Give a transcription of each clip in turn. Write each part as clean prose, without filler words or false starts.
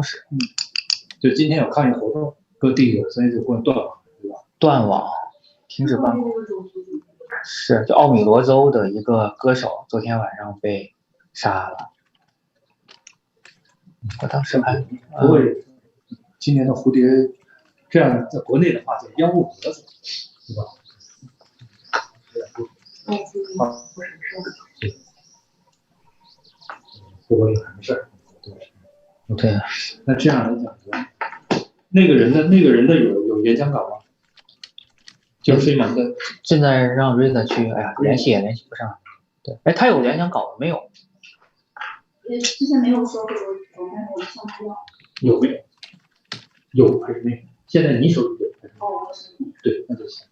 式。就今天有抗议活动，各地有，所以就不能断网，对吧？断网，停止办公。是，就奥米罗州的一个歌手，昨天晚上被杀了。我当时还不会，今年的蝴蝶，这样在国内的话叫妖物蛾子，对吧？不会有什么事儿。对，那这样来讲，那个人的有演讲稿吗？就是非常的。现在让瑞达去，哎呀，联系也联系不上。对，哎，他有演讲稿没有？之前没有说过，我们上不了。有没有？有还是没有？现在你手里有还是？哦，对，那就行。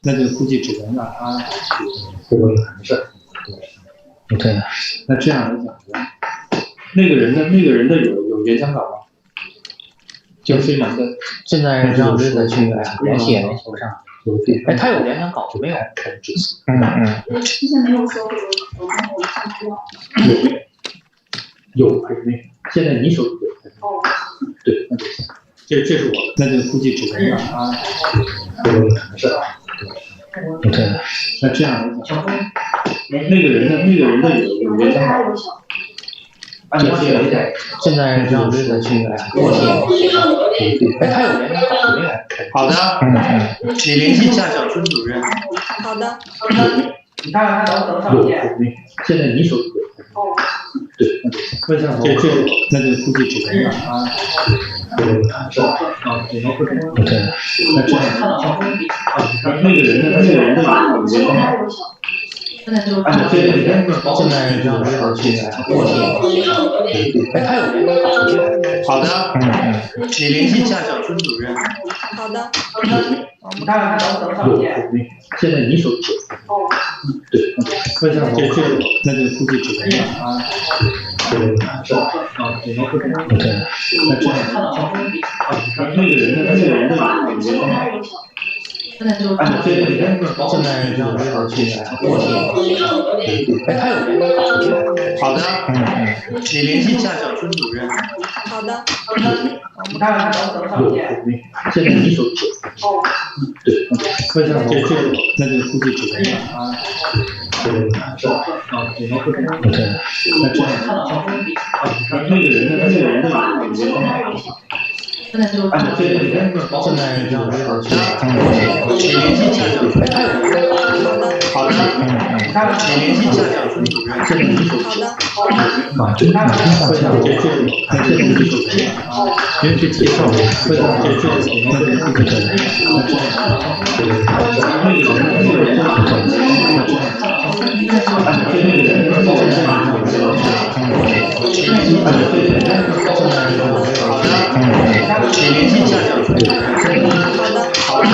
那就估计只能让他不会有什么事儿。对，那这样来讲，那个人的有演讲稿吗？就是非常的。现在让瑞达去，哎呀，联系也联系不上。哎，他有演讲稿没有？之前没有说过，我们上不了。有没有？有还是没有？现在你手里有还是？哦，对，那就行。这是我的，那就估计只能让他不会有什么事儿。对，那这样来讲，那个人的有演讲稿。现在让瑞达去，哎呀，联系也联系不上。哎，他有演讲稿没有？好的，你联系一下小孙主任。好的。你看看他能不能上线？现在你手里有。哦，对，那就行。那就估计只能让他不会有什么事儿。对，那这样，那个人的有演讲稿。现在就现在让瑞达去，哎呀，联系也联系不上。哎，他有演讲稿没有？好的，你联系一下小孙主任。好的。你看看他能不能上线？现在你手里有。哦，对，那就估计只能让他不会有什么事儿。对，那这样，那个人的有演讲稿。现在就现在让瑞达去，哎呀，联系也联系不上。哎，他有演讲稿没有？好的，你联系一下小孙主任。好的。你看看他能不能上线？现在你手里有。哦，对，那就估计只能让他不会有什么事儿。对，那这样，那个人的有演讲稿。现在就现在让瑞达去，你联系一下小孙。他有演讲稿没有？好的，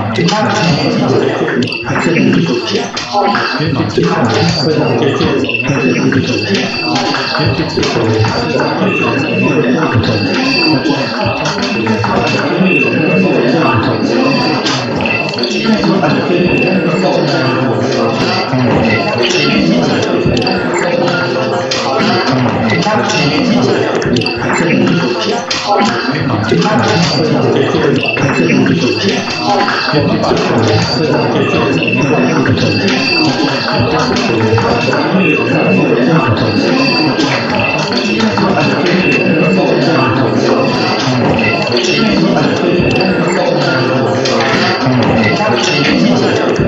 你联系一下小孙主任。现在你手里有。因为这介绍你联系一下小孙主任。好的，你看看你联系一下小孙主任。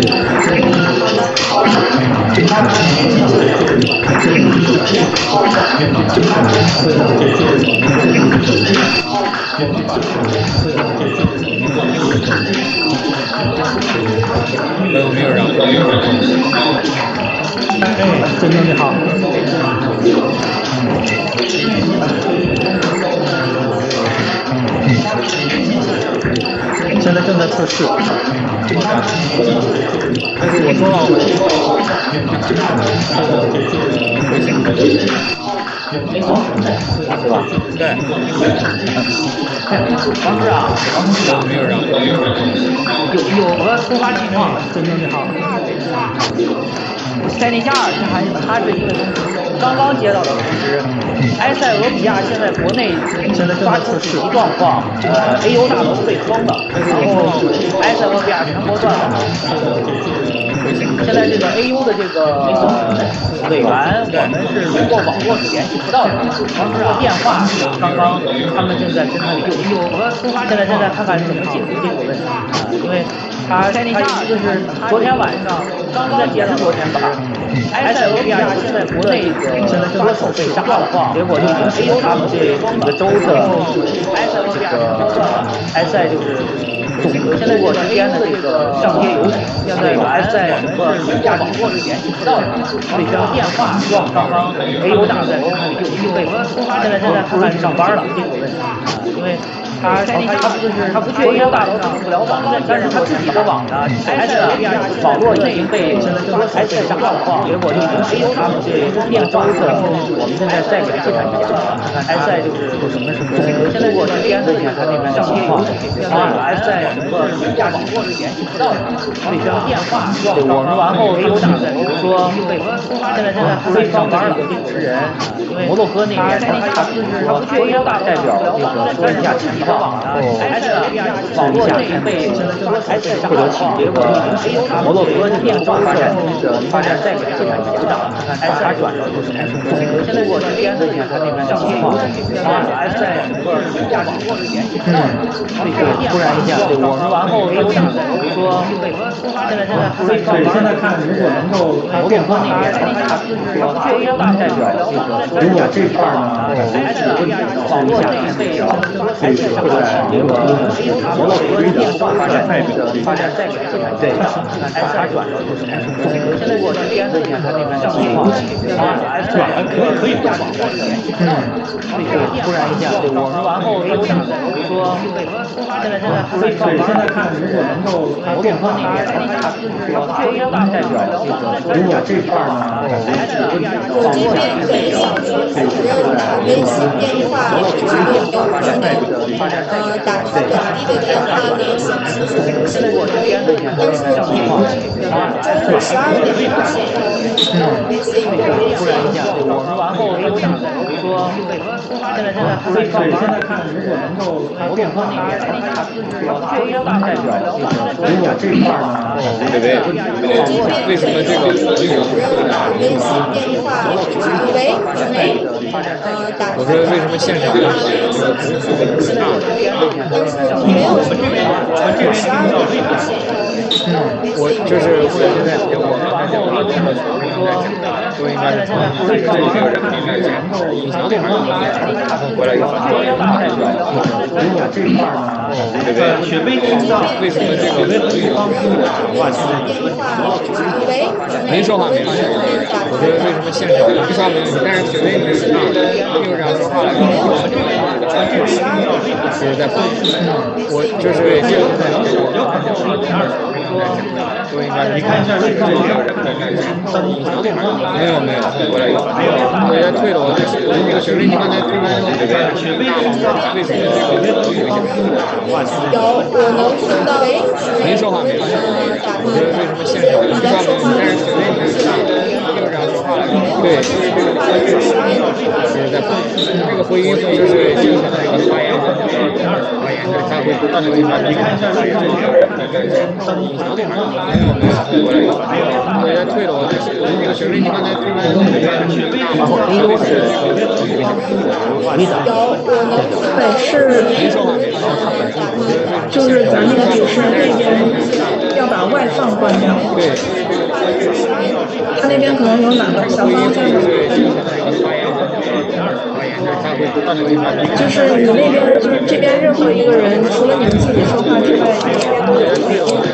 因为这介绍没有让哎，郑经理好。现在正在测试。但是我说了，是吧？对。王市长，没有让有个突发情况，郑经理好。塞内加尔它是一个刚刚接到的通知，埃塞俄比亚现在国内发出紧急状况，AU 大楼被封了，然后埃塞俄比亚全国断网。现在这个 AU 的这个委员，我们是通过网络是联系不到的，通过电话，刚刚他们正在跟他有现在看看怎么解决这个问题因为他一个是昨天晚上刚刚接到昨天吧，埃塞俄比亚现在国内现在歌手被杀了，结果就是 AU 他们这几个州的埃塞就是现在我这边的这个上街游行，现在还在整个亚网络是联系不到的，所以这样电话刚刚 AU 大在就被现在看看上班了这个问题因为他不去 AU 大楼上不了网，但是他自己的网呢，埃塞俄比亚网络已经被埃塞杀了，结果就是 AU 他们这电州的，我们现在再联系他一下，看埃塞就是什么现在我这边的他那边上街游行，埃塞整个亚网络是联系不到的，所以这样电话我们完后 AU 大在比如说现在不是上班了，这个人，因为摩洛哥那边他不去 AU 大代表这个说一下情况。埃塞俄比亚网络内被埃塞杀了，结果摩洛哥这边发展再给这个局长，埃塞转到就是现在我这边的他那边的情况，埃塞整个亚网络是联系不到的，所以突然一下，我们完后 AU 大比如说现在不是上班，现在看如果能够摩洛哥那边他不去 AU 大代表这个说一下这块呢，埃塞俄比亚网络内被埃塞杀了。这个摩洛哥电话发展再给这个对，埃塞转到就是现在我这边的他那边的情况，埃塞可以网络联系所以突然一下，我们完后 AU 大比如说现在不是上班，现在看如果能够摩洛哥那边他不去 AU 大代表这个说一下这块呢，埃塞俄比亚网络联系微信电话直播发展再给打出本地的电话联系咨询是都是周日12点到使用微信突然一下，我们完后 AU 大比如说现在不是上班，现在看如果能够摩洛哥那边他不去 AU 大代表这个说一下这块呢，为什么这个微信电话喂打我说为什么现场没有什么我就是我现在我们把这个话题都应该是从这个人民来讲，影响力然后回来以后如果这块呢，对不对？雪贝听到为什么这个您说话没有？我觉得为什么现场一刷没问题，但是雪贝没有听到，没有这样说话了。就是在我就是这个都应该你看一下这个没有过来有，我也退了，我就是那个雪贝，你刚才推完之后，对不对？为什么这个有我能听到您说话没有？我觉得为什么现场一刷没问题，但是雪贝没有这样说话了？对，就是在那个回音就是这个发言就是他会不断的你看一下这个没有过来有，我也退了，我就是那个雪贝，你刚才推完之后，对不对？然后 AU 是对，是就是咱那个主持人那边要把外放关掉。对，他那边可能有哪个小方向。就是你那边，就是这边任何一个人，除了你们自己说话之外，你那边都有对，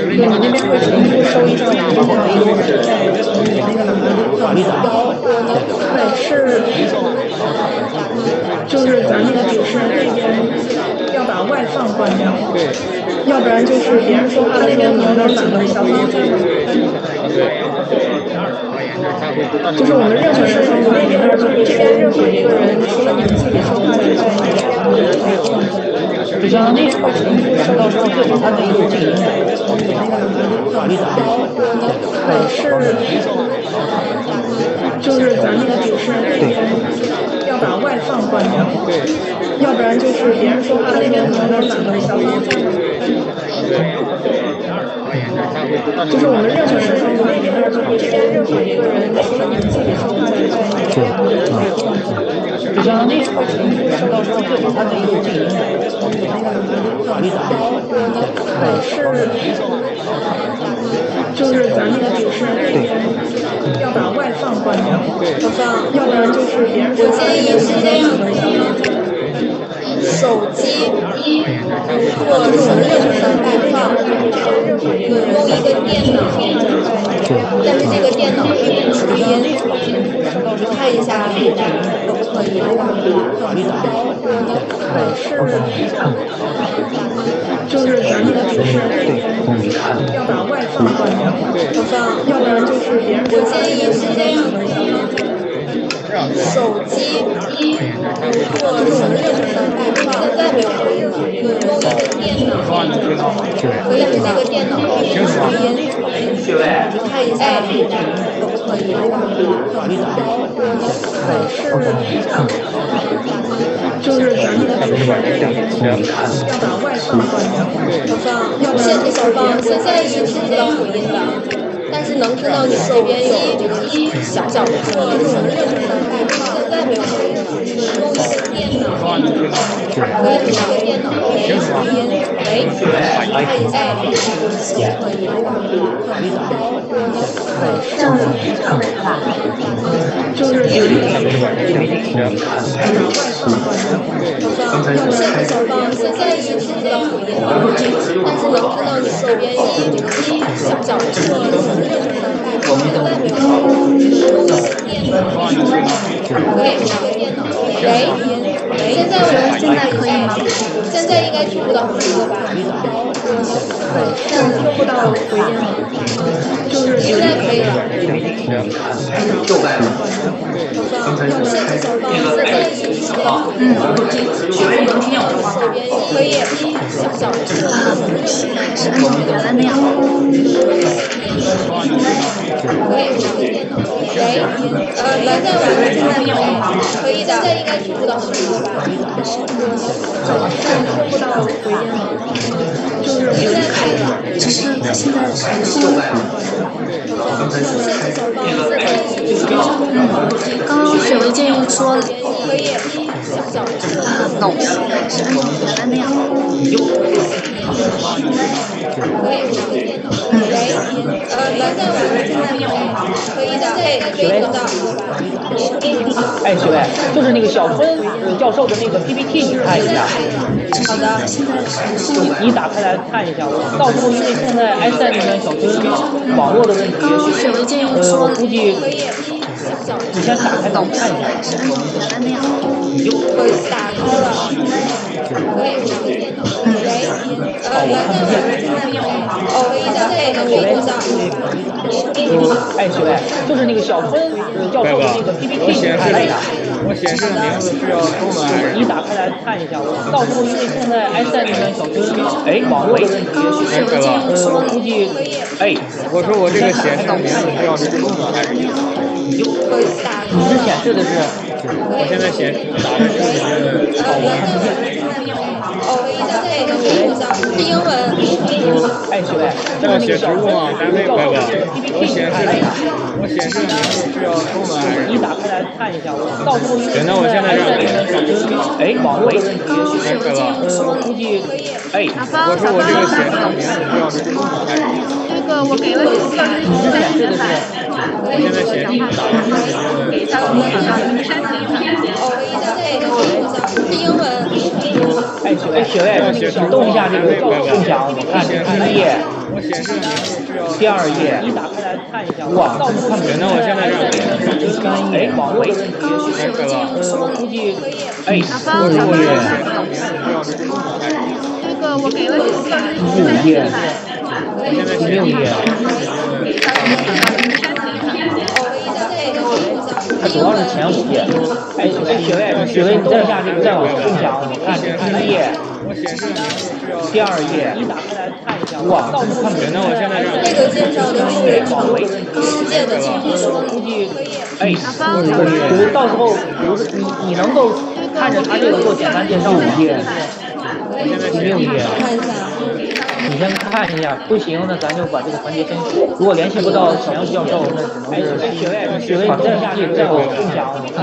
你那边会重复收一下我们这边的音，再从你那个喇叭里放出来。对，是，就是咱那个主持人那边要把外放关掉。对，要不然就是别人说话那边可能有哪个小方向。就是我们任何事情，你那边就是这边任何一个人，除了你们自己说话之外，你那边都有就相当于我们到时候对它的一个进行法律责任。就是咱们的主持人这边要把外放关掉，要不然就是别人说话那边可能有两个小方就是我们任何人，我们这边任何一个人，除了你们自己说话之外，就相当于我们到时候对它的一个进行法律责任。就是咱们的主持人这边要把外放关掉，要不然就是别人说话那边可能有两个小方手机或者是任何的外放，用一个电脑，但是这个电脑是不直音，你看一下可不可以？就是咱们的主持人这边要把外放关掉，要不然就是别人我建议是这样的。手机或者是任何的外放，现在没有可以了。用一个电脑，可以这个电脑是直音，你看一下可不可以？就是咱们的主持人这边要把外放关掉，现在是听不到回音的。但是能听到你这边有这个小小的声音，现在没有回音了。用一个电脑，可以这个电脑连音，看一下可以。就是现在是听不到回音的，但是能听到你手边有这个小小的声音。我们现在没有用电脑，可以这个电脑喂，现在可以吗？现在应该听不到回音了吧？现在听不到回音了，就是现在可以了。学员能听见我说话吗？可以，小小的声音。是按照原来那样。可以这个电脑喂，现在我们听见我吗？可以的，现在应该听不到回音了吧？听不到回音了，就是现在可以了。只是他现在是刚刚雪薇建议说可以，小小的声音。no，是按照原来那样。可以这个电脑喂，现在我们听见我吗？可以的，可以听到。哎，雪薇，就是那个小春教授的那个 PPT， 你看一下。好的。你打开来看一下，我到时候因为现在埃塞那边小春网络的问题，雪薇建议说估计你先打开让我看一下。是按照原来那样。我打开了。可以这个电脑喂，现在我们听见我吗？可以的，可以听到。哎，雪薇，就是那个小春教授的那个 PPT， 你看一下。我显示的名字是要中文还是？你打开来看一下，我到时候因为现在埃塞那边小春网络的问题，估计我说我这个显示的名字是要是中文还是英文？你是显示的是？我现在显示打的是英文。哎，雪薇，要写植物吗？单位快吧。我显示的名字是要中文还是？你打开来看一下，我到时候因为那我现在让网络的问题，估计我说我这个显示的名字是要是中文还是英文？这个我给了你个3元版，我现在显示打的是给他们好像删减英文。哎，雪薇，你动一下这个共享，我看第一页，第二页，你打开来看一下。哇，到时候那我现在让网络的问题，估计我说我这个显示的名字是要是中文还是英文？这个我给了你个3元版，我现在显示6页。主要是前5页。哎，雪薇，你再往共享，你看第1页、第2页，哇，看不见。那我现在这个介绍的是常见的情绪说明。哎，就是到时候，比如说你能够看着他这个做简单介绍吗？第6页，看一下。你先看一下，不行，那咱就把这个环节先。如果联系不到小杨教授，那只能是雪薇，你再往共享，我看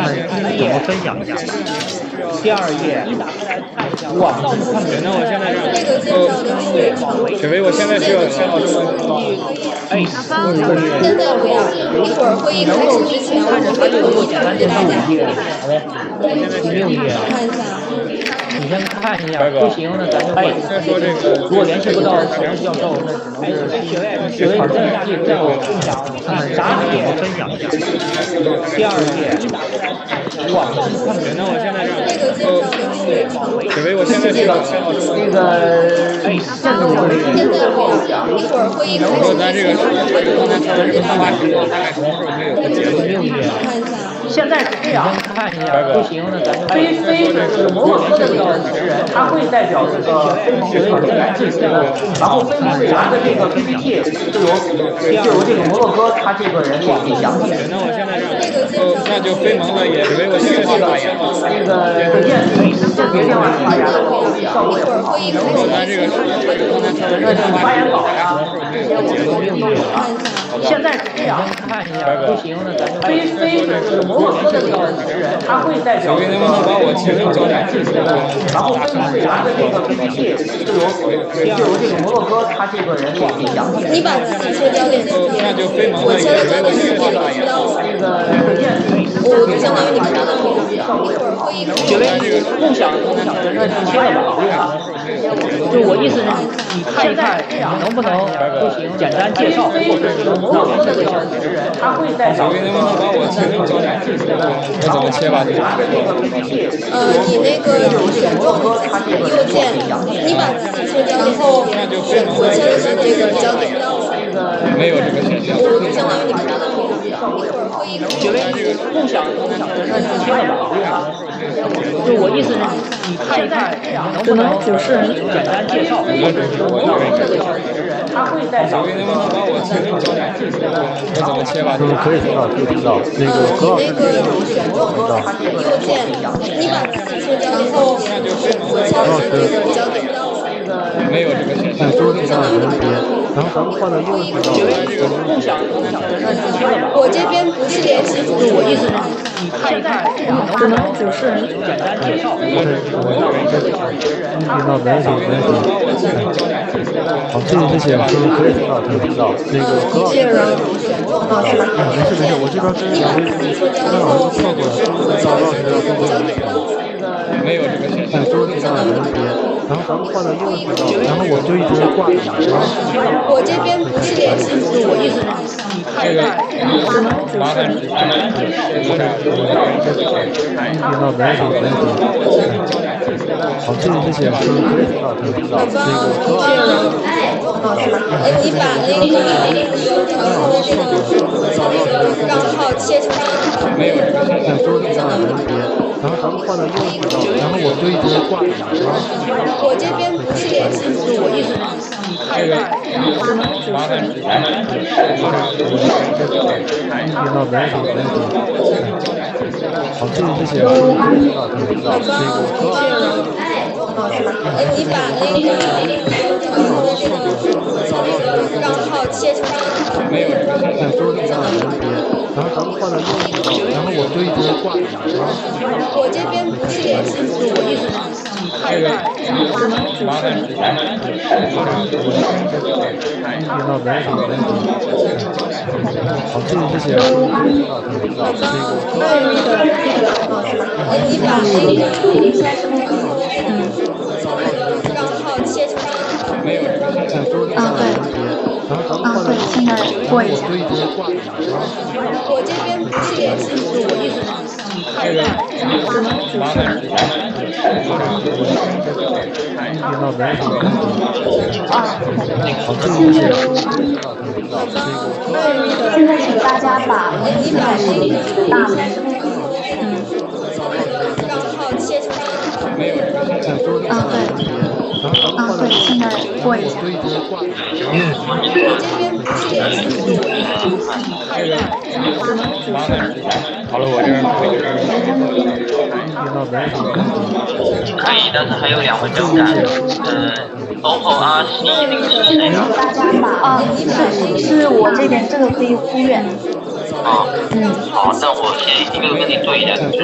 第1页分享一下，第2页，哇，看不见。那我现在雪薇，我现在需要先到这个。哎，现在不要，一会儿会议开始之前，我们会统一传给大家。好嘞，第6页，看一下。你先看一下，不行，那咱就把这个。如果联系不到小杨教授，那只能是雪薇，你再往共享，我看啥也分享一下，第2页，哇，看不见。那我现在雪薇，我现在这个哎，现在我一会儿会议开始之前，我们会统一传给大家。6页，看一下。现在是这样，看一下，不行，那咱就非是摩洛哥的这个主持人，他会代表这个雪薇来进行，然后非蒙瑞兰的这个 PPT 就由这个摩洛哥他这个人给讲解。那我现在那就非蒙了也，雪薇，我现在去发言。那个可见别电话发言了，效果也很好。那这个发言稿呀，这些我们都有了。现在是这样，看一下，不行，那咱就非是摩洛哥的这个主持人，他会代表这个来进行，然后非蒙瑞兰的这个 PPT 就由这个摩洛哥他这个人给讲解。你把自己切焦点视频，我切的焦点视频你知道吗？我就相当于你看到我一会儿会议雪薇，共享的那就切了吧，就我意思是，你看一看能不能不行，简单介绍，或者是摩洛哥的这个主持人，他会代表这个我怎么切吧？你那个选中右键，你把自己切焦点，然后我切的是这个焦点，没有这个选项。我就相当于你看到我一会儿会议雪薇，共享的那就切了吧，就我意思是，你看一看能不能就是简单介绍，或者是摩洛哥的这个主持人，他会代表这个我怎么切吧？可以听到，可以听到。那个何老师，选中右键，你把自己切焦点，然后我切的是这个焦点。没有这个选项。桌子上有人别，然后咱们换到右边道。共享的那就切了吧。我这边不是联系主持人，我意思是，你看一看能不能就是简单介绍，或者是摩洛哥的这个主持人，他会代表这个好，谢谢，可以听到，可以听到。那个何老师，没事，我这边跟两位老师跳过来，赵老师要跟我没有这个选项。桌子上有人别，然后咱们换到右边道，然后我就一直挂着。我这边不是联系主持人，我意思是，你看一看能不能就是简单介绍，或者是摩洛哥的这个主持人，他会代表这个好，谢谢，可以听到，可以听到。那个何老师，你把那个账号切成没有这个选项。桌子上有人别，然后咱们换到右边道，然后我就一直挂着。我这边不是联系主持人，我意思是，你看一看能不能就是简单介绍，或者是摩洛哥的这个主持人，他会代表这个好，谢谢，可以听到，可以听到。那个何老师，你把那个账号切成没有这个选项。桌子上有人别，然后咱们换到右边道，然后我就一直挂着。我这边不是联系主持人，我意思是，你看一看能不能就是简单介绍，或者是摩洛哥的这个主持人，他会代表这个好，谢谢，可以听到，可以听到。你把那个账号切成没有这个选项。对，现在过一下。我这边不是联系主持人，我意思是，你看一看能不能就是简单介绍，或者是摩洛哥的这个主持人，他会代表这个现在请大家把自己的大名对，现在过一下。好了，我这儿可以，但是还有2个交战。OPPO R11是谁呢？是我这边，这个可以忽略。好，那我先一个跟你对一下，就是。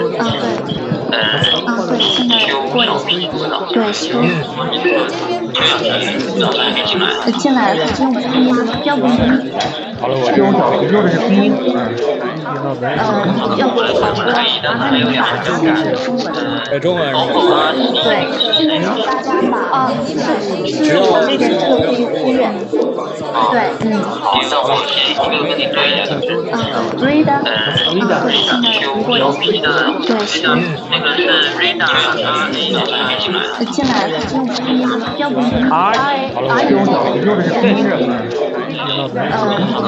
对，现在过一下。对，修。进来了，进来，要不好了，我这儿用的是拼音。要不可以，但是还有2个交战。中文。对。是我这边，这个可以忽略。对，好，那我先一个跟你对一下，就是。Rida，有 P 的，那个是 Rida， 进来了，要不用的是电视。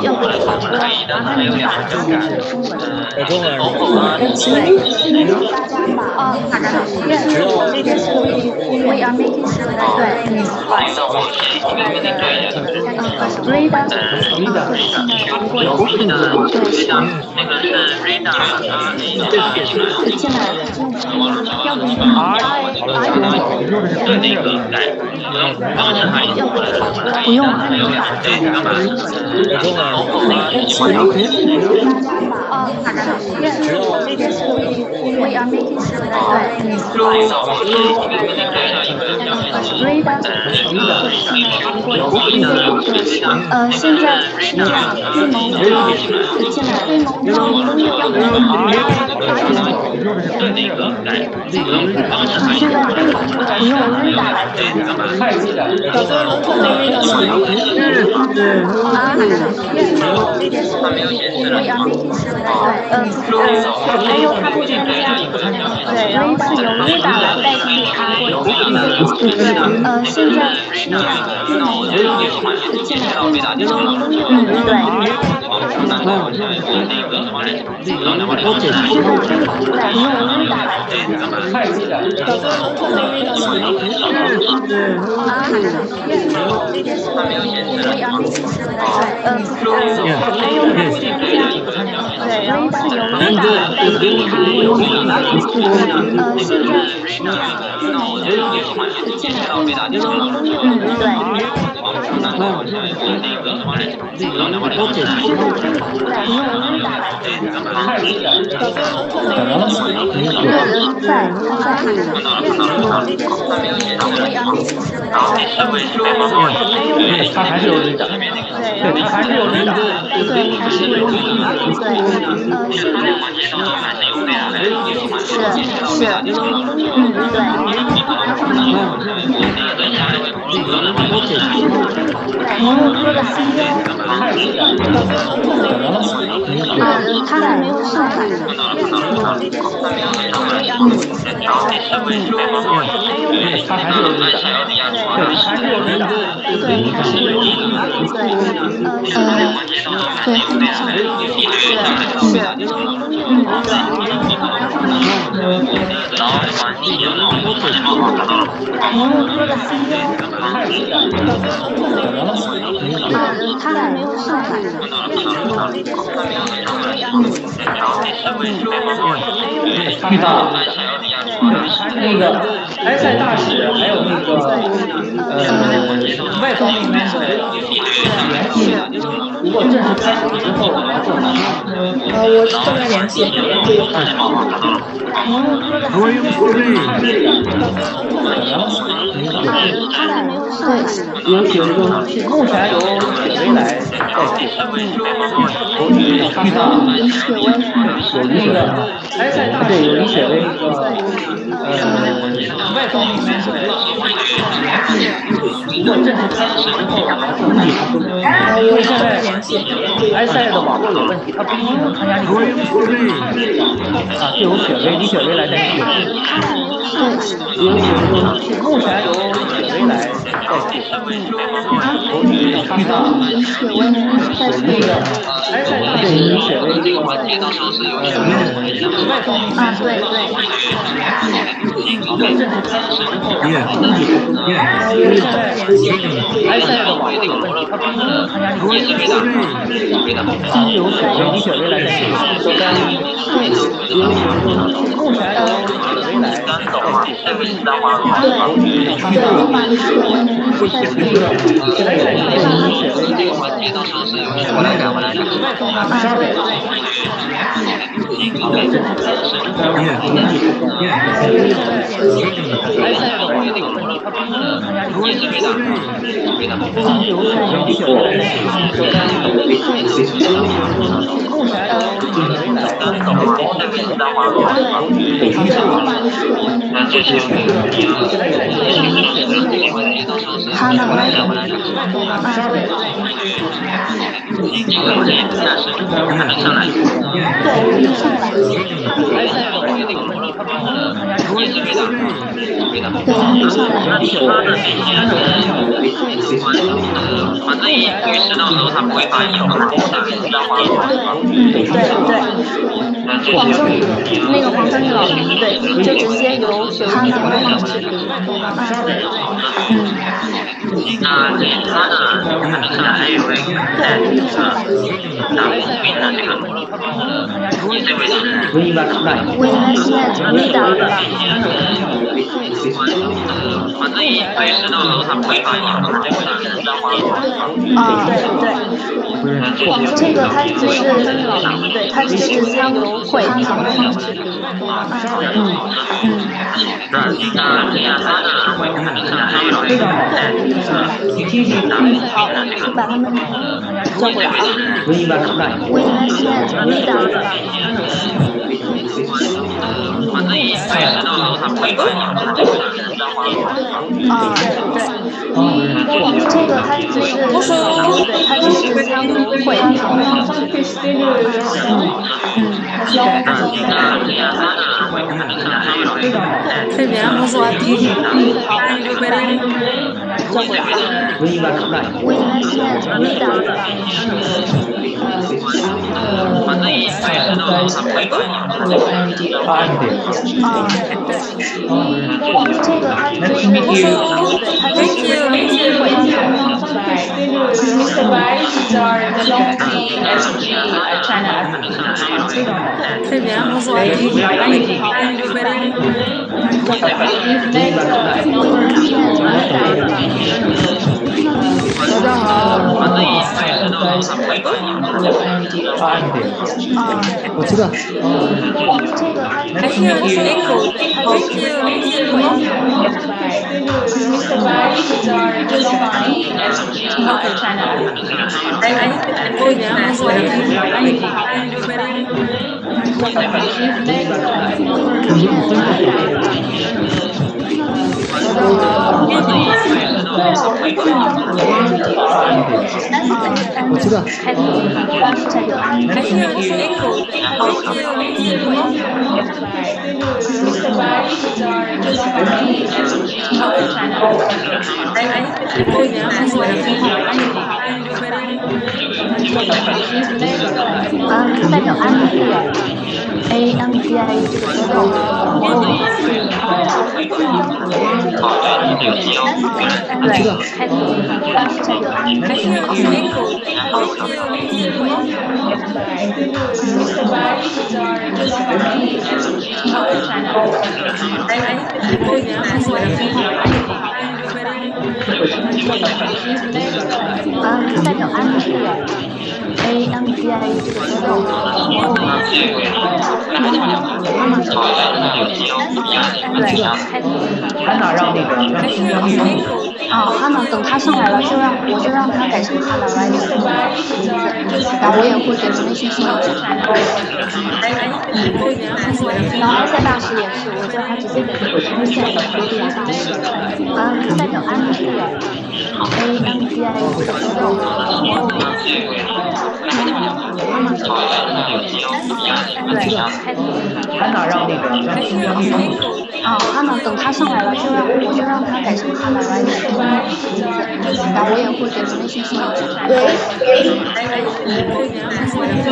要不可以，但是还有2个交战。中文。是我这边是可以忽略。We are making sure that 对，好，那我先一个跟你对一下，就是。Rida，有 P 的，那个是 Rida， 进来了，要不对那个改，不用，还有2个对，干嘛？这边是可以忽略。We are making sure that 对，现在是这样，内蒙进来，内蒙要不现在不用打来小哥能看到那个吗？这边是可以忽略。还有他不增加，对，然后是由微打来代替他。现在是这样，内蒙进来，他还是有雷达，对，他还是有雷达，对，还是有雷达，对，摩洛哥的新疆，他还没有上来。他还是有雷达，对，还是有雷达，对，还是有雷达，对，还没上来，摩洛哥的新疆，他还没有上来。遇到了，那个埃塞大使还有那个外方面联系，如果正式开始之后，我要做啥？我正在联系。摩洛哥的他还没有上来。有雪薇，目前由雪薇来代替。遇到李雪薇，有那个埃塞大使，有李雪薇，外方面联系。如果正式开始之后，因为现在埃塞的网络有问题，他不一定能参加这个会议。就由雪薇、李雪薇来代替。目前由雪薇来反正一律师到时候他不会把你有黄色，你知道吗？黄生宇那个黄生宇老师，对，就直接由他们播放视频。那其他的就是还有那个打无名的这个，你这位是？我应该现在没打的。反正一律师到时候他不会把你有黄色，你知道吗？对，这个他只是对，他只是参与会他们播放视频。那其他的就是还有那个好，我把他们叫过来。我应该现在没打的。反正一律师到时候他不会把你有黄色，你知道吗？对，这个他只是对，他只是参与会他们播放视频。这边不是我弟弟，叫过来。我应该现在没打的。反正一律师到时候他不会把你有黄色，你知道吗？这个他只是对，他只是会他们。这边不是我弟弟，大家好，我知道。还是echo，还我知道。代表AMBI 这个活动。代表AMBI 这个活动。汉娜让那个汉娜等他上来了，我就让他改成汉娜 Riley 的名字，然后我也会给你微信说一下。然后艾赛大师也是，我叫他直接给我的微信罗比亚大师。代表AMBI 这个活动。汉娜让那个哈娜等他上来了，我就让他改成哈娜来名字，然后我也会给你们信息。然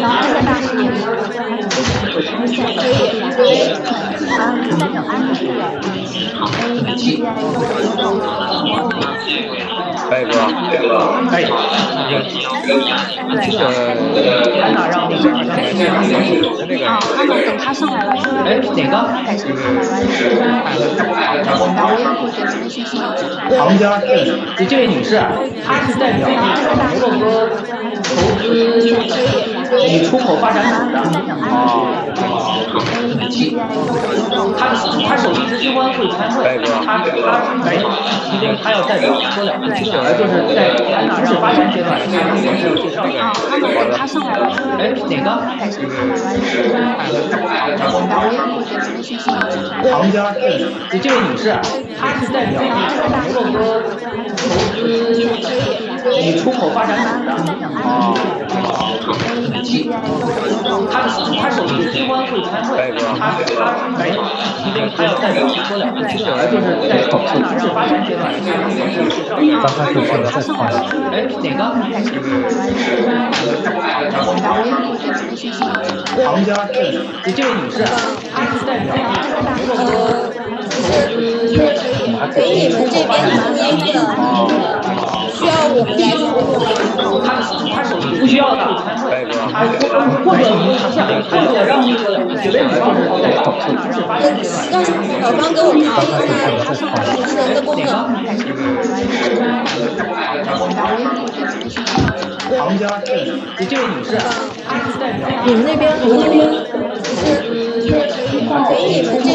后这个大师也是，可以，代表安妮。白哥，哎，汉娜让那个哈娜等他上来了，哪个？改成哈娜来名字，然后我也会给你们信息。旁边这位女士，她是代表摩洛哥投资与出口发展组的。他首席执行官会参会，他没有，因为他要代表说两句，就是在安娜让发展阶段，他给我介绍一下。他上来了，哪个？旁边这位女士，她是代表摩洛哥投资与出口发展组的。他首席执行官会参会，他没有，因为他要代表说两句，就是在安娜让发展阶段，他给我介绍一下。哪个？旁边这位女士，她是代表摩洛哥给你们这边提一个需要我们来操作吗？他手机不需要的，或者让那个几位女方让小芳给我看一下主持人的功能。旁边这位女士，她是代表你们那边给你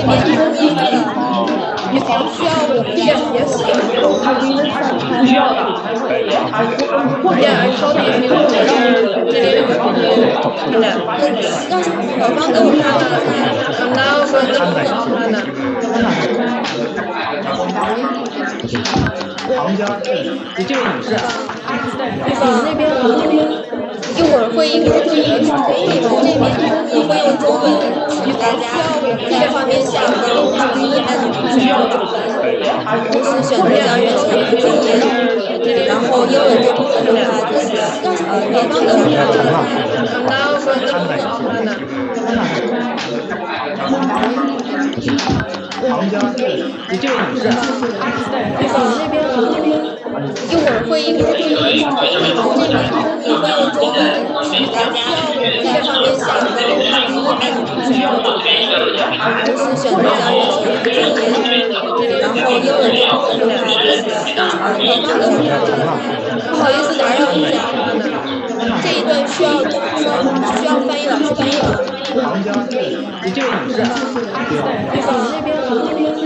们这边提一个。需要我们来不需要的。Yeah, I told you if you want to 让小芳给我看了。I'm now going to Hannah. 旁边这位女士，她是代表你们那边一会儿会议给你们这边我会用中文请大家在画面下按需要9分，同时选择将原型的中文，然后英文这部分的话就是让小芳给我看了。I'm now going to Hannah. 旁边这位女士，她是代表你们那边一会儿会议给你们这边我会用中文，请大家在画面下按需要9分，同时选择将原型的中文，然后英文这部分的话就是不好意思打扰一下，这一段需要翻译老师翻译吗？旁边这位女士，她是代表那边一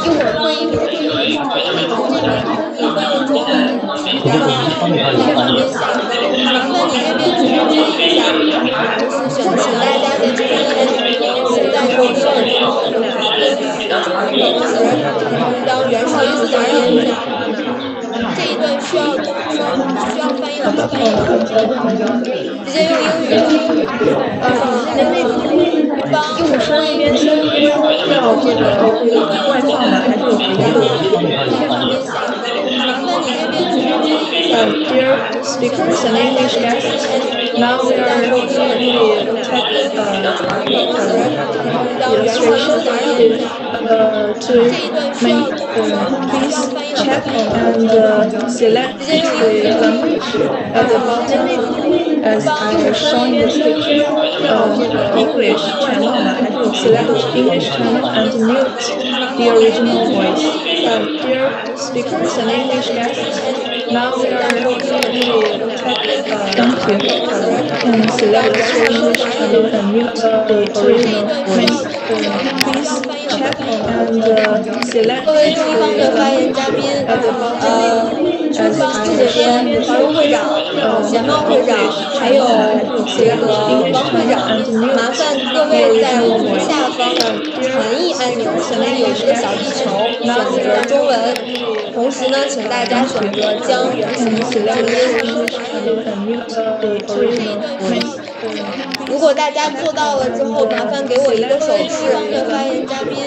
会儿会议给你们这边我会用中文，然后在画面下麻烦你这边注意一下，同时请大家在这边现在有声当原声不打扰一下。这一段需要翻译老师翻译吗？直接用英语。用声那边是要这个外放的还是有回家？Dear speakers and English guests, now we are going to check illustration to make please check and select the language at the bottom as I was showing this picture. English channel, select English channel and mute the original voice. Dear speakers and English guests, now we are going to thank you and select English channel and mute the original voice. Please check and select 各位中方的发言嘉宾，方这边华荣会长、贤茂会长，还有这个王会长，麻烦各位在我们下方的传译按钮前面有一个小地球，选择中文。同时呢，请大家选择将原型写亮音。如果大家做到了之后，麻烦给我一个手势。发言嘉宾，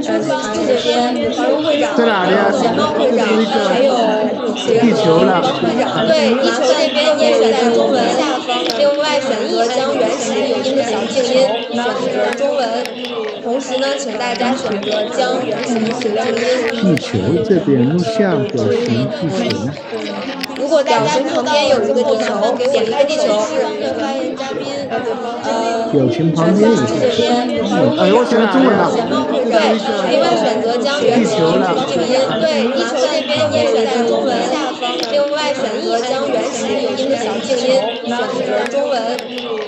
军方这边华荣会长、贤茂会长，还有这个王会长。对，地球这边也选择中文。另外选择将原始语音的小静音选择中文。同时呢，请大家选择将原型写亮音。地球这边录像表情地球。如果大家旁边有一个地球，给我一个地球。发言嘉宾，表情旁边有一个。哎呦，我选的中文了。对，另外选择将原型静音。对，地球这边也选择中文。另外选择将原始语音的小静音选择中文。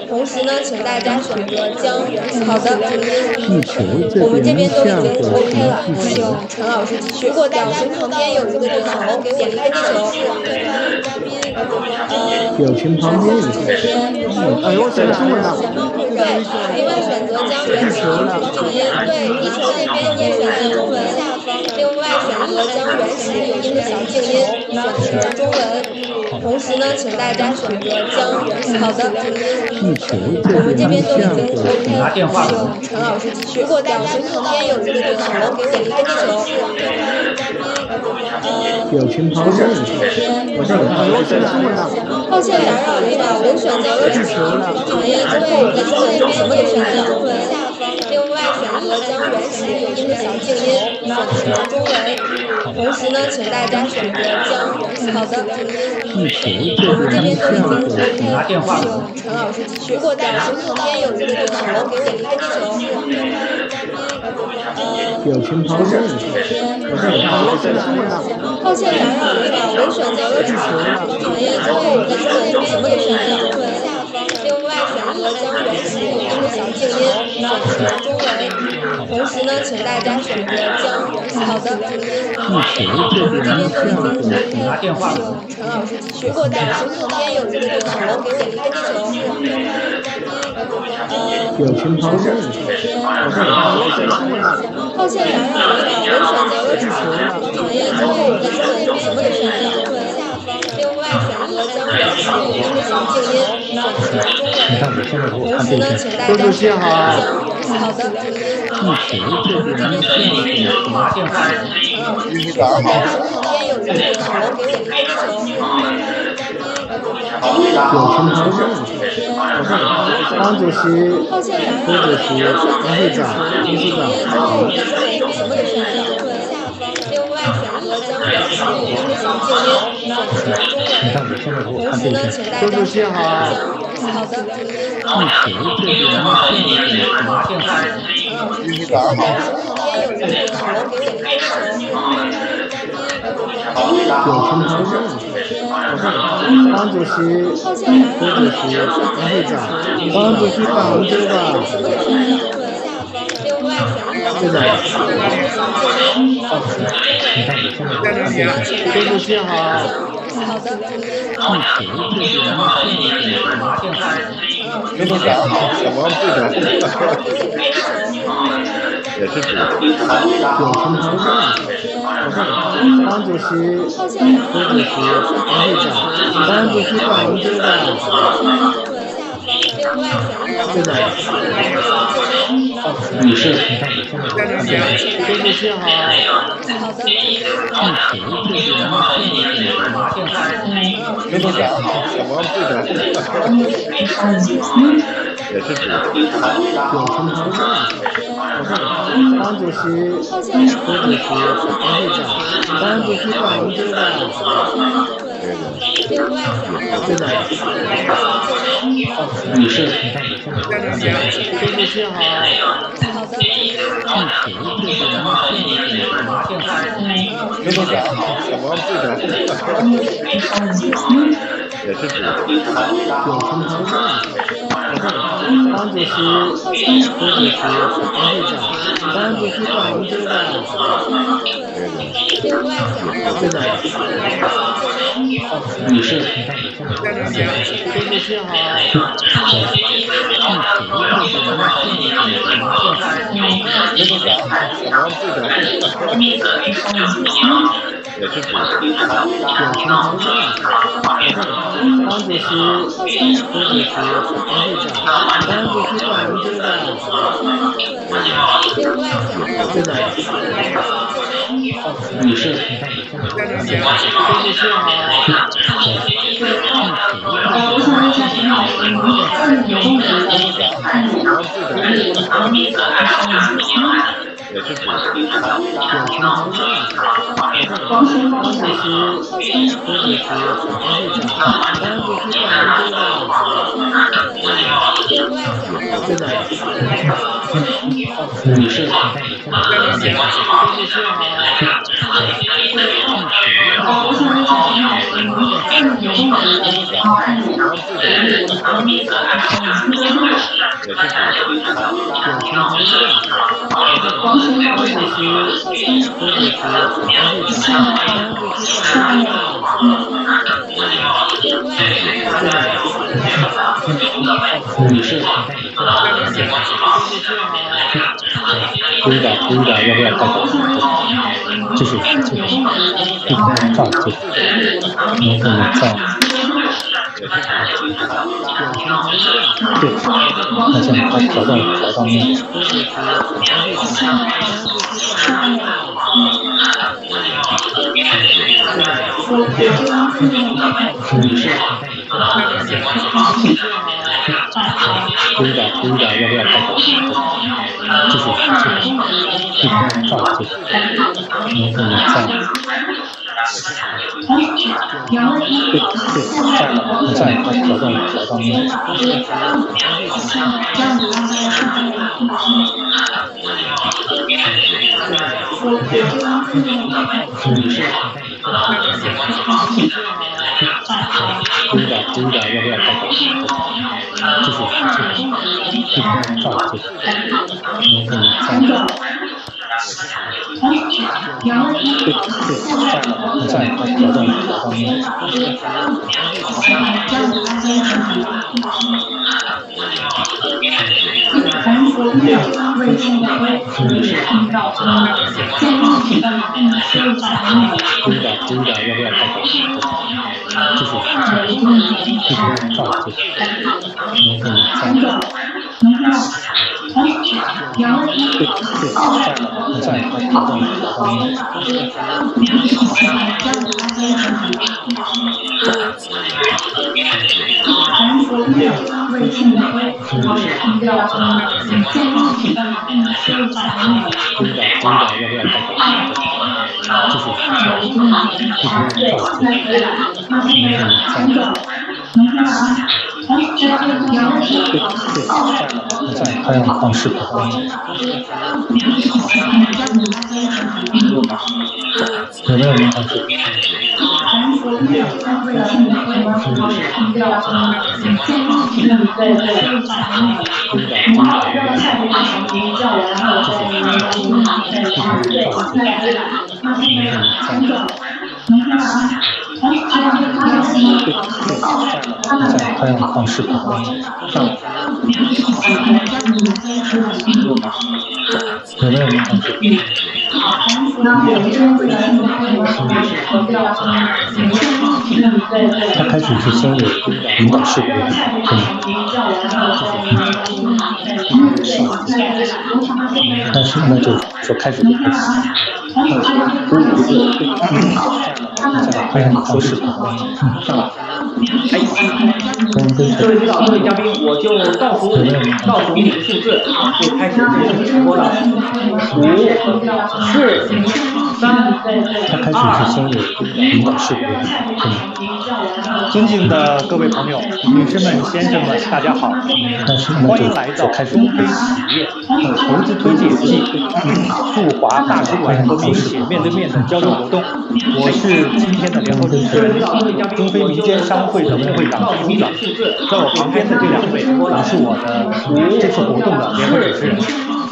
同时呢，请大家选择将原型好的地球我们这边都已经 OK 了，请请陈老师继续。如果大家旁边有一个地球，给我一个地球。表情旁边有一个。哎呦，我选的中文了。对，另外选择将原型静音。对，地球这边也选择中文。另外选择将原始语音的小静音选择中文。同时呢，请大家选择将原型好的地球我们这边都已经 OK 了，请陈老师继续。如果大家旁边有一个地球，给我一个地球。表情旁边有一个。哎呦，我选的中文了。抱歉打扰领导，我选择了地球了。传译之后，地球那边也选择中文。另外选择将原始语音的小静音选择中文。同时呢，请大家选择将原型好的。地球我们这边都已经 OK 了，电话请陈老师继续。如果大家旁边有一个地球，给我一个地球。表情旁边有一个。哎呦，我选的中文了。抱歉打扰领导，我选择了地球了。传译之后，地球那边也选择中文。另外选择将原始语音的小静音选择中文。同时呢，请大家选择将原型好的。我们这边都已经 OK 了，请陈老师继续。如果大家旁边有一个地球，给我一个地球。表情旁边有一个。哎呦，我选的中文了。抱歉打扰领导，我选择了地球了。传译之后，地球那边也选择中文。另外选择将原始语音的小静音选择中文。同时呢，请大家选择将原型好的。地球这边录像表情地球。旁边有一个地球，给我一个地球。表情旁边有一个。党主席、副主席、王会长、秘书长。另外选择将原始语音的小静音选择中文。同时呢，请大家选择将原型好的。地球这边录像表情。旁边有一个地球，给我一个地球。表情旁边有一个。党主席、副主席、王会长。党主席办完周吧。另外会长。副主席好。好的。地球这边录像表情。没多少，小王队长也是主。表情旁边有一个。党主席、副主席、王会长。党主席办完周吧。会长。女士，副主席好。好的。地球这边录像表情。没多少，小王队长也是主。表情旁边有一个。党主席、副主席、王会长。党主席办完周吧。会长。女士，副主席好。好的。地球这边录像表情。没多少，小王队长也是主。表情旁边有一个。党主席、副主席、王会长。党主席办完周吧。另外女士。也是主女士。也是主女士。女士。可以的，要不要开口？继续，这样子，然后呢，这样。对，那这样调到面。可以的，要不要开口？继续，这样子，然后呢，这样。对，这样调到面。可以的，要不要开口？继续，这样子，然后呢，这样。对，这样调到面。可以的，要不要开口？继续，这样子，然后呢，这样。对，这样调到面。要不要开口？继续，再开放视频。有没有人看视频？再开放视频。有没有人看视频？他开始是先有引导视频，但是那就说开始就开始，开始放视频，上来。各位指导，各位嘉宾，我就倒数你的数字，就开始这个直播了。5、4、3、他开始是先有引导视频，尊敬的各位朋友、女士们、先生们，大家好，欢迎来到中非企业投资推介暨驻华大使馆和民企面对面的交流活动。我是今天的联合主持人，中非民间商会的副会长徐组长，在我旁边的这2位也是我的这次活动的联合主持人。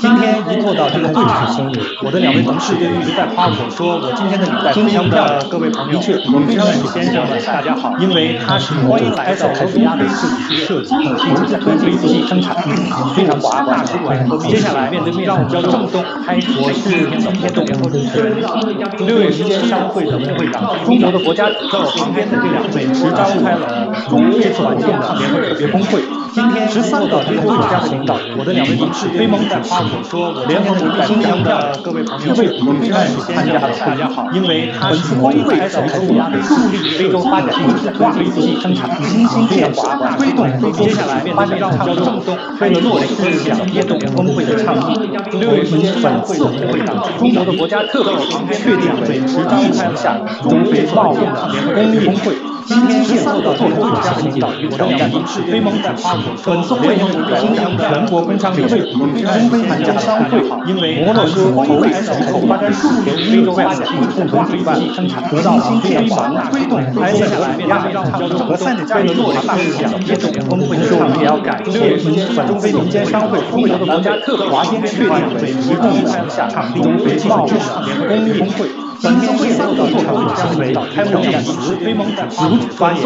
今天一坐到这个会议上，我的2位同事就一直在夸我说，我今天的礼拜非常漂亮。各位朋友、女士们、先生们，大家好！因为它是欢迎来到俄比亚的设计师设计，并且在推飞机生产，非常华大使馆。接下来面对面交流互动，我是今天的联合主持人，6月17商会的副会长，中国的国家在我旁边的这2位是召开了中日环境的联合特别峰会。今天13个联合国家的领导，我的2位同事非蒙在夸我说，我联合国新疆的各位朋友、女士们、参加了大家好，因为它是峰会在俄比亚助力非洲发展，化飞机生产新兴建设，推动接下来面对让交流互动，推落实2届峰会的倡议。6月17本次副会长，中国的国家特别确定为持召开了中非贸易联合工业峰会。今天受到中国国家的领导，我的2位同事非蒙在夸我说，本次会议新疆全国工商联会中非参加商会，因为摩洛哥投出口发展助力非洲发展，共同举办生产得到新变化，推动接下来面对让交流和赛的加入落实2届峰会的倡议，也要感谢中非民间商会中国的国家特华间确定为提供下场地中非贸易联合工业峰会。本次会议受到中国国家的领导开幕演词，非蒙在夸发言，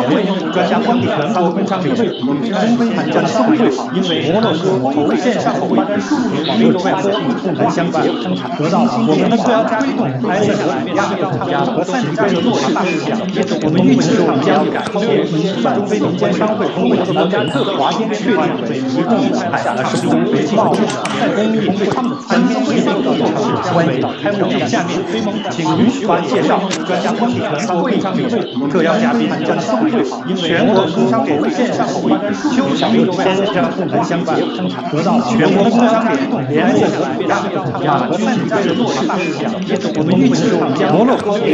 专家观点全国工商联会中非参加商会，因为摩洛哥投线上口发展助力非洲发展，共同相结生产得到我们的各要推动接下来亚和赛的加入落实2届，我们预计将感谢中非民间商会中国的国家特华间确定为提供下中非贸易工业峰会。本次会议受到中国国家的领导开幕演下面非蒙请允许我介绍专家观点全国工商联会特邀嘉宾参加商会，因为全国工商联会线上会议邱小六先生共同相伴生产得到全国工商联合亚和赛加入落实2届，我们预计摩洛哥中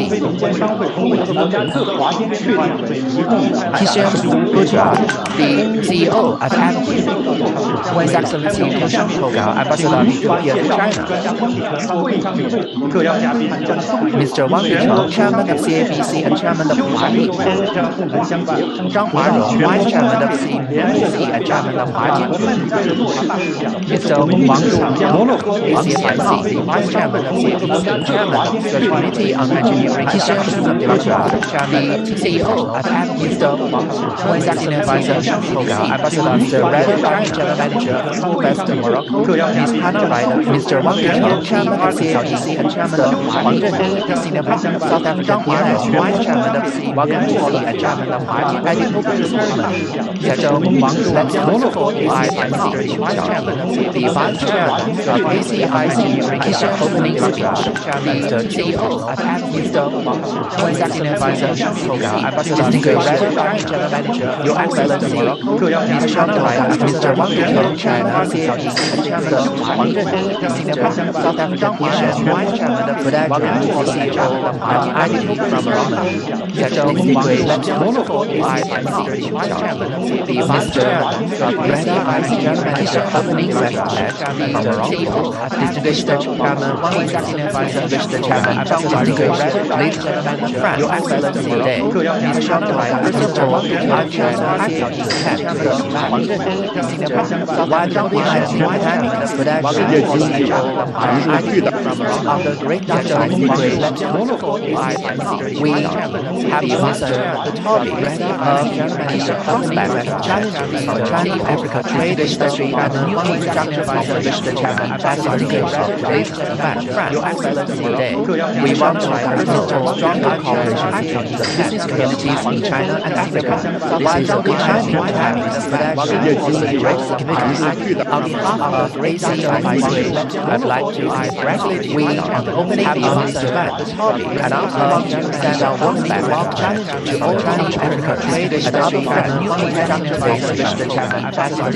非民间商会中国的国家特华间确定为提供Hisham Bujra, the CEO of AMD, His Excellency Hisham Koga, Ambassador of Ethiopia to China, Mr. Wang Yicheng, Chairman of CABC and Chairman of Huali, Zhang Huarong, Vice Chairman of CABC and Chairman of Huali, Mr. Wang Zhang, CFIC, Vice Chairman of CABC and Chairman of the Committee on Engineering, Hisham Bujra, the CEO of AMD, Mr. Wang Zhang, His Excellency Hisham Koga, Ambassador of the Red Giant General Manager of Southwest Morocco, Ms. Hannah Ryder, Mr. Wang Yicheng, Chairman of CABC and Chairman of Huali, Senior President of South African Huali, Vice Chairman of CABC and Chairman of Huali, adding open statement. Mr. Wang Zhang, IMC, Vice Chairman of the Vice Chairman of ACIC, Hisham opening speech. The CEO of Mr. Wang Zhang, His Excellency Hisham Koga, Ambassador of the Red Giant General Manager, Your Excellency Morocco, Ms. Hannah Ryder, Mr. Wang Yicheng, Chairman of CABC and Chairman of Huali, Senior President of South African Huali, Vice Chairman of the CEO of Huali, adding from Morocco. Mr. IMC, Vice Chairman of the Vice Chairman of Red Giant General Manager, opening speech from Morocco. Distinguished Chairman Wang Yicheng, Distinguished Chairman Zhang Huarong, ladies and gentlemen, friends, Your Excellency today, Ms. Hannah Ryder, Mr. Wang Yicheng, Chairman of CABC, Senior President of While Zhang Huarong, having the production of the CEO of Huali, from Morocco, on the great national degree, we have mastered the topic of Asian prospects, challenges for China-Africa trade, especially at the new infrastructure conference, the Chairman Ambassador ladies and gentlemen, Your Excellency today, we want to promote stronger cooperation between the business communities in China and Africa. This is a good time to have this production for the great significance. On behalf of ACIC, I'd like to congratulate we on the opening of this event and also to send our warm challenge to all China-Africa trade, especially at the new infrastructure base which the Chairman Ambassador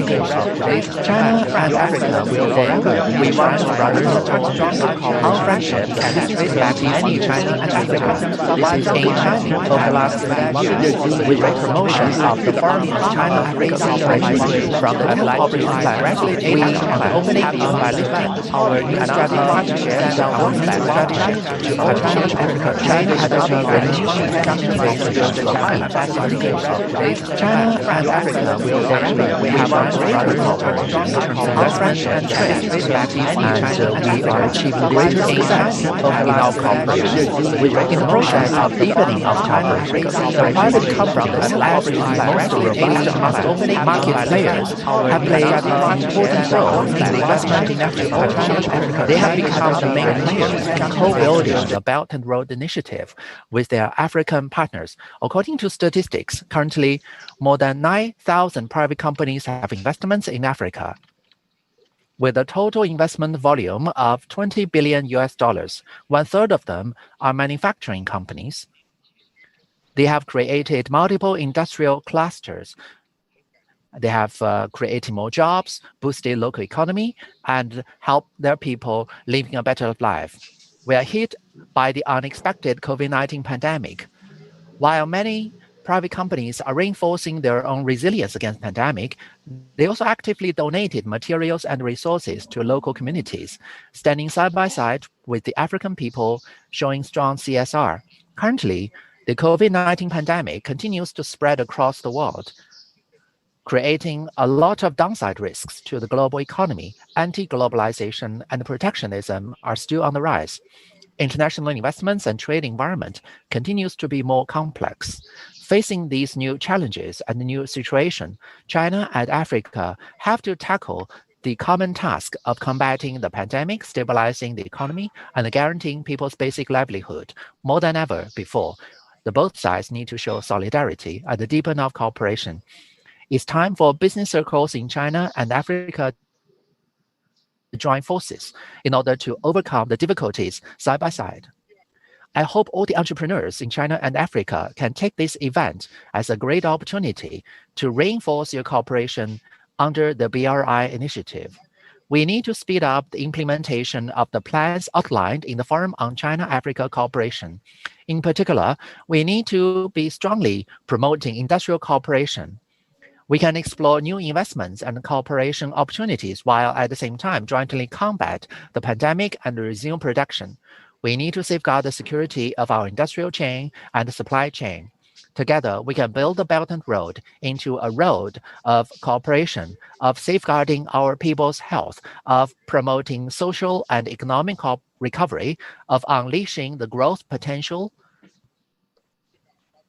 China and Africa will forever. We want to promote stronger our friendship and trade between China and Africa. This is in China over the last 5 years with the promotion of the foreign China-Africa cooperation from the new cooperation directly we on the opening of our new strategic partnership and our strategic to China has a relationship to the China and Africa will definitely have a greater cooperation in terms of investment and trade, and we are achieving greater success in our cooperation. In the process of deepening of cooperation, the private companies, mostly Asian market players, have played an important role in the investment in Africa. They have become the main players in co-building the Belt and Road Initiative with their African partners. According to statistics, currently more than 9,000 private companies have investments in Africa, with a total investment volume of $20 billion. 1/3 of them are manufacturing companies. They have created multiple industrial clusters. They have created more jobs, boosted local economy, and helped their people living a better life. We are hit by the unexpected COVID-19 pandemic. While many private companies are reinforcing their own resilience against the pandemic, they also actively donated materials and resources to local communities, standing side by side with the African people, showing strong CSR. Currently, the COVID-19 pandemic continues to spread across the world, creating a lot of downside risks to the global economy. Anti-globalization and protectionism are still on the rise. International investments and trade environment continues to be more complex. Facing these new challenges and the new situation, China and Africa have to tackle the common task of combating the pandemic, stabilizing the economy, and guaranteeing people's basic livelihood. More than ever before, both sides need to show solidarity and deepen our cooperation. It's time for business circles in China and Africa to join forces in order to overcome the difficulties side by side. I hope all the entrepreneurs in China and Africa can take this event as a great opportunity to reinforce your cooperation under the BRI initiative. We need to speed up the implementation of the plans outlined in the Forum on China-Africa Cooperation. In particular, we need to be strongly promoting industrial cooperation. We can explore new investments and cooperation opportunities while at the same time jointly combat the pandemic and resume production. We need to safeguard the security of our industrial chain and supply chain. Together, we can build the Belt and Road into a road of cooperation, of safeguarding our people's health, of promoting social and economic recovery, of unleashing the growth potential.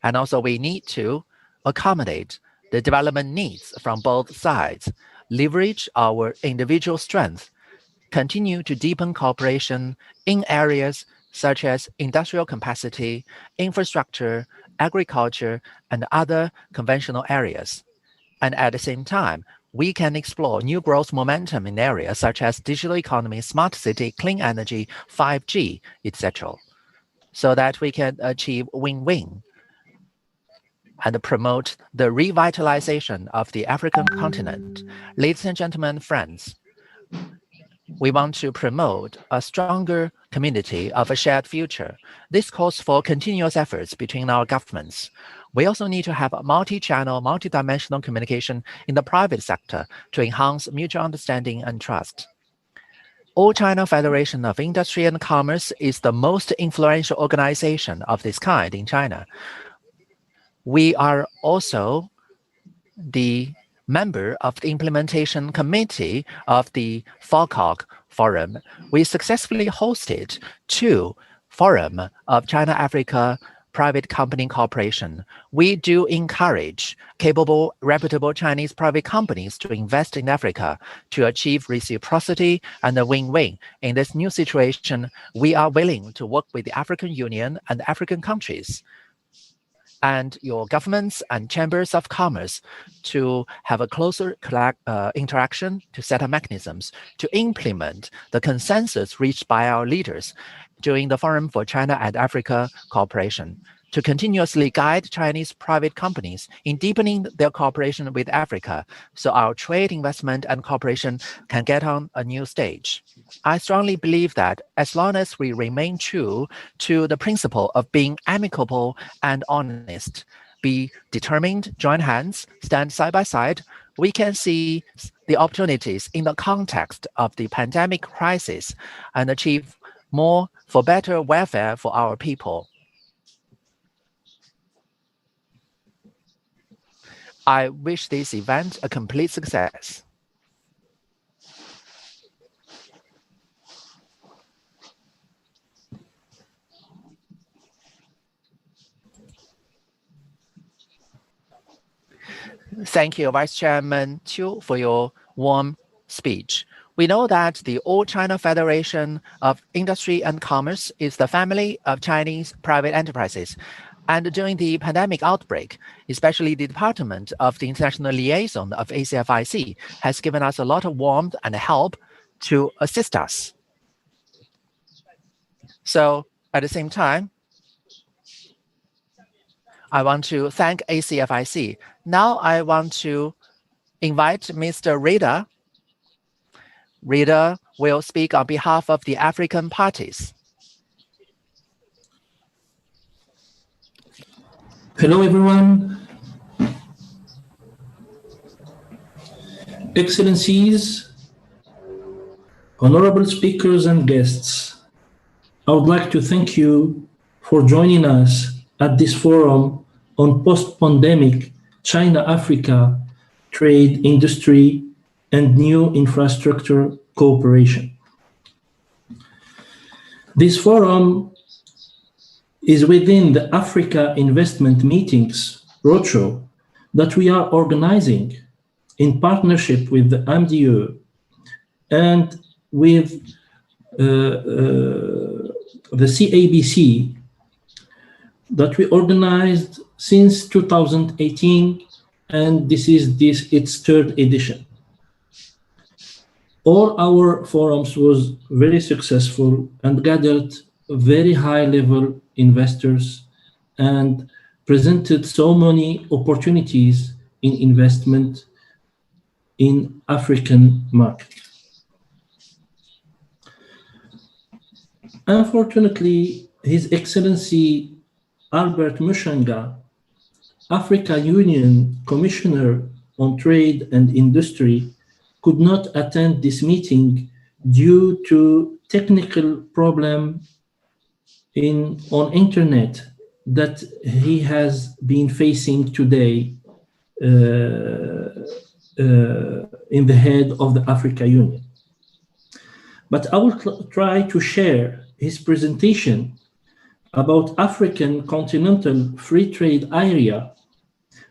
And also, we need to accommodate the development needs from both sides, leverage our individual strength, continue to deepen cooperation in areas such as industrial capacity, infrastructure, agriculture, and other conventional areas. And at the same time, we can explore new growth momentum in areas such as digital economy, smart city, clean energy, 5G, etc., so that we can achieve win-win and promote the revitalization of the African continent. Ladies and gentlemen, friends, we want to promote a stronger community of a shared future. This calls for continuous efforts between our governments. We also need to have a multi-channel, multi-dimensional communication in the private sector to enhance mutual understanding and trust. All China Federation of Industry and Commerce is the most influential organization of this kind in China. We are also the member of the implementation committee of the FOCOC Forum. We successfully hosted 2 forums of China-Africa private company cooperation. We do encourage capable, reputable Chinese private companies to invest in Africa to achieve reciprocity and a win-win. In this new situation, we are willing to work with the African Union and African countries and your governments and chambers of commerce to have a closer interaction, to set up mechanisms to implement the consensus reached by our leaders during the Forum for China and Africa Cooperation, to continuously guide Chinese private companies in deepening their cooperation with Africa so our trade, investment, and cooperation can get on a new stage. I strongly believe that as long as we remain true to the principle of being amicable and honest, be determined, join hands, stand side by side, we can see the opportunities in the context of the pandemic crisis and achieve more for better welfare for our people. I wish this event a complete success. Thank you, Vice Chairman Qiu, for your warm speech. We know that the All China Federation of Industry and Commerce is the family of Chinese private enterprises. And during the pandemic outbreak, especially the Department of the International Liaison of ACFIC has given us a lot of warmth and help to assist us. So at the same time, I want to thank ACFIC. Now I want to invite Mr. Rida. Rida will speak on behalf of the African parties. Hello, everyone. Excellencies, honorable speakers and guests, I would like to thank you for joining us at this forum on post-pandemic China-Africa trade, industry, and new infrastructure cooperation. This forum is within the Africa Investment Meetings roadshow that we are organizing in partnership with the MDO and with the CABC that we organized since 2018, and this is its third edition. All our forums was very successful and gathered very high-level investors and presented so many opportunities in investment in African market. Unfortunately, His Excellency Albert Muchanga, Africa Union Commissioner on Trade and Industry, could not attend this meeting due to technical problem on internet that he has been facing today in the head of the Africa Union. But I will try to share his presentation about African Continental Free Trade Area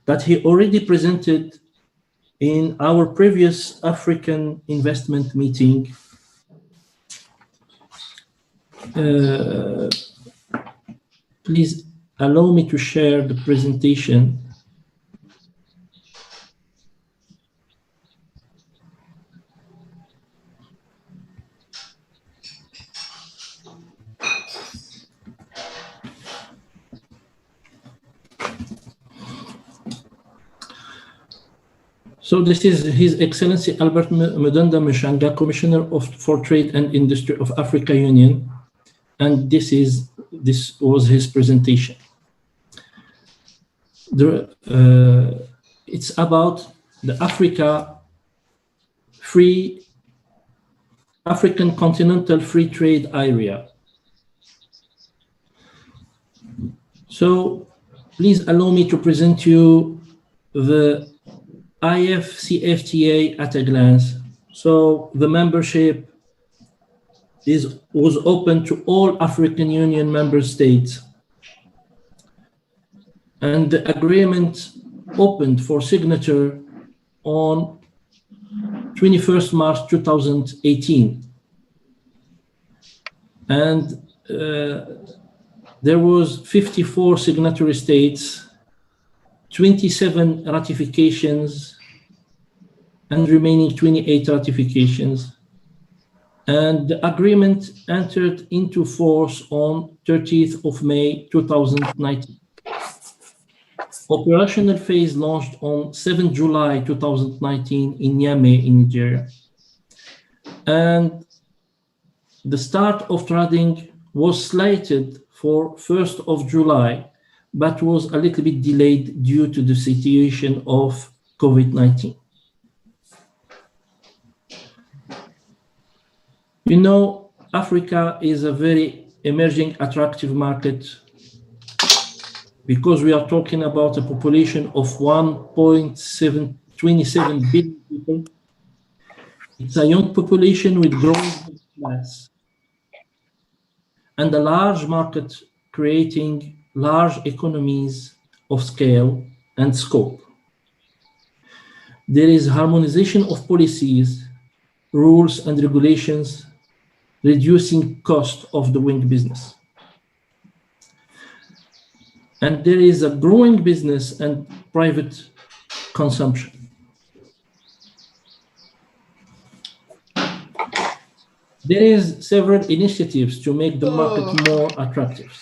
that he already presented in our previous African investment meeting. Please allow me to share the presentation. So this is His Excellency Albert Mudanda Muchanga, Commissioner for Trade and Industry of Africa Union, and this was his presentation. It's about the African Continental Free Trade Area. So please allow me to present you the IFCFTA at a glance. So the membership was open to all African Union member states, and the agreement opened for signature on 21st March 2018. And there was 54 signatory states, 27 ratifications, and remaining 28 ratifications. And the agreement entered into force on 30th of May 2019. Operational phase launched on 7 July 2019 in Niamey in Nigeria. And the start of trading was slated for 1st of July, but was a little bit delayed due to the situation of COVID-19. You know, Africa is a very emerging, attractive market because we are talking about a population of 1.27 billion people. It's a young population with growing class and a large market creating large economies of scale and scope. There is harmonization of policies, rules and regulations, reducing cost of doing business. And there is a growing business and private consumption. There is several initiatives to make the market more attractive.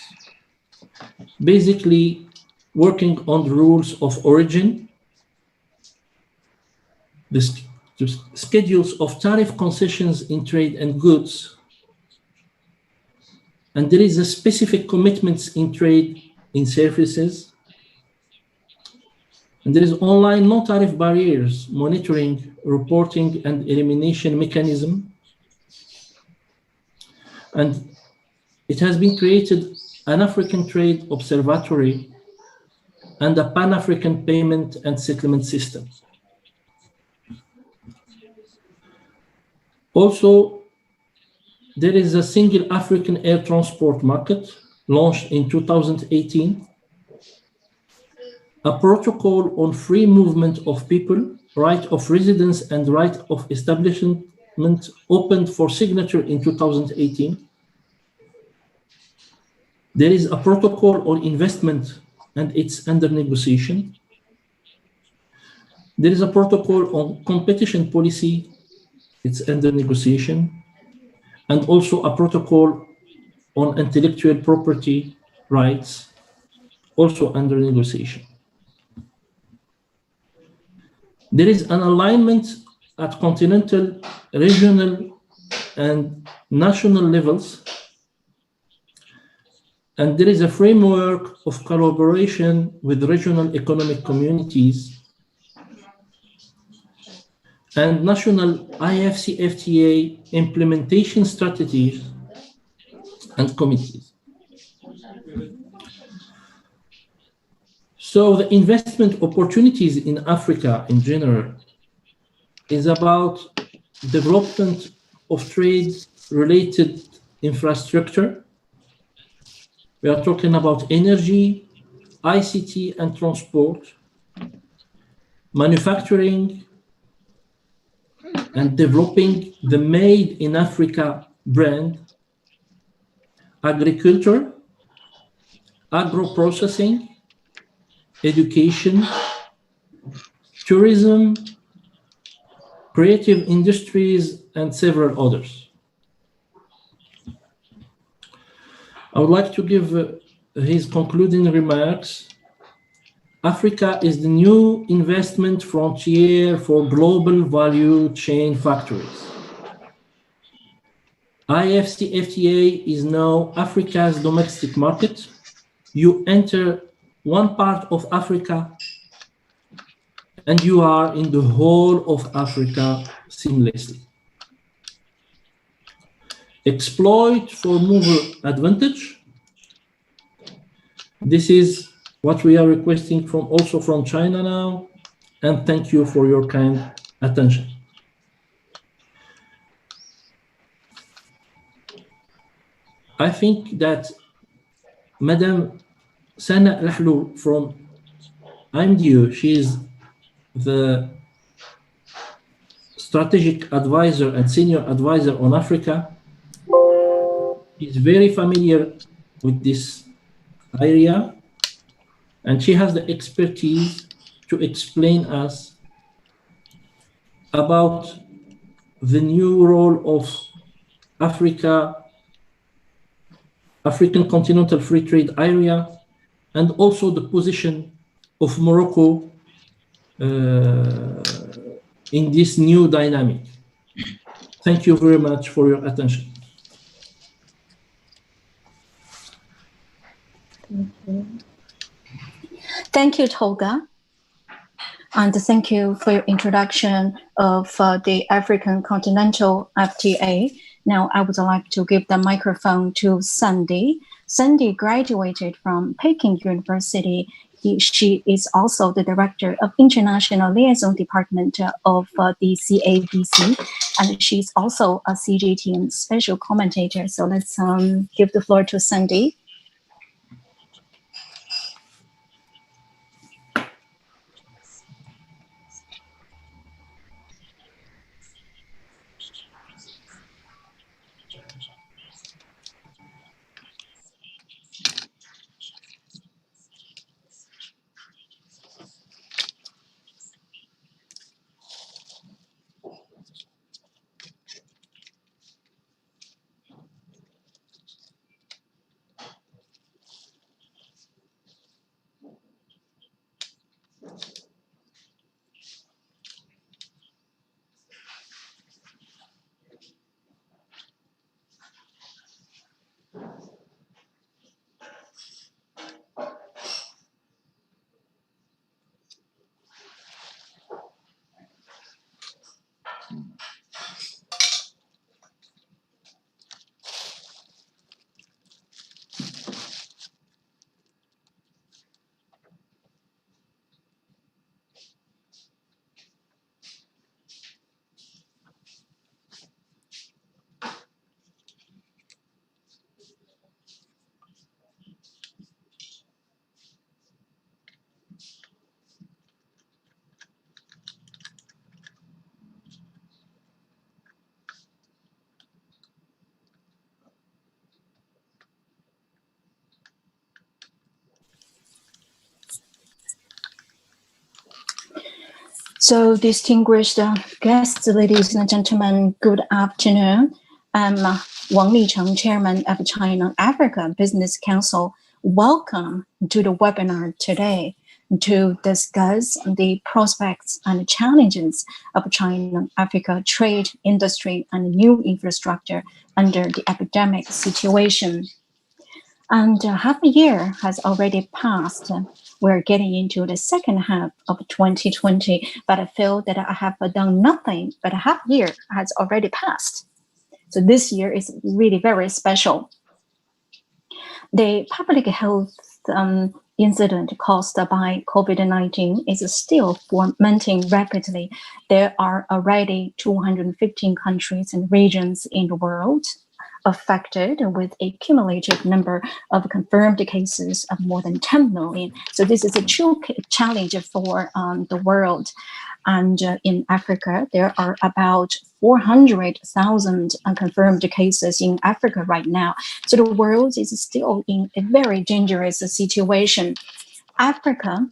Basically, working on the rules of origin, the schedules of tariff concessions in trade and goods, and there is a specific commitments in trade in services, and there is online non-tariff barriers, monitoring, reporting, and elimination mechanism. And it has been created an African Trade Observatory and a Pan-African payment and settlement system. Also, there is a single African air transport market launched in 2018, a protocol on free movement of people, right of residence and right of establishment opened for signature in 2018. There is a protocol on investment and it's under negotiation. There is a protocol on competition policy, it's under negotiation, and also a protocol on intellectual property rights, also under negotiation. There is an alignment at continental, regional, and national levels, and there is a framework of collaboration with regional economic communities and national IFCFTA implementation strategies and committees. So the investment opportunities in Africa in general is about development of trade-related infrastructure. We are talking about energy, ICT and transport, manufacturing, and developing the Made in Africa brand, agriculture, agro-processing, education, tourism, creative industries, and several others. I would like to give his concluding remarks. Africa is the new investment frontier for global value chain factories. IFCFTA is now Africa's domestic market. You enter one part of Africa and you are in the whole of Africa seamlessly. Exploit for mover advantage. This is what we are requesting from also from China now, and thank you for your kind attention. I think that Madame Sana Lahlou from IMDU, she is the strategic advisor and senior advisor on Africa. She's very familiar with this area, and she has the expertise to explain us about the new role of African Continental Free Trade Area, and also the position of Morocco in this new dynamic. Thank you very much for your attention. Thank you, Tolga. And thank you for your introduction of the African Continental FTA. Now I would like to give the microphone to Sandy. Sandy graduated from Peking University. She is also the director of International Liaison Department of the CABC, and she's also a CG team special commentator. So let's give the floor to Sandy. So distinguished guests, ladies and gentlemen, good afternoon. I'm Wang Licheng, Chairman of China-Africa Business Council. Welcome to the webinar today to discuss the prospects and challenges of China-Africa trade, industry, and new infrastructure under the epidemic situation. And half a year has already passed. We're getting into the second half of 2020, but I feel that I have done nothing, but a half year has already passed. So this year is really very special. The public health incident caused by COVID-19 is still fermenting rapidly. There are already 215 countries and regions in the world affected, with a cumulative number of confirmed cases of more than 10 million. So this is a true challenge for the world. And in Africa, there are about 400,000 confirmed cases in Africa right now. So the world is still in a very dangerous situation. Africa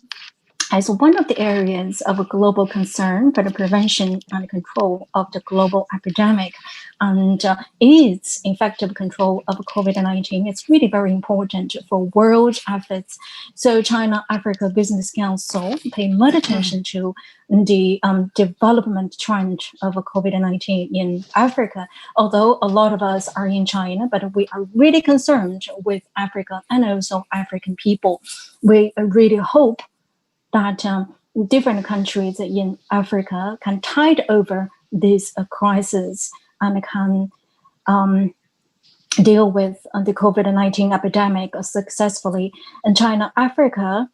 as one of the areas of global concern for the prevention and control of the global epidemic and its effective control of COVID-19, it's really very important for world efforts. So China-Africa Business Council pay much attention to the development trend of COVID-19 in Africa. Although a lot of us are in China, but we are really concerned with Africa and also African people. We really hope that different countries in Africa can tide over this crisis and can deal with the COVID-19 epidemic successfully. And China-Africa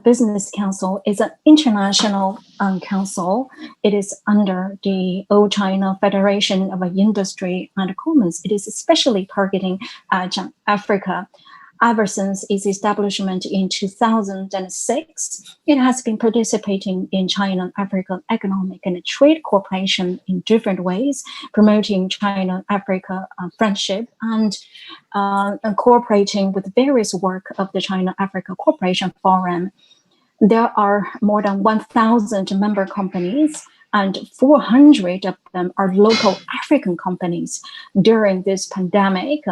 Business Council is an international council. It is under the All China Federation of Industry and Commerce. It is especially targeting Africa. Ever since its establishment in 2006, it has been participating in China-Africa economic and trade cooperation in different ways, promoting China-Africa friendship and cooperating with various work of the China-Africa Cooperation Forum. There are more than 1,000 member companies, and 400 of them are local African companies. During this pandemic,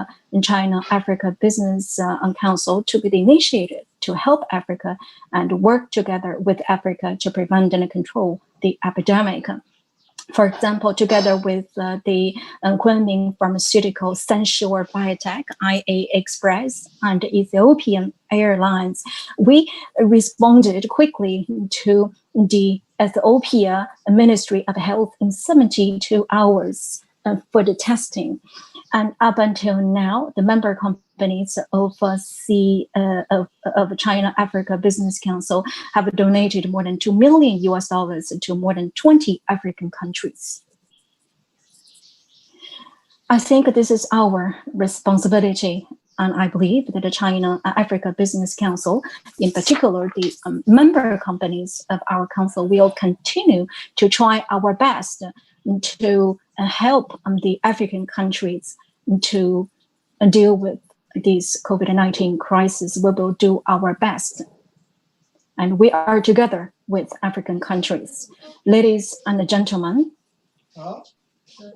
China-Africa Business Council took the initiative to help Africa and work together with Africa to prevent and control the epidemic. For example, together with the Kunming Pharmaceutical, Senshore Biotech, IA Express, and Ethiopian Airlines, we responded quickly to the Ethiopia Ministry of Health in 72 hours for the testing. And up until now, the member companies of China-Africa Business Council have donated more than $2 million to more than 20 African countries. I think this is our responsibility, and I believe that the China-Africa Business Council, in particular the member companies of our council, will continue to try our best to help the African countries to deal with this COVID-19 crisis. We will do our best. And we are together with African countries. Ladies and gentlemen,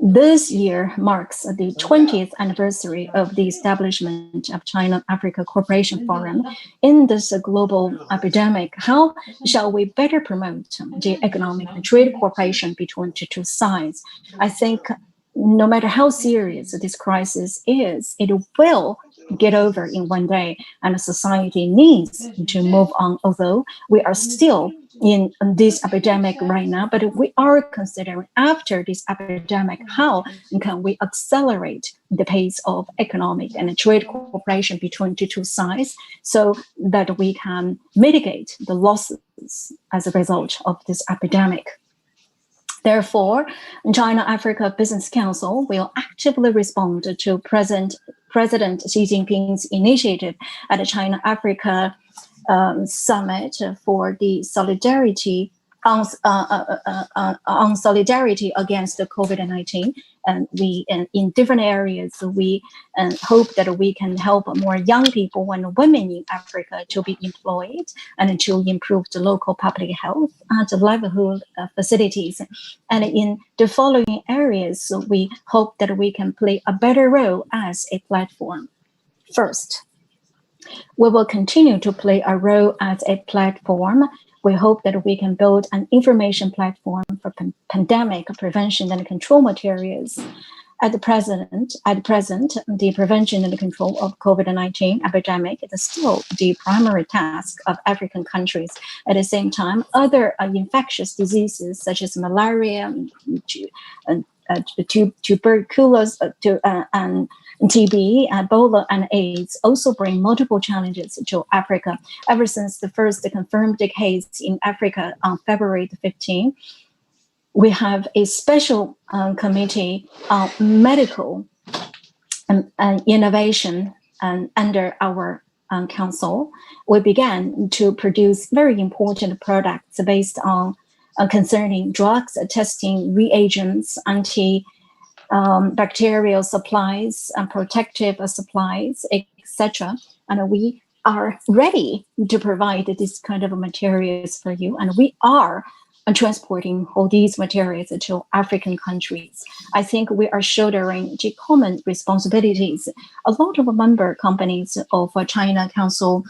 this year marks the 20th anniversary of the establishment of China-Africa Cooperation Forum. In this global epidemic, how shall we better promote the economic and trade cooperation between the two sides? I think no matter how serious this crisis is, it will get over in one day, and society needs to move on, although we are still in this epidemic right now, but we are considering after this epidemic, how can we accelerate the pace of economic and trade cooperation between the two sides so that we can mitigate the losses as a result of this epidemic. Therefore, China-Africa Business Council will actively respond to President Xi Jinping's initiative at the China-Africa Summit for the solidarity on solidarity against the COVID-19. And we, in different areas, we hope that we can help more young people and women in Africa to be employed and to improve the local public health and livelihood facilities. And in the following areas, we hope that we can play a better role as a platform. First, we will continue to play a role as a platform. We hope that we can build an information platform for pandemic prevention and control materials. At present, the prevention and control of COVID-19 epidemic is still the primary task of African countries. At the same time, other infectious diseases such as malaria, tuberculosis, and TB, Ebola, and AIDS also bring multiple challenges to Africa. Ever since the first confirmed case in Africa on February 15, we have a special committee on medical innovation under our council. We began to produce very important products based on concerning drugs, testing, reagents, bacterial supplies, and protective supplies, etc. And we are ready to provide this kind of materials for you. And we are transporting all these materials to African countries. I think we are shouldering the common responsibilities. A lot of member companies of China-Africa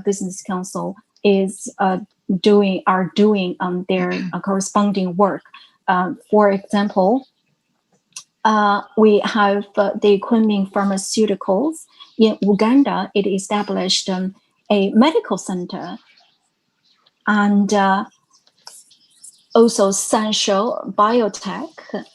Business Council are doing their corresponding work. For example, we have the Kunming Pharmaceuticals in Uganda. It established a medical center, and also Sanshou Biotech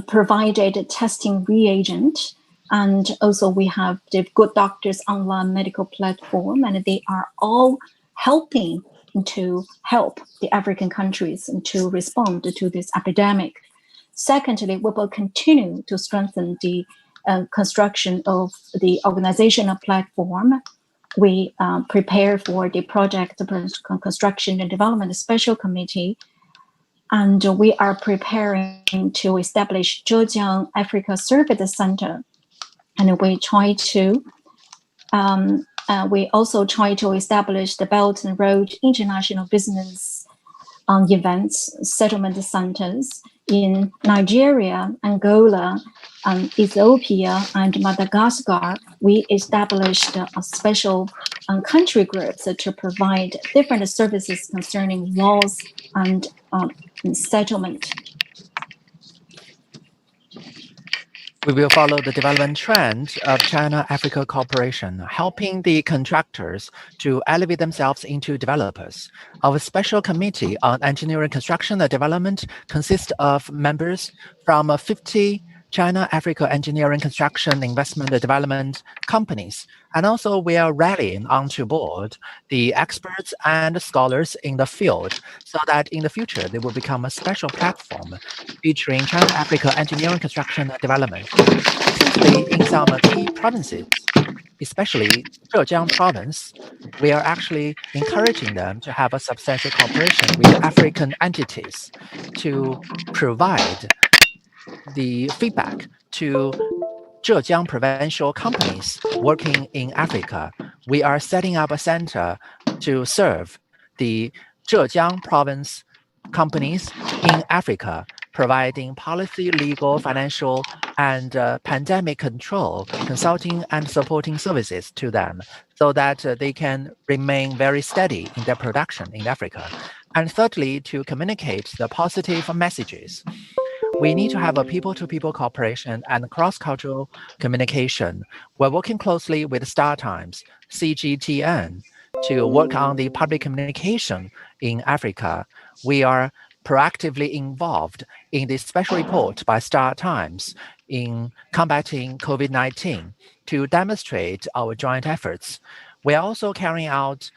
provided testing reagent, and also we have the Good Doctors online medical platform, and they are all helping to help the African countries to respond to this epidemic. Secondly, we will continue to strengthen the construction of the organizational platform. We prepare for the project construction and development special committee, and we are preparing to establish Zhejiang Africa Service Center. And we try to we also try to establish the Belt and Road International Business events, settlement centers in Nigeria, Angola, Ethiopia, and Madagascar. We established a special country groups to provide different services concerning laws and settlement. We will follow the development trend of China-Africa cooperation, helping the contractors to elevate themselves into developers. Our special committee on engineering, construction, and development consists of members from 50 China-Africa engineering, construction, investment, development companies. And also we are rallying onto board the experts and scholars in the field so that in the future they will become a special platform featuring China-Africa engineering, construction, and development. Recently, in some key provinces, especially Zhejiang province, we are actually encouraging them to have a substantial cooperation with African entities to provide the feedback to Zhejiang provincial companies working in Africa. We are setting up a center to serve the Zhejiang province companies in Africa, providing policy, legal, financial, and pandemic control, consulting and supporting services to them so that they can remain very steady in their production in Africa. And thirdly, to communicate the positive messages. We need to have a people-to-people cooperation and cross-cultural communication. We're working closely with StarTimes, CGTN, to work on the public communication in Africa. We are proactively involved in the special report by StarTimes in combating COVID-19 to demonstrate our joint efforts. We are also carrying out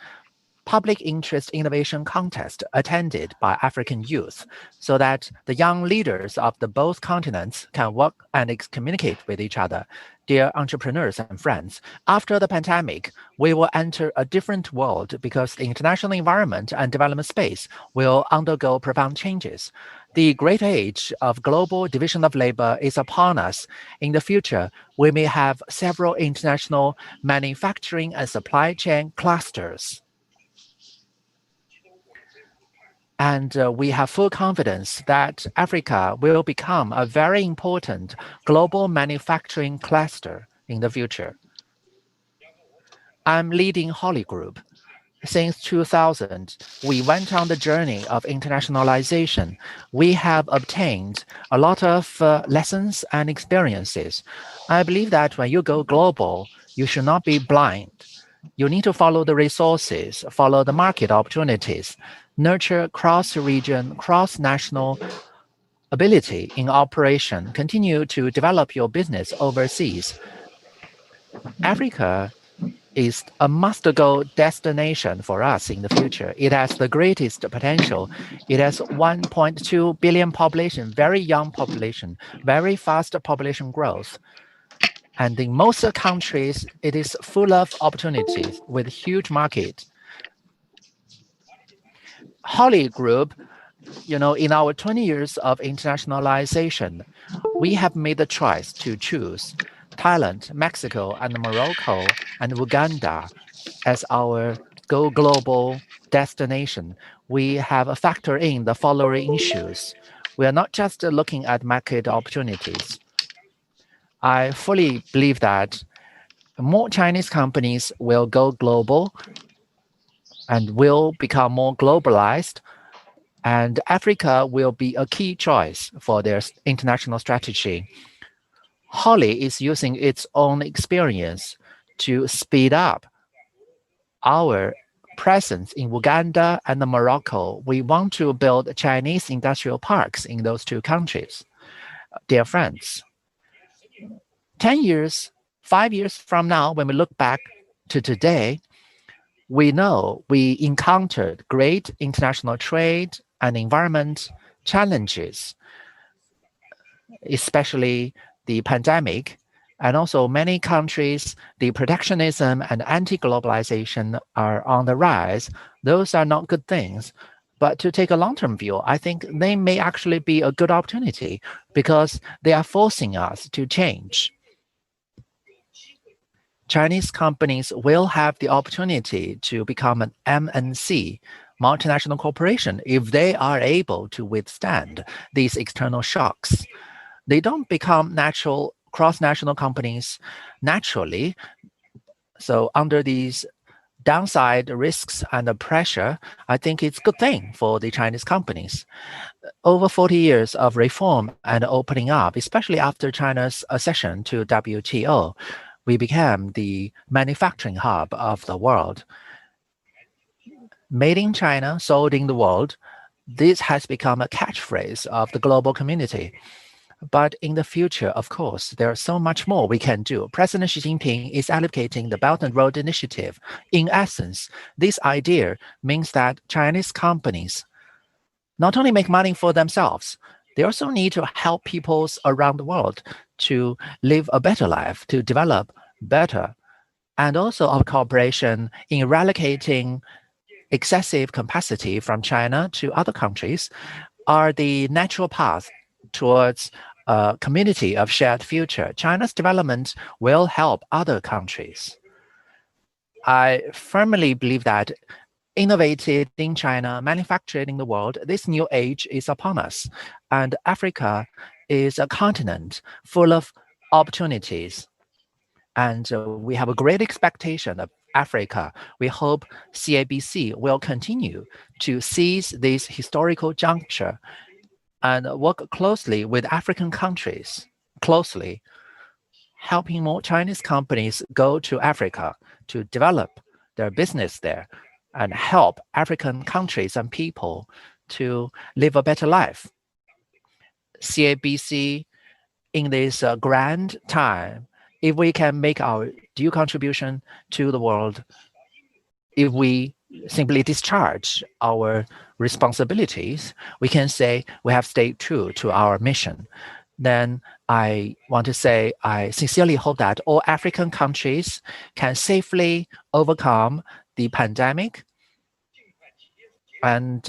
public interest innovation contest attended by African youth so that the young leaders of the both continents can work and communicate with each other. Dear entrepreneurs and friends, after the pandemic, we will enter a different world because the international environment and development space will undergo profound changes. The great age of global division of labor is upon us. In the future, we may have several international manufacturing and supply chain clusters. And we have full confidence that Africa will become a very important global manufacturing cluster in the future. I'm leading Holly Group. Since 2000, we went on the journey of internationalization. We have obtained a lot of lessons and experiences. I believe that when you go global, you should not be blind. You need to follow the resources, follow the market opportunities, nurture cross-region, cross-national ability in operation, continue to develop your business overseas. Africa is a must-go destination for us in the future. It has the greatest potential. It has 1.2 billion population, very young population, very fast population growth. And in most countries, it is full of opportunities with huge market. Holly Group, in our 20 years of internationalization, we have made the choice to choose Thailand, Mexico, and Morocco, and Uganda as our go global destination. We have factored in the following issues. We are not just looking at market opportunities. I fully believe that more Chinese companies will go global and will become more globalized, and Africa will be a key choice for their international strategy. Holly is using its own experience to speed up our presence in Uganda and Morocco. We want to build Chinese industrial parks in those two countries. Dear friends, 10 years, 5 years from now, when we look back to today, we know we encountered great international trade and environment challenges, especially the pandemic, and also many countries, the protectionism and anti-globalization are on the rise. Those are not good things. But to take a long-term view, I think they may actually be a good opportunity because they are forcing us to change. Chinese companies will have the opportunity to become an MNC, multinational corporation, if they are able to withstand these external shocks. They don't become natural cross-national companies naturally. So under these downside risks and the pressure, I think it's a good thing for the Chinese companies. Over 40 years of reform and opening up, especially after China's accession to WTO, we became the manufacturing hub of the world. Made in China, sold in the world, this has become a catchphrase of the global community. But in the future, of course, there's so much more we can do. President Xi Jinping is advocating the Belt and Road Initiative. In essence, this idea means that Chinese companies not only make money for themselves, they also need to help peoples around the world to live a better life, to develop better. And also our cooperation in relocating excessive capacity from China to other countries are the natural path towards a community of shared future. China's development will help other countries. I firmly believe that innovated in China, manufactured in the world, this new age is upon us. And Africa is a continent full of opportunities. And we have a great expectation of Africa. We hope CABC will continue to seize this historical juncture and work closely with African countries, helping more Chinese companies go to Africa to develop their business there and help African countries and people to live a better life. CABC, in this grand time, if we can make our due contribution to the world, if we simply discharge our responsibilities, we can say we have stayed true to our mission. Then I want to say I sincerely hope that all African countries can safely overcome the pandemic and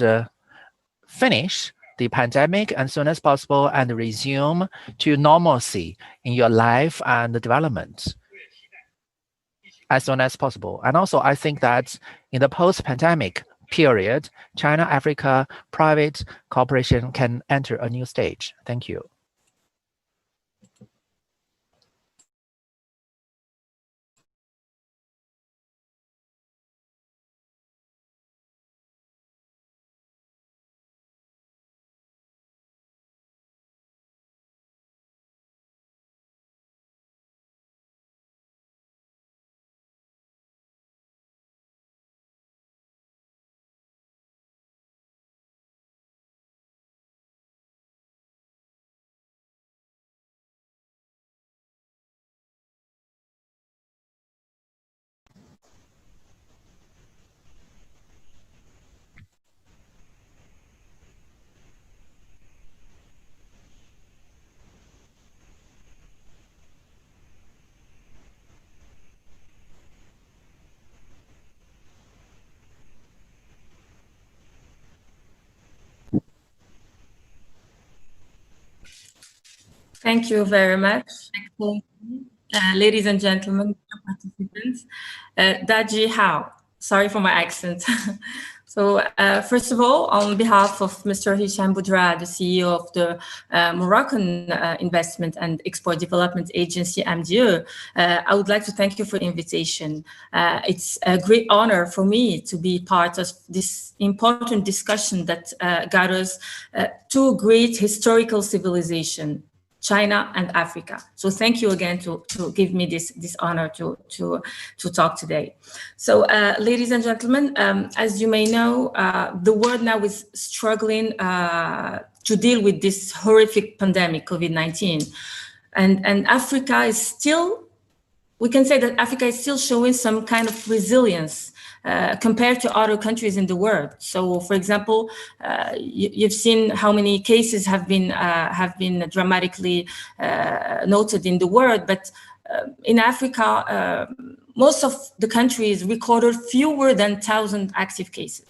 finish the pandemic as soon as possible and resume to normalcy in your life and development as soon as possible. And also, I think that in the post-pandemic period, China-Africa private cooperation can enter a new stage. Thank you. Thank you very much, ladies and gentlemen, participants. Daji Hao, sorry for my accent. So first of all, on behalf of Mr. Hicham Boudrad, the CEO of the Moroccan Investment and Export Development Agency, MDE, I would like to thank you for the invitation. It's a great honor for me to be part of this important discussion that gathers two great historical civilizations, China and Africa. So thank you again to give me this honor to talk today. So ladies and gentlemen, as you may know, the world now is struggling to deal with this horrific pandemic, COVID-19. And Africa is still, we can say that Africa is still showing some kind of resilience compared to other countries in the world. So, for example, you've seen how many cases have been dramatically noted in the world, but in Africa, most of the countries recorded fewer than 1,000 active cases.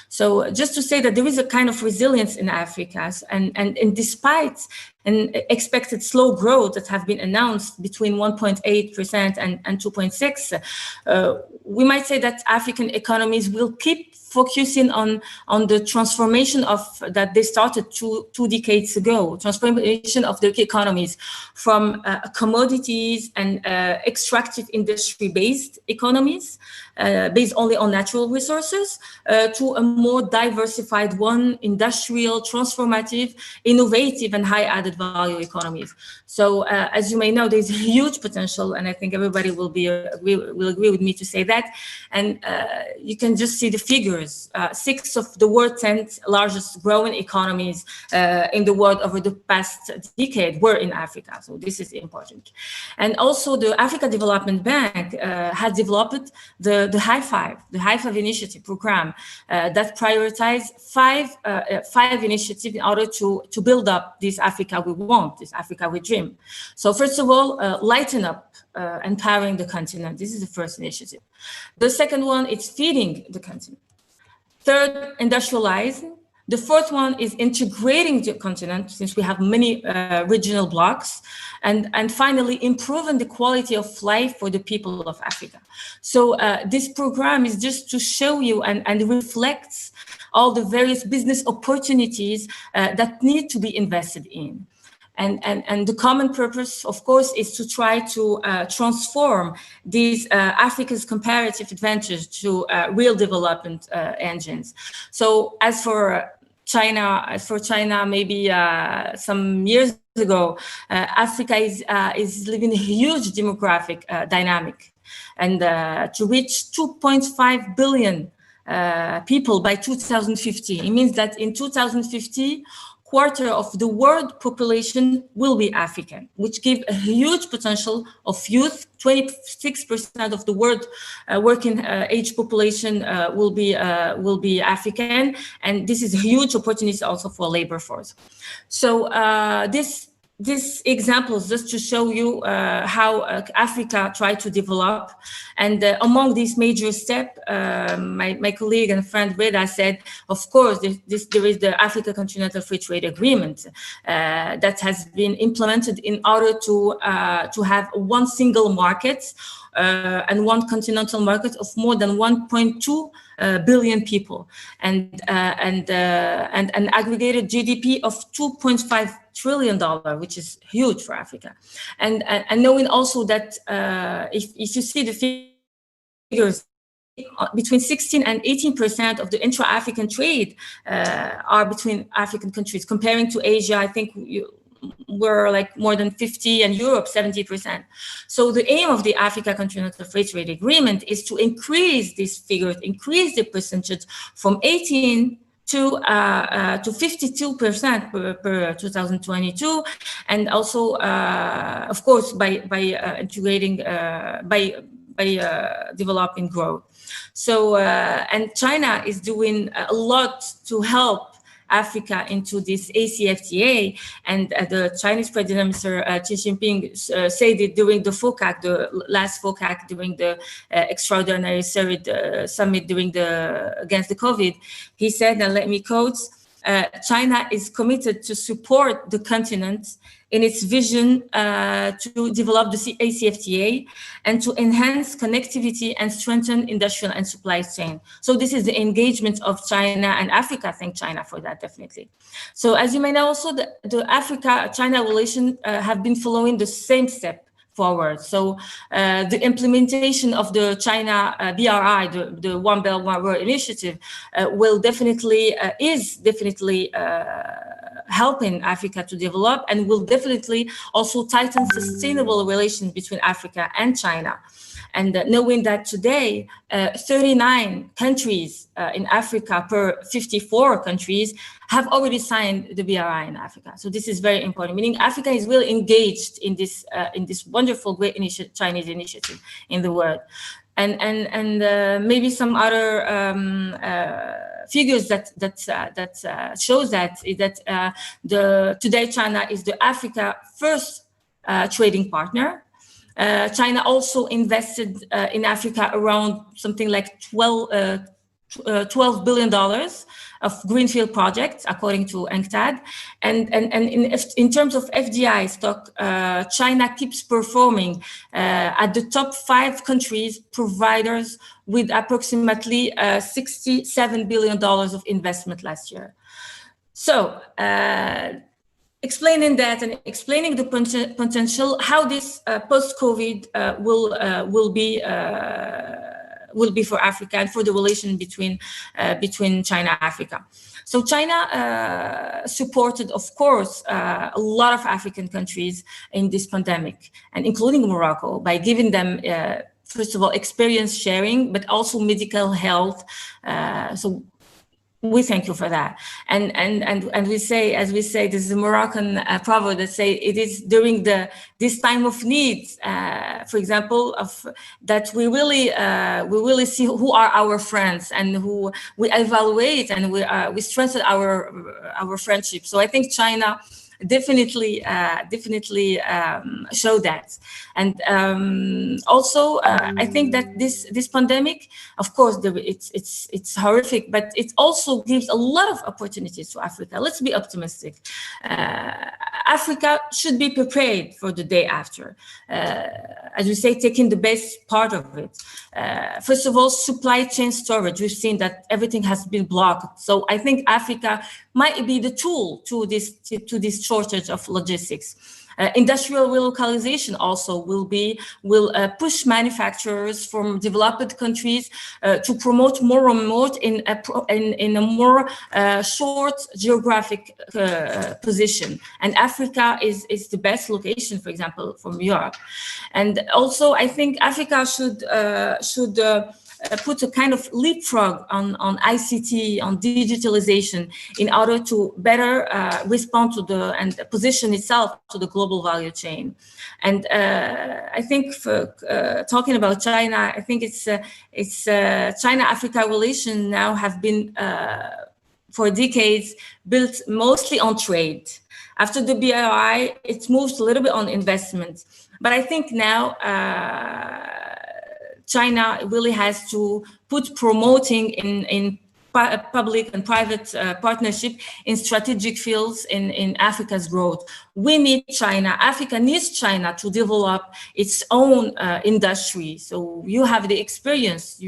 So just to say that there is a kind of resilience in Africa, and despite an expected slow growth that have been announced between 1.8% and 2.6%, we might say that African economies will keep focusing on the transformation that they started two decades ago, transformation of their economies from commodities and extractive industry-based economies based only on natural resources to a more diversified one, industrial, transformative, innovative, and high added added value economies. So as you may know, there's huge potential, and I think everybody will agree with me to say that. And you can just see the figures. 6 of the world's 10 largest growing economies in the world over the past decade were in Africa. So this is important. And also the Africa Development Bank has developed the High Five Initiative program that prioritizes five initiatives in order to build up this Africa we want, this Africa we dream. So first of all, lighten up, empowering the continent. This is the first initiative. The second one is feeding the continent. Third, industrializing. The fourth one is integrating the continent, since we have many regional blocks. And finally, improving the quality of life for the people of Africa. So this program is just to show you and reflects all the various business opportunities that need to be invested in. And the common purpose, of course, is to try to transform these Africa's comparative advantage to real development engines. So as for China, maybe some years ago, Africa is living a huge demographic dynamic, and to reach 2.5 billion people by 2050. It means that in 2050, quarter of the world population will be African, which gives a huge potential of youth. 26% of the world working age population will be African, and this is a huge opportunity also for labor force. So these examples just to show you how Africa tried to develop. And among these major steps, my colleague and friend Reda said, of course, there is the Africa Continental Free Trade Agreement that has been implemented in order to have one single market and one continental market of more than 1.2 billion people, and an aggregated GDP of $2.5 trillion, which is huge for Africa. And knowing also that if you see the figures, between 16 and 18% of the intra-African trade are between African countries. Comparing to Asia, I think we're like more than 50, and Europe 70%. So the aim of the Africa Continental Free Trade Agreement is to increase these figures, increase the percentage from 18 to 52% per 2022, and also, of course, by integrating, by developing growth. So, and China is doing a lot to help Africa into this ACFTA, and the Chinese President, Mr. Xi Jinping, said it during the FOCAC, the last FOCAC, during the extraordinary summit during against the COVID. He said, and let me quote, China is committed to support the continent in its vision to develop the ACFTA and to enhance connectivity and strengthen industrial and supply chain. So this is the engagement of China, and Africa thank China for that, definitely. So as you may know, also the Africa-China relations have been following the same step forward. So the implementation of the China BRI, the One Belt, One Road initiative, is definitely helping Africa to develop, and will definitely also tighten sustainable relations between Africa and China. And knowing that today, 39 countries in Africa per 54 countries have already signed the BRI in Africa. So this is very important, meaning Africa is really engaged in this wonderful, great Chinese initiative in the world. And maybe some other figures that shows that is that today China is the Africa first trading partner. China also invested in Africa around something like $12 billion of greenfield projects, according to UNCTAD. And in terms of FDI stock, China keeps performing at the top 5 countries providers with approximately $67 billion of investment last year. So, explaining that and explaining the potential, how this post-COVID will be for Africa and for the relation between China and Africa. So China supported, of course, a lot of African countries in this pandemic, and including Morocco, by giving them, first of all, experience sharing, but also medical health. So we thank you for that. And we say, as we say, this is a Moroccan proverb that say it is during this time of need, for example, that we really see who are our friends and who we evaluate, and we strengthen our friendship. So I think China definitely show that. And also I think that this pandemic, of course, it's horrific, but it also gives a lot of opportunities to Africa. Let's be optimistic. Africa should be prepared for the day after. As we say, taking the best part of it. First of all, supply chain storage. We've seen that everything has been blocked. So I think Africa might be the tool to this shortage of logistics. Industrial relocalization also will push manufacturers from developed countries to promote more remote in a more short geographic position. And Africa is the best location, for example, from Europe. And also, I think Africa should put a kind of leapfrog on ICT, on digitalization, in order to better respond to and position itself to the global value chain. And I think for talking about China, I think it's China-Africa relations now have been for decades built mostly on trade. After the BRI, it moved a little bit on investment. But I think now China really has to put promoting in public and private partnership in strategic fields in Africa's growth. We need China. Africa needs China to develop its own industry. So you have the experience,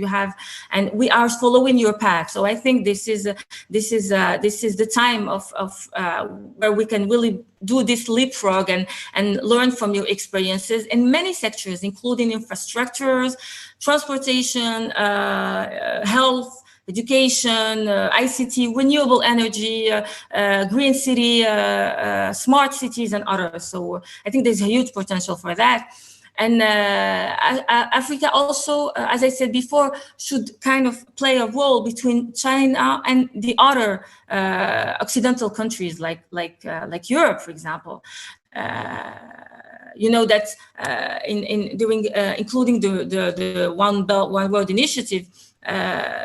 and we are following your path. So I think this is the time of where we can really do this leapfrog and learn from your experiences in many sectors, including infrastructures, transportation, health, education, ICT, renewable energy, green city, smart cities, and others. So I think there's a huge potential for that. And Africa also, as I said before, should kind of play a role between China and the other Occidental countries, like Europe, for example. You know that including the One Belt, One Road initiative,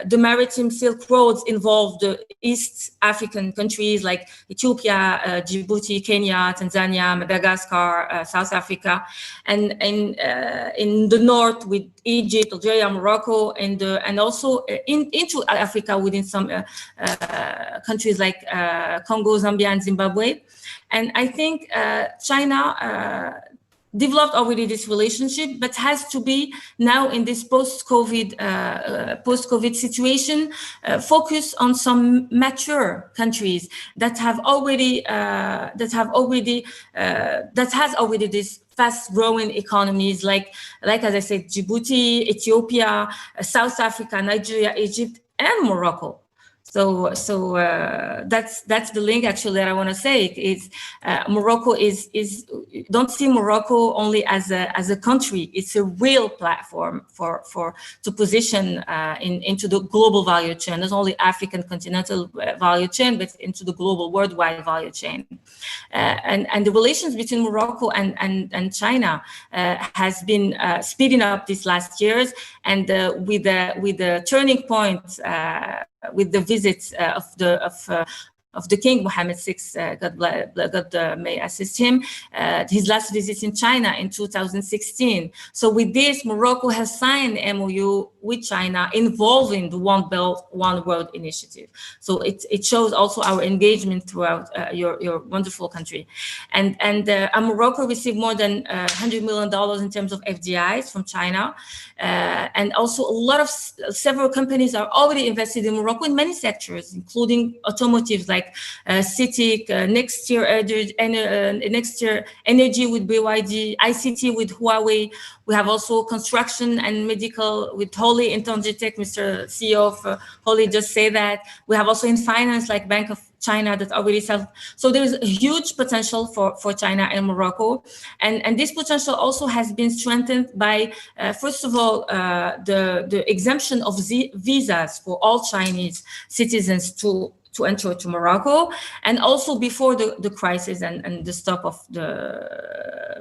the maritime Silk Roads involved the East African countries like Ethiopia, Djibouti, Kenya, Tanzania, Madagascar, South Africa, and in the north with Egypt, Algeria, Morocco, and also into Africa within some countries like Congo, Zambia, and Zimbabwe. And I think China developed already this relationship, but has to be now in this post-COVID situation, focus on some mature countries that has already this fast-growing economies, like as I said, Djibouti, Ethiopia, South Africa, Nigeria, Egypt, and Morocco. So that's the link actually that I want to say is Morocco is don't see Morocco only as a country. It's a real platform to position into the global value chain, not only African continental value chain, but into the global worldwide value chain. And the relations between Morocco and China has been speeding up these last years, and with the turning point. With the visit of the King Mohammed VI, God may assist him, his last visit in China in 2016. So with this, Morocco has signed an MOU with China involving the One Belt, One Road initiative. So it shows also our engagement throughout your wonderful country. And Morocco received more than $100 million in terms of FDIs from China. And also several companies are already invested in Morocco in many sectors, including automotives like like CITIC, next year energy with BYD, ICT with Huawei. We have also construction and medical with Holy Intangitech. Mr. CEO of Holy just say that. We have also in finance like Bank of China that already sells. So there is a huge potential for China and Morocco. And this potential also has been strengthened by, first of all, the exemption of visas for all Chinese citizens to enter to Morocco, and also before the crisis and the stop of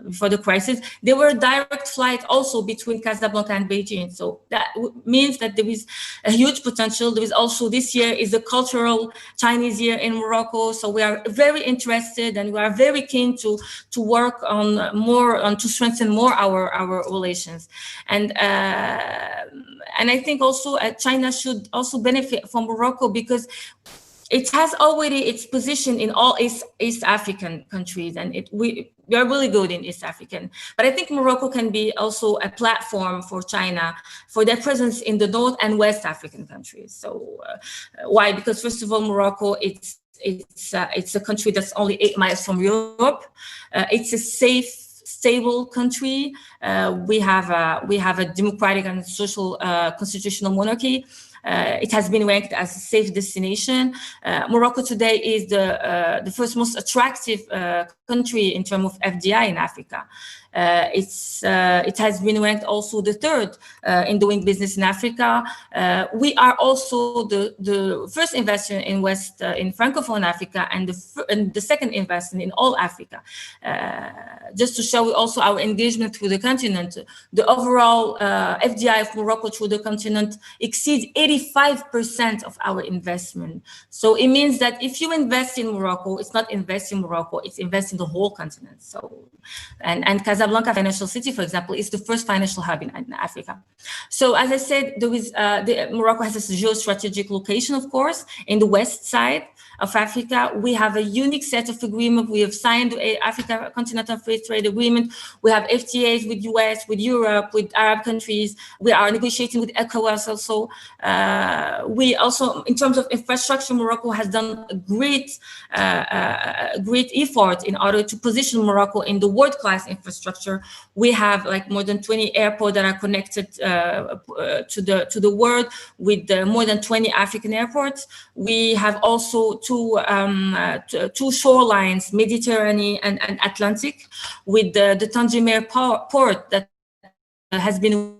before the crisis, there were direct flights also between Casablanca and Beijing. So that means that there is a huge potential. There is also this year is the cultural Chinese year in Morocco. So we are very interested and we are very keen to work on to strengthen more our relations. And I think also China should also benefit from Morocco because it has already its position in all East African countries, and we are really good in East African. But I think Morocco can be also a platform for China for their presence in the North and West African countries. So why? Because first of all, Morocco, it's a country that's only 8 miles from Europe. It's a safe, stable country. We have a democratic and social constitutional monarchy. It has been ranked as a safe destination. Morocco today is the first most attractive country in terms of FDI in Africa. It has been ranked also the third in doing business in Africa. We are also the first investor in in Francophone Africa and the second investor in all Africa. Just to show also our engagement through the continent, the overall FDI of Morocco through the continent exceeds 85% of our investment. So it means that if you invest in Morocco, it's not invest in Morocco, it's invest in the whole continent. So, and Casablanca Financial City, for example, is the first financial hub in Africa. So as I said, Morocco has a geostrategic location, of course, in the west side of Africa. We have a unique set of agreements. We have signed the Africa Continental Free Trade Agreement. We have FTAs with US, with Europe, with Arab countries. We are negotiating with ECOWAS also. We also, in terms of infrastructure, Morocco has done a great effort in order to position Morocco in the world-class infrastructure. We have like more than 20 airports that are connected to the world with more than 20 African airports. We have also two shorelines, Mediterranean and Atlantic, with the Tangier port that has been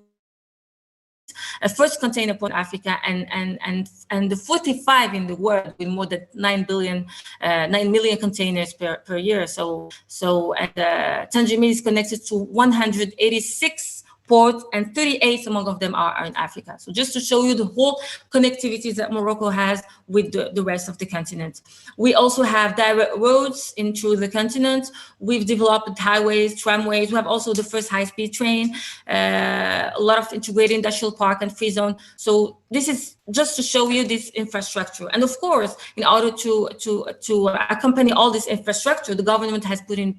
a first container port in Africa and the 45 in the world with more than 9 million containers per year. So Tangier is connected to 186 ports and 38 among them are in Africa. So just to show you the whole connectivity that Morocco has with the rest of the continent. We also have direct roads through the continent. We've developed highways, tramways. We have also the first high-speed train, a lot of integrated industrial park and free zone. So this is just to show you this infrastructure. And of course, in order to accompany all this infrastructure, the government has put in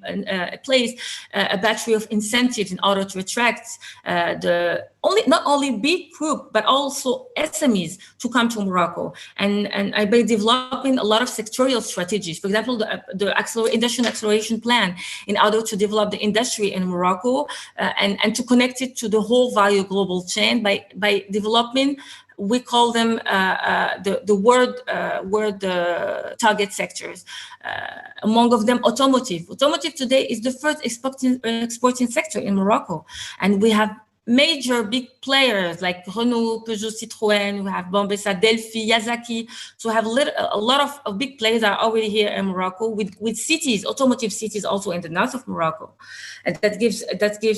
place a battery of incentives in order to attract not only big group, but also SMEs to come to Morocco. And by developing a lot of sectorial strategies, for example, the industrial acceleration plan in order to develop the industry in Morocco and to connect it to the whole value global chain by developing, we call them the world target sectors. Among of them, automotive. Automotive today is the first exporting sector in Morocco, and we have major big players like Renault, Peugeot, Citroën. We have Bombessa, Delphi, Yazaki. So we have a lot of big players are already here in Morocco with cities, automotive cities also in the north of Morocco. And that gives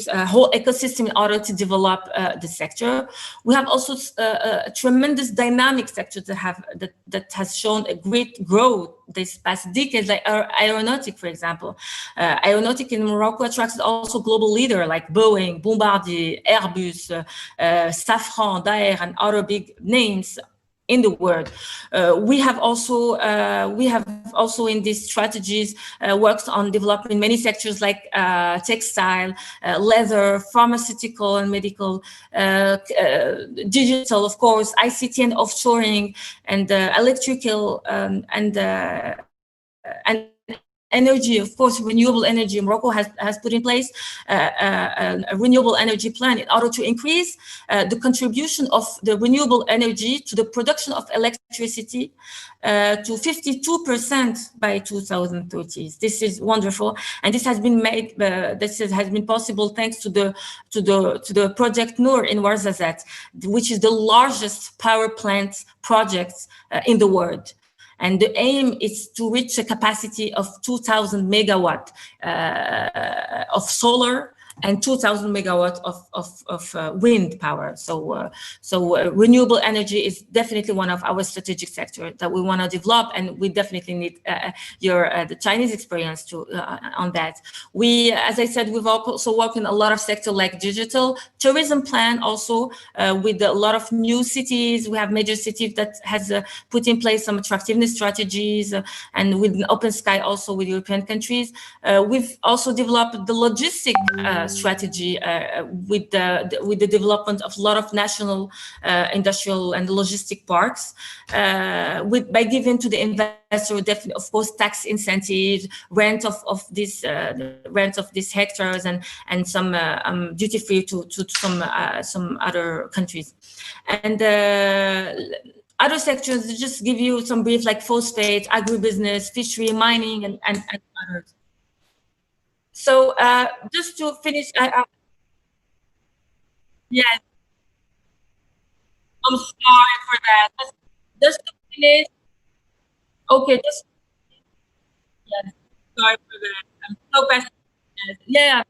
a whole ecosystem in order to develop the sector. We have also a tremendous dynamic sector that has shown a great growth this past decade, like aeronautic, for example. Aeronautic in Morocco attracts also global leaders like Boeing, Bombardier, Airbus, Safran, Daher, and other big names in the world. We have also in these strategies worked on developing many sectors like textile, leather, pharmaceutical and medical, digital, of course, ICT and offshoring, and electrical and energy, of course, renewable energy. Morocco has put in place a renewable energy plan in order to increase the contribution of the renewable energy to the production of electricity to 52% by 2030. This is wonderful, and this has been made. This has been possible thanks to the project Noor in Ouarzazate, which is the largest power plant project in the world. And the aim is to reach a capacity of 2,000 megawatt of solar and 2,000 megawatts of wind power. So renewable energy is definitely one of our strategic sectors that we want to develop, and we definitely need the Chinese experience to on that. We, as I said, we've also worked in a lot of sectors like digital, tourism plan also with a lot of new cities. We have major cities that has put in place some attractiveness strategies, and with Open Sky also with European countries. We've also developed the logistic strategy with the development of a lot of national industrial and logistic parks, by giving to the investor, definitely, of course, tax incentives, rent of these hectares, and some duty free to some other countries, and other sectors. Just give you some brief, like phosphate, agribusiness, fishery, mining, and others. So just to finish, yes, I'm sorry for that. Just to finish, okay, yes, sorry for that. I'm so passionate. Yeah,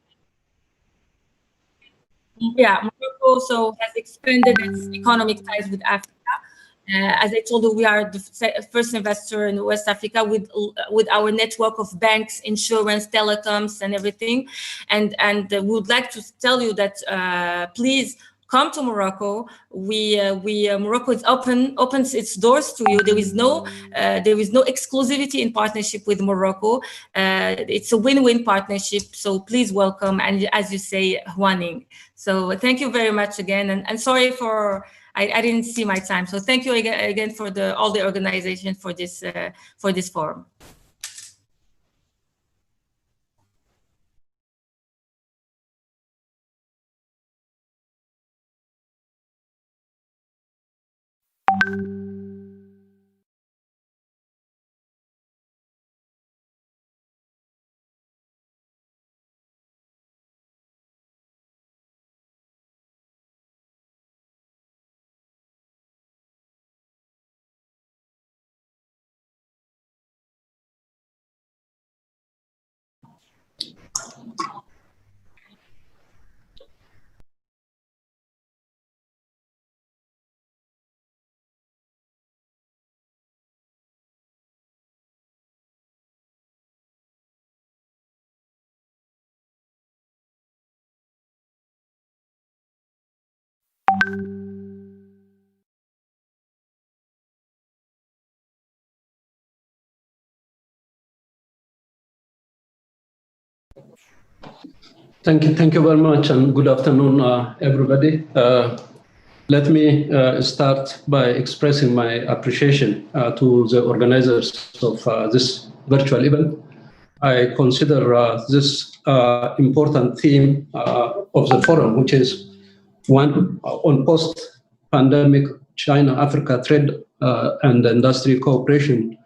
Morocco also has expanded its economic ties with Africa. As I told you, we are the first investor in West Africa with our network of banks, insurance, telecoms, and everything. And we would like to tell you that please come to Morocco. Morocco is opens its doors to you. There is no exclusivity in partnership with Morocco. It's a win-win partnership. So please welcome, and as you say, Huaning. So thank you very much again, and sorry for. I didn't see my time, so thank you again for all the organization for this forum. Thank you very much, and good afternoon, everybody. Let me start by expressing my appreciation to the organizers of this virtual event. I consider this important theme of the forum, which is one on post-pandemic China-Africa trade and industry cooperation,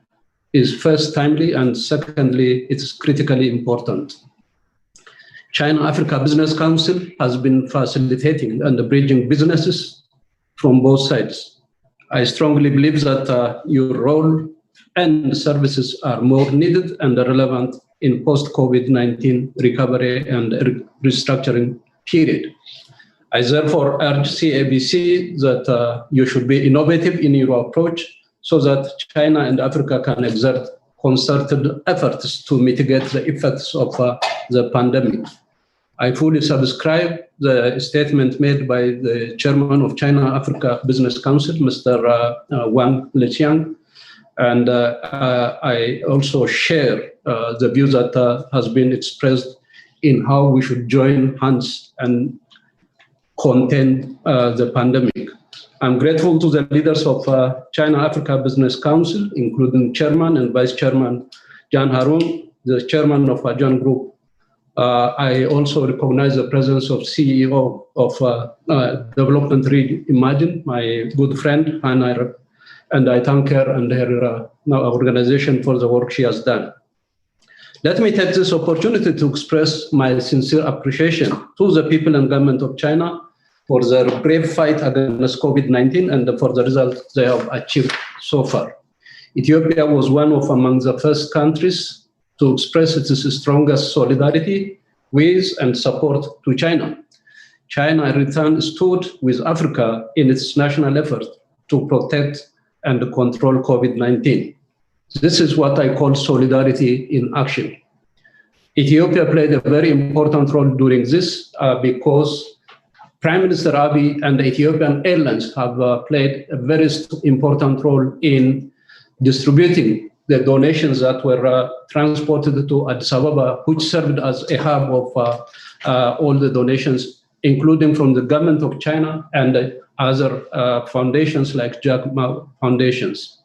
is first timely, and secondly, it's critically important. China-Africa Business Council has been facilitating and bridging businesses from both sides. I strongly believe that your role and services are more needed and relevant in post-COVID-19 recovery and restructuring period. I therefore urge CABC that you should be innovative in your approach so that China and Africa can exert concerted efforts to mitigate the effects of the pandemic. I fully subscribe the statement made by the chairman of China-Africa Business Council, Mr. Wang Liqiang. And I also share the view that has been expressed in how we should join hands and contain the pandemic. I'm grateful to the leaders of China-Africa Business Council, including Chairman and Vice Chairman Jan Harun, the Chairman of AJAN Group. I also recognize the presence of CEO of Development Reimagine, my good friend, Hannah, and I thank her and her organization for the work she has done. Let me take this opportunity to express my sincere appreciation to the people and government of China for their brave fight against COVID-19 and for the results they have achieved so far. Ethiopia was one of among the first countries to express its strongest solidarity with and support to China. China in return stood with Africa in its national effort to protect and control COVID-19. This is what I call solidarity in action. Ethiopia played a very important role during this because Prime Minister Abiy and the Ethiopian Airlines have played a very important role in distributing the donations that were transported to Addis Ababa, which served as a hub of all the donations, including from the government of China and other foundations like Jack Ma foundations.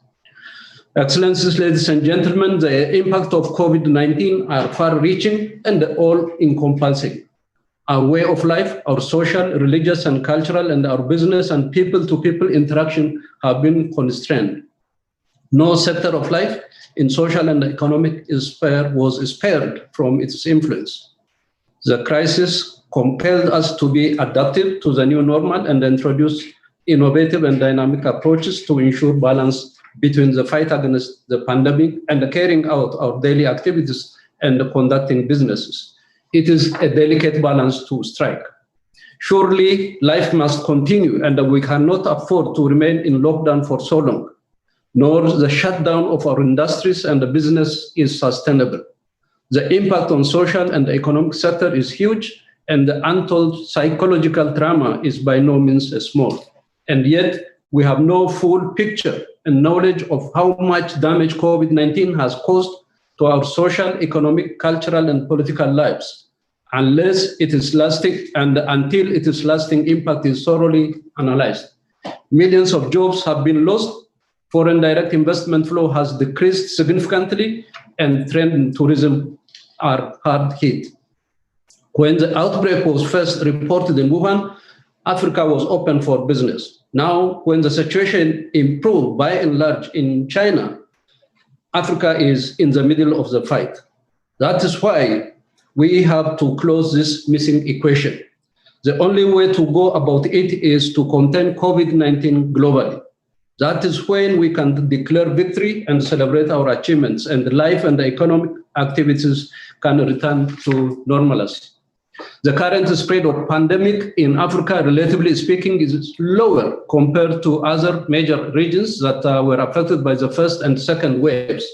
Excellencies, ladies and gentlemen, the impact of COVID-19 are far-reaching and all-encompassing. Our way of life, our social, religious, and cultural, and our business and people-to-people interaction have been constrained. No sector of life in social and economic sphere was spared from its influence. The crisis compelled us to be adaptive to the new normal and introduce innovative and dynamic approaches to ensure balance between the fight against the pandemic and carrying out our daily activities and conducting businesses. It is a delicate balance to strike. Surely, life must continue, and we cannot afford to remain in lockdown for so long, nor the shutdown of our industries and the business is sustainable. The impact on social and economic sector is huge, and the untold psychological trauma is by no means small. And yet, we have no full picture and knowledge of how much damage COVID-19 has caused to our social, economic, cultural, and political lives, unless it is lasting and until its lasting impact is thoroughly analyzed. Millions of jobs have been lost, foreign direct investment flow has decreased significantly, and trade and tourism are hard hit. When the outbreak was first reported in Wuhan, Africa was open for business. Now, when the situation improved by and large in China, Africa is in the middle of the fight. That is why we have to close this missing equation. The only way to go about it is to contain COVID-19 globally. That is when we can declare victory and celebrate our achievements, and life and economic activities can return to normalcy. The current spread of pandemic in Africa, relatively speaking, is lower compared to other major regions that were affected by the first and second waves.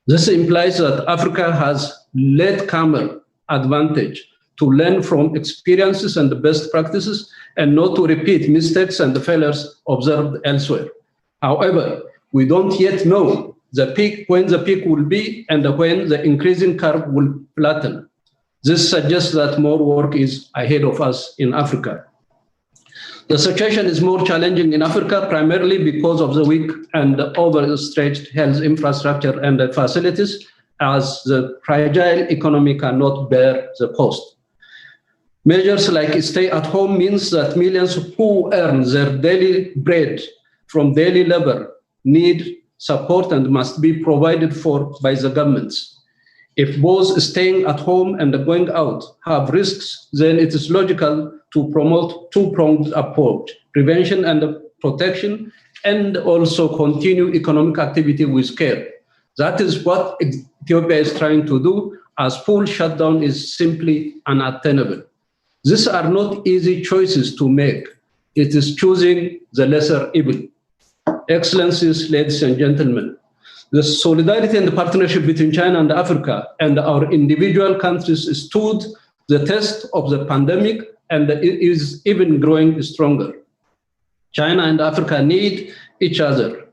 This implies that Africa has latecomer advantage to learn from experiences and best practices and not to repeat mistakes and failures observed elsewhere. However, we don't yet know when the peak will be and when the increasing curve will flatten. This suggests that more work is ahead of us in Africa. The situation is more challenging in Africa, primarily because of the weak and overstretched health infrastructure and facilities, as the fragile economy cannot bear the cost. Measures like stay at home means that millions who earn their daily bread from daily labor need support and must be provided for by the governments. If both staying at home and going out have risks, then it is logical to promote two-pronged approach, prevention and protection, and also continue economic activity with care. That is what Ethiopia is trying to do, as full shutdown is simply unattainable. These are not easy choices to make. It is choosing the lesser evil. Excellencies, ladies and gentlemen, the solidarity and the partnership between China and Africa and our individual countries stood the test of the pandemic, and it is even growing stronger. China and Africa need each other.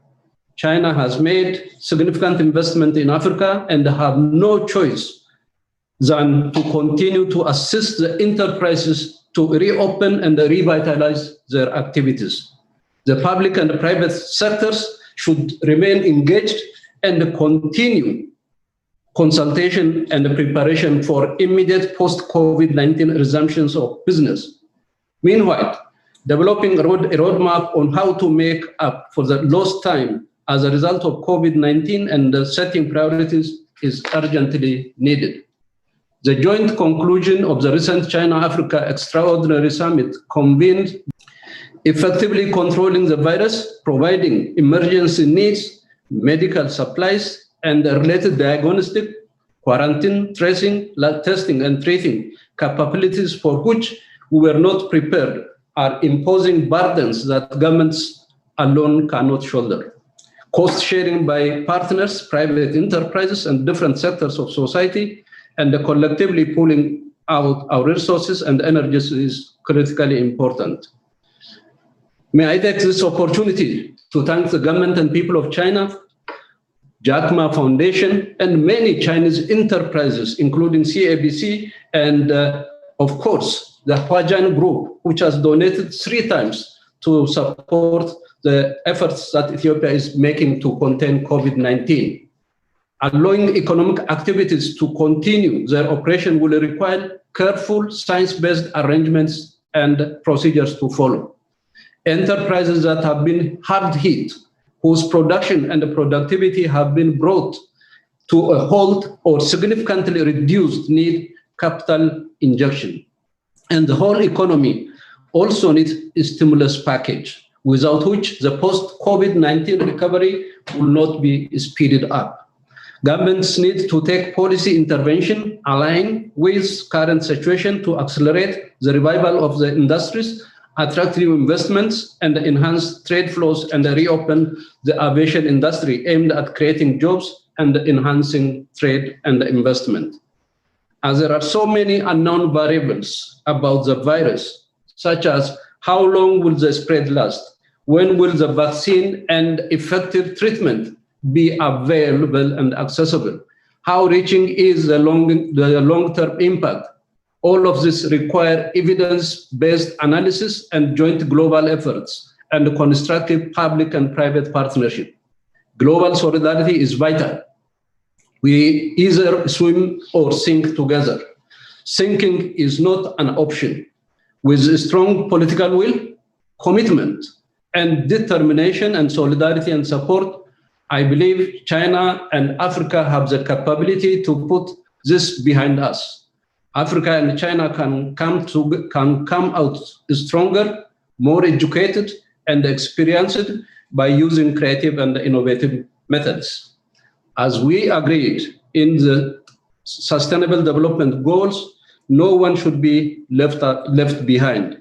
China has made significant investment in Africa and have no choice than to continue to assist the enterprises to reopen and revitalize their activities. The public and the private sectors should remain engaged and continue consultation and preparation for immediate post-COVID-19 resumptions of business. Meanwhile, developing a roadmap on how to make up for the lost time as a result of COVID-19 and setting priorities is urgently needed. The joint conclusion of the recent China-Africa Extraordinary Summit convened effectively controlling the virus, providing emergency needs, medical supplies, and related diagnostic, quarantine, tracing, testing, and treating capabilities for which we were not prepared are imposing burdens that governments alone cannot shoulder. Cost sharing by partners, private enterprises, and different sectors of society, and collectively pulling out our resources and energies is critically important. May I take this opportunity to thank the government and people of China, Jack Ma Foundation, and many Chinese enterprises, including CABC, and of course, the Huajian Group, which has donated 3 times to support the efforts that Ethiopia is making to contain COVID-19. Allowing economic activities to continue their operation will require careful science-based arrangements and procedures to follow. Enterprises that have been hard hit, whose production and productivity have been brought to a halt or significantly reduced, need capital injection. And the whole economy also needs a stimulus package, without which the post-COVID-19 recovery will not be speeded up. Governments need to take policy intervention aligned with current situation to accelerate the revival of the industries, attract new investments, and enhance trade flows, and reopen the aviation industry aimed at creating jobs and enhancing trade and investment. As there are so many unknown variables about the virus, such as how long will the spread last, when will the vaccine and effective treatment be available and accessible, how reaching is the long-term impact. All of this require evidence-based analysis and joint global efforts and constructive public and private partnership. Global solidarity is vital. We either swim or sink together. Sinking is not an option. With strong political will, commitment, and determination and solidarity and support, I believe China and Africa have the capability to put this behind us. Africa and China can come out stronger, more educated, and experienced by using creative and innovative methods. As we agreed in the Sustainable Development Goals, no one should be left behind.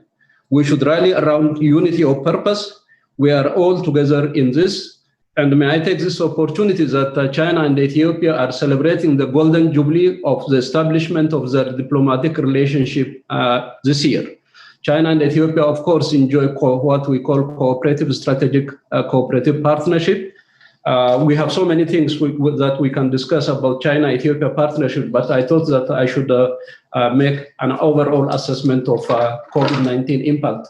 We should rally around unity of purpose. We are all together in this. And may I take this opportunity that China and Ethiopia are celebrating the golden jubilee of the establishment of their diplomatic relationship this year. China and Ethiopia, of course, enjoy what we call cooperative strategic cooperative partnership. We have so many things that we can discuss about China-Ethiopia partnership, but I thought that I should make an overall assessment of COVID-19 impact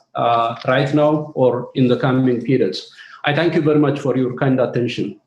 right now or in the coming periods. I thank you very much for your kind attention.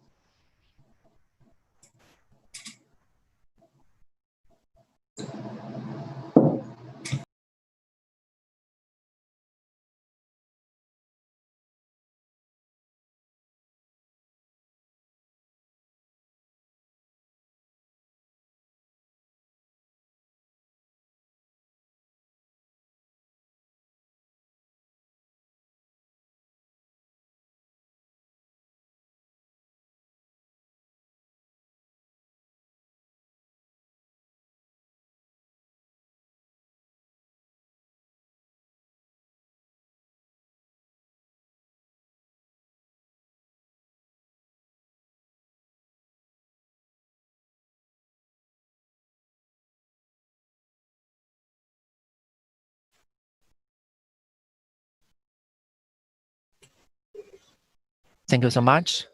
Thank you so much.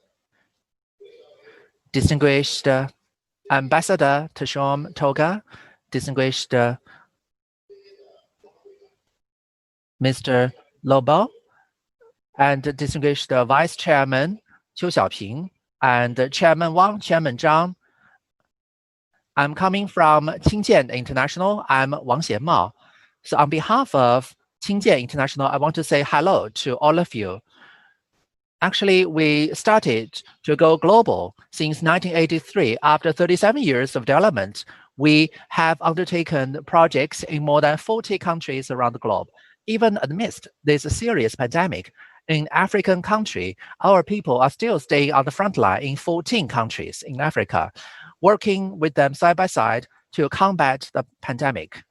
Distinguished Ambassador Teshome Toga, distinguished Mr. Lobo, and distinguished Vice Chairman Qiu Xiaoping, and Chairman Wang, Chairman Zhang. I'm coming from Qingjian International. I'm Wang Xianmao. So on behalf of Qingjian International, I want to say hello to all of you. Actually, we started to go global since 1983. After 37 years of development, we have undertaken projects in more than 40 countries around the globe. Even amidst this serious pandemic, in African country, our people are still staying on the front line in 14 countries in Africa, working with them side by side to combat the pandemic.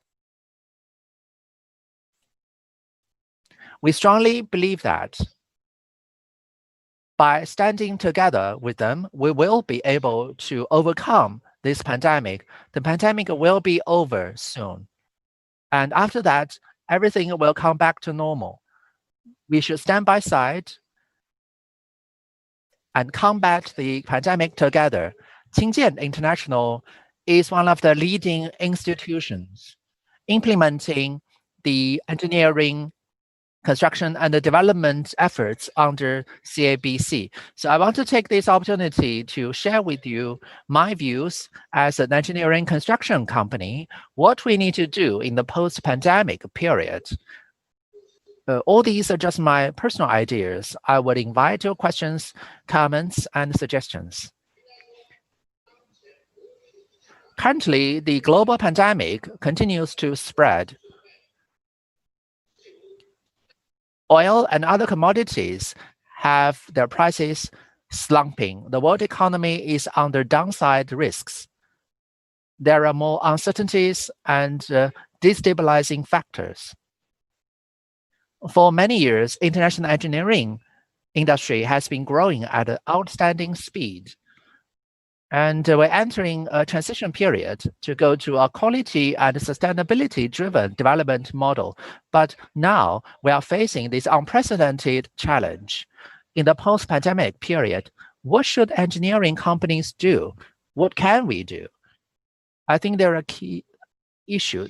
We strongly believe that by standing together with them, we will be able to overcome this pandemic. The pandemic will be over soon. And after that, everything will come back to normal. We should stand by side and combat the pandemic together. Qingjian International is one of the leading institutions implementing the engineering, construction, and the development efforts under CABC. So I want to take this opportunity to share with you my views as an engineering construction company, what we need to do in the post-pandemic period. All these are just my personal ideas. I would invite your questions, comments, and suggestions. Currently, the global pandemic continues to spread. Oil and other commodities have their prices slumping. The world economy is under downside risks. There are more uncertainties and destabilizing factors. For many years, international engineering industry has been growing at an outstanding speed. And we're entering a transition period to go to a quality and sustainability-driven development model. But now we are facing this unprecedented challenge. In the post-pandemic period, what should engineering companies do? What can we do? I think there are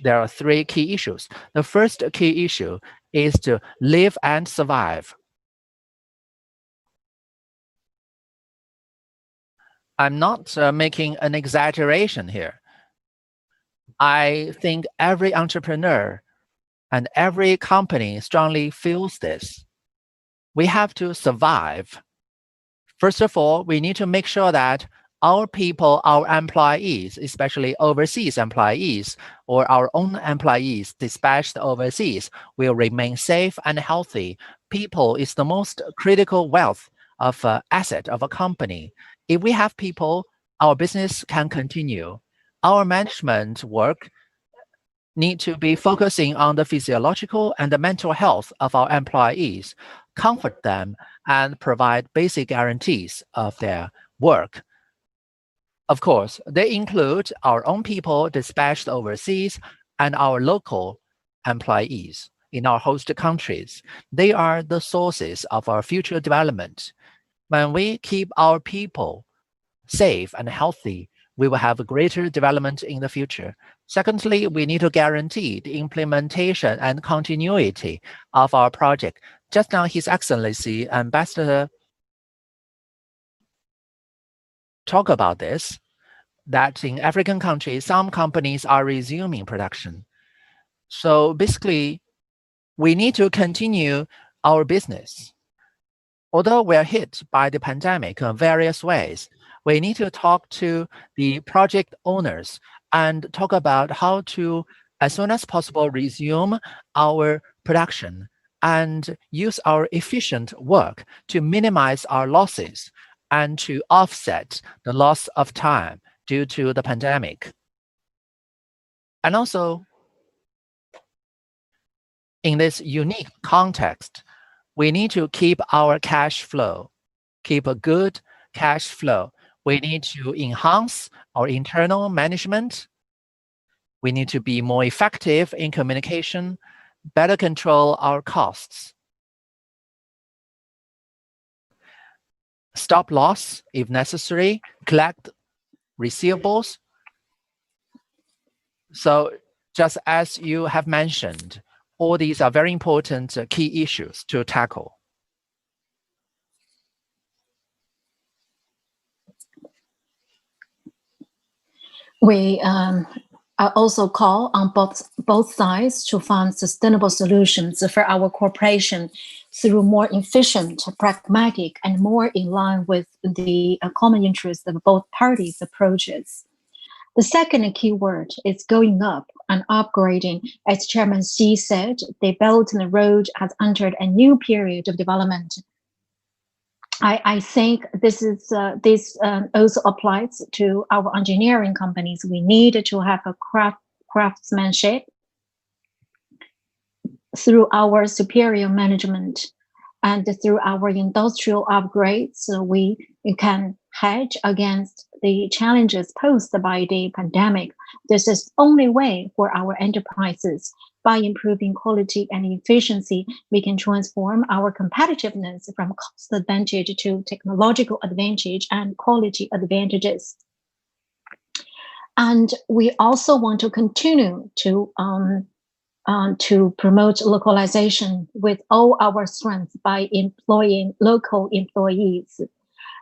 There are three key issues. The first key issue is to live and survive. I'm not making an exaggeration here. I think every entrepreneur and every company strongly feels this. We have to survive. First of all, we need to make sure that our people, our employees, especially overseas employees or our own employees dispatched overseas, will remain safe and healthy. People is the most critical wealth of asset of a company. If we have people, our business can continue. Our management work need to be focusing on the physiological and the mental health of our employees, comfort them, and provide basic guarantees of their work. Of course, they include our own people dispatched overseas and our local employees in our host countries. They are the sources of our future development. When we keep our people safe and healthy, we will have a greater development in the future. Secondly, we need to guarantee the implementation and continuity of our project. Just now, His Excellency Ambassador talked about this, that in African countries, some companies are resuming production. So basically, we need to continue our business. Although we are hit by the pandemic in various ways, we need to talk to the project owners and talk about how to, as soon as possible, resume our production and use our efficient work to minimize our losses and to offset the loss of time due to the pandemic. And also, in this unique context, we need to keep our cash flow, keep a good cash flow. We need to enhance our internal management. We need to be more effective in communication, better control our costs. stop loss if necessary, collect receivables. So just as you have mentioned, all these are very important key issues to tackle. We also call on both sides to find sustainable solutions for our cooperation through more efficient, pragmatic, and more in line with the common interest of both parties' approaches. The second key word is going up and upgrading. As Chairman Xi said, the Belt and Road has entered a new period of development. I think this also applies to our engineering companies. We need to have a craftsmanship through our superior management and through our industrial upgrades. So we can hedge against the challenges posed by the pandemic. This is the only way for our enterprises. By improving quality and efficiency, we can transform our competitiveness from cost advantage to technological advantage and quality advantages. And we also want to continue to promote localization with all our strength by employing local employees.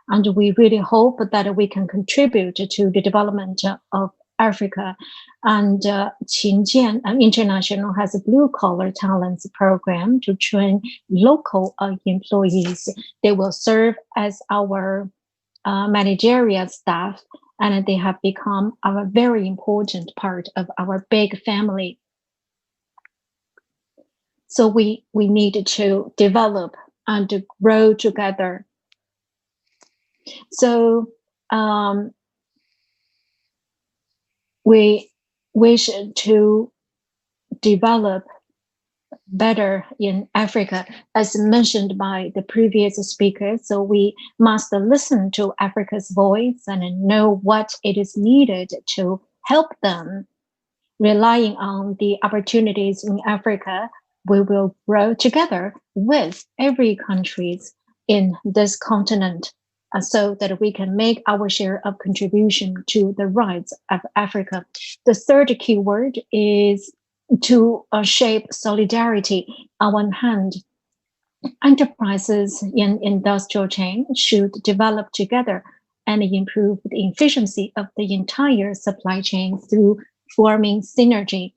And we really hope that we can contribute to the development of Africa. And Qingjian International has a blue-collar talents program to train local employees. They will serve as our managerial staff, and they have become a very important part of our big family. So we need to develop and to grow together. So we wish to develop better in Africa, as mentioned by the previous speaker. So we must listen to Africa's voice and know what it is needed to help them. Relying on the opportunities in Africa, we will grow together with every country in this continent, so that we can make our share of contribution to the rights of Africa. The third keyword is to shape solidarity. On one hand, enterprises in industrial chain should develop together and improve the efficiency of the entire supply chain through forming synergy.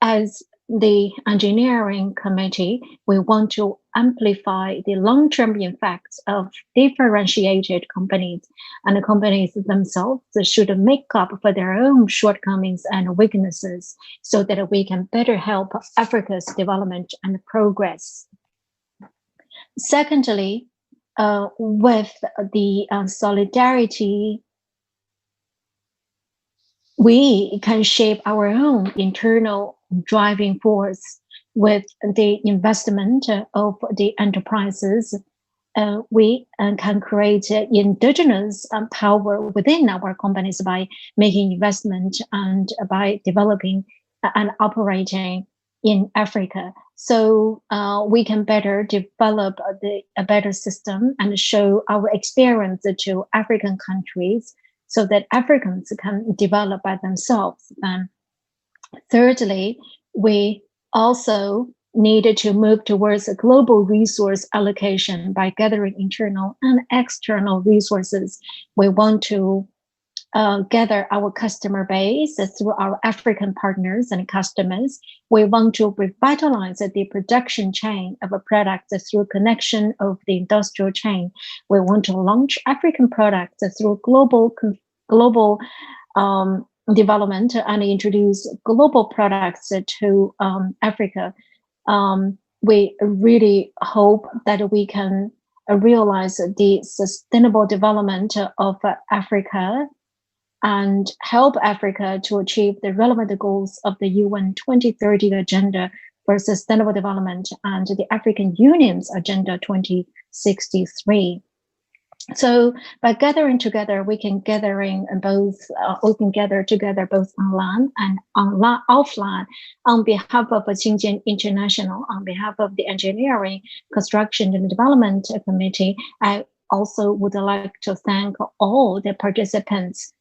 As the engineering committee, we want to amplify the long-term effects of differentiated companies, and the companies themselves should make up for their own shortcomings and weaknesses so that we can better help Africa's development and progress. Secondly, with the solidarity, we can shape our own internal driving force with the investment of the enterprises. We can create indigenous power within our companies by making investment and by developing and operating in Africa. So we can better develop a better system and show our experience to African countries so that Africans can develop by themselves. And thirdly, we also needed to move towards a global resource allocation by gathering internal and external resources. We want to gather our customer base through our African partners and customers. We want to revitalize the production chain of a product through connection of the industrial chain. We want to launch African products through global development and introduce global products to Africa. We really hope that we can realize the sustainable development of Africa and help Africa to achieve the relevant goals of the UN 2030 Agenda for Sustainable Development and the African Union's Agenda 2063. So by gathering together, we can gather together both online and offline. On behalf of Qingjian International, on behalf of the Engineering, Construction and Development Committee, I also would like to thank all the participants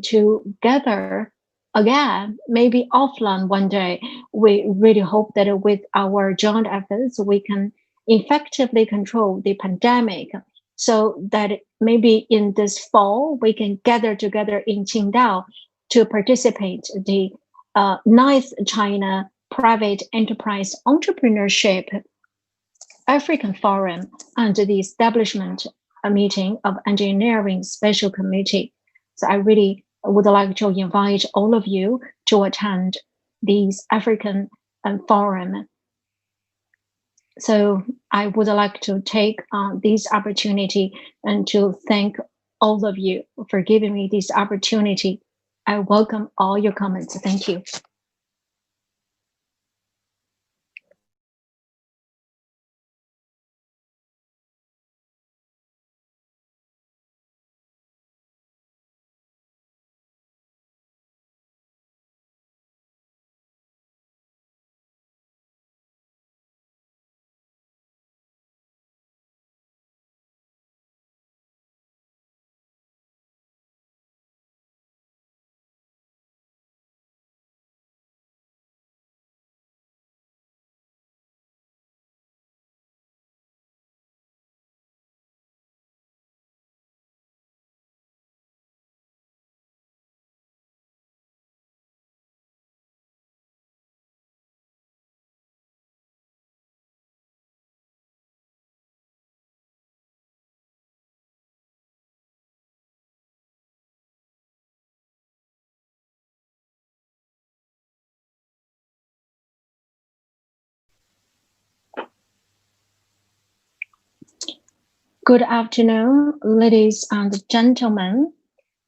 together again, maybe offline one day. We really hope that with our joint efforts, we can effectively control the pandemic, so that maybe in this fall, we can gather together in Qingdao to participate the 9th China Private Enterprise Entrepreneurship African Forum and the establishment meeting of Engineering Special Committee. So I really would like to invite all of you to attend these African forum. So I would like to take this opportunity and to thank all of you for giving me this opportunity. I welcome all your comments. Thank you. Good afternoon, ladies and gentlemen.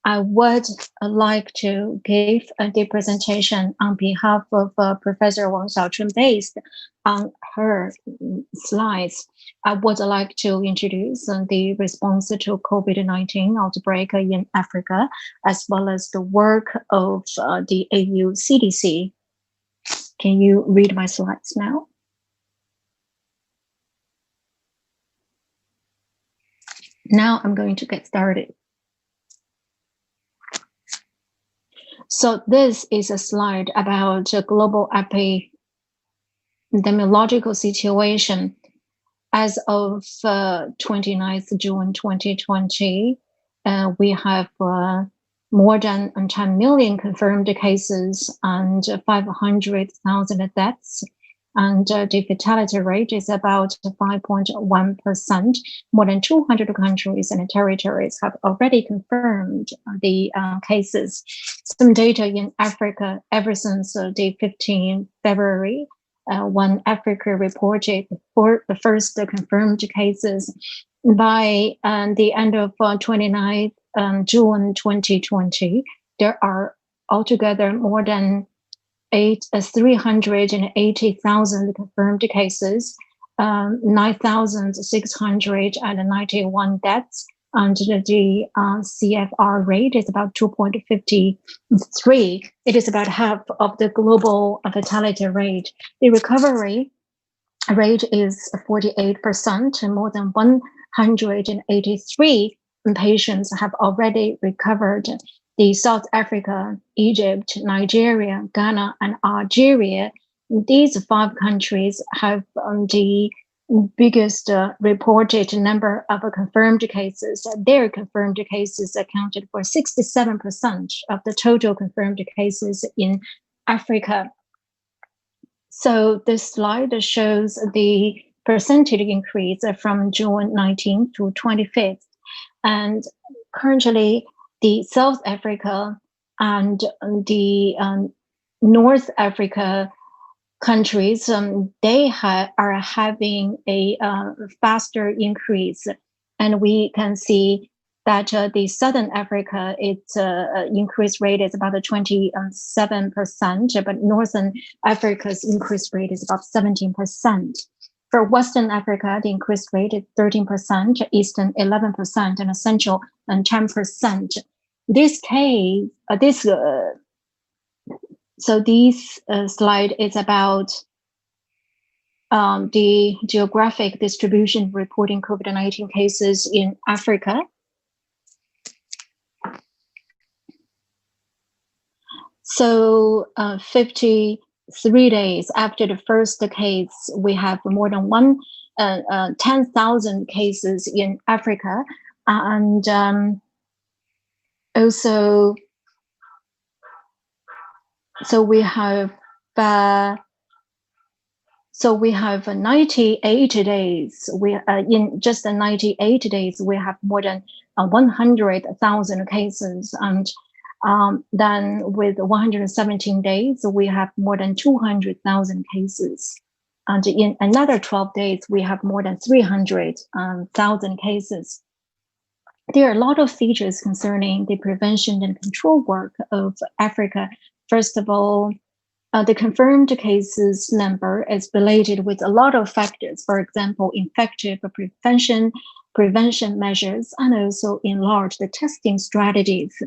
I would like to give the presentation on behalf of Professor Wang Xiaochun based on her slides. I would like to introduce the response to COVID-19 outbreak in Africa, as well as the work of the AU CDC. Can you read my slides now? Now I'm going to get started. So this is a slide about a global epidemiological situation. As of 29th June 2020, we have more than 10 million confirmed cases and 500,000 deaths. And the fatality rate is about 5.1%. More than 200 countries and territories have already confirmed the cases. Some data in Africa ever since the 15th February, when Africa reported for the first confirmed cases. By the end of 29th June 2020, there are altogether more than 380,000 confirmed cases, 9,691 deaths, and the CFR rate is about 2.53. It is about half of the global fatality rate. The recovery rate is 48%, and more than 183 patients have already recovered. The South Africa, Egypt, Nigeria, Ghana, and Algeria, these 5 countries have the biggest reported number of confirmed cases. Their confirmed cases accounted for 67% of the total confirmed cases in Africa. So this slide shows the percentage increase from June 19th to 25th. And currently, the South Africa and the North Africa countries, they are having a faster increase. And we can see that the Southern Africa, its increase rate is about 27%, but Northern Africa's increase rate is about 17%. For Western Africa, the increase rate is 13%, Eastern 11%, and Central 10%. This slide is about the geographic distribution reporting COVID-19 cases in Africa. So 53 days after the first case, we have more than 10,000 cases in Africa. And also, so we have 98 days. We in just 98 days, we have more than 100,000 cases, and then with 117 days, we have more than 200,000 cases. And in another 12 days, we have more than 300,000 cases. There are a lot of features concerning the prevention and control work of Africa. First of all, the confirmed cases number is related with a lot of factors, for example, effective prevention measures, and also enlarged testing strategies.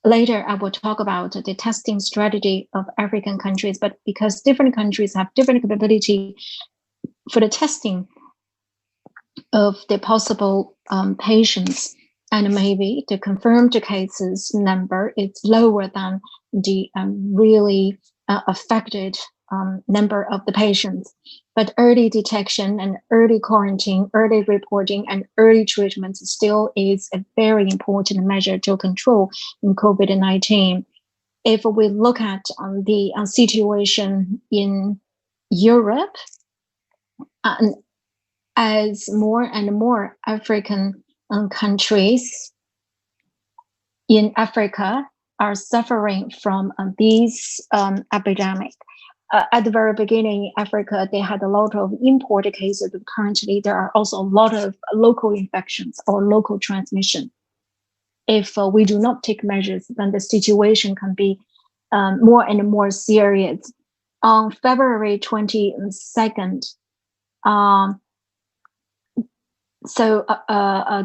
Later, I will talk about the testing strategy of African countries, but because different countries have different capability for the testing of the possible patients, and maybe the confirmed cases number is lower than the really affected number of the patients. But early detection and early quarantine, early reporting, and early treatment still is a very important measure to control in COVID-19. If we look at the situation in Europe, as more and more African countries in Africa are suffering from these epidemic. At the very beginning in Africa, they had a lot of imported cases, but currently there are also a lot of local infections or local transmission. If we do not take measures, then the situation can be more and more serious. On February 22nd,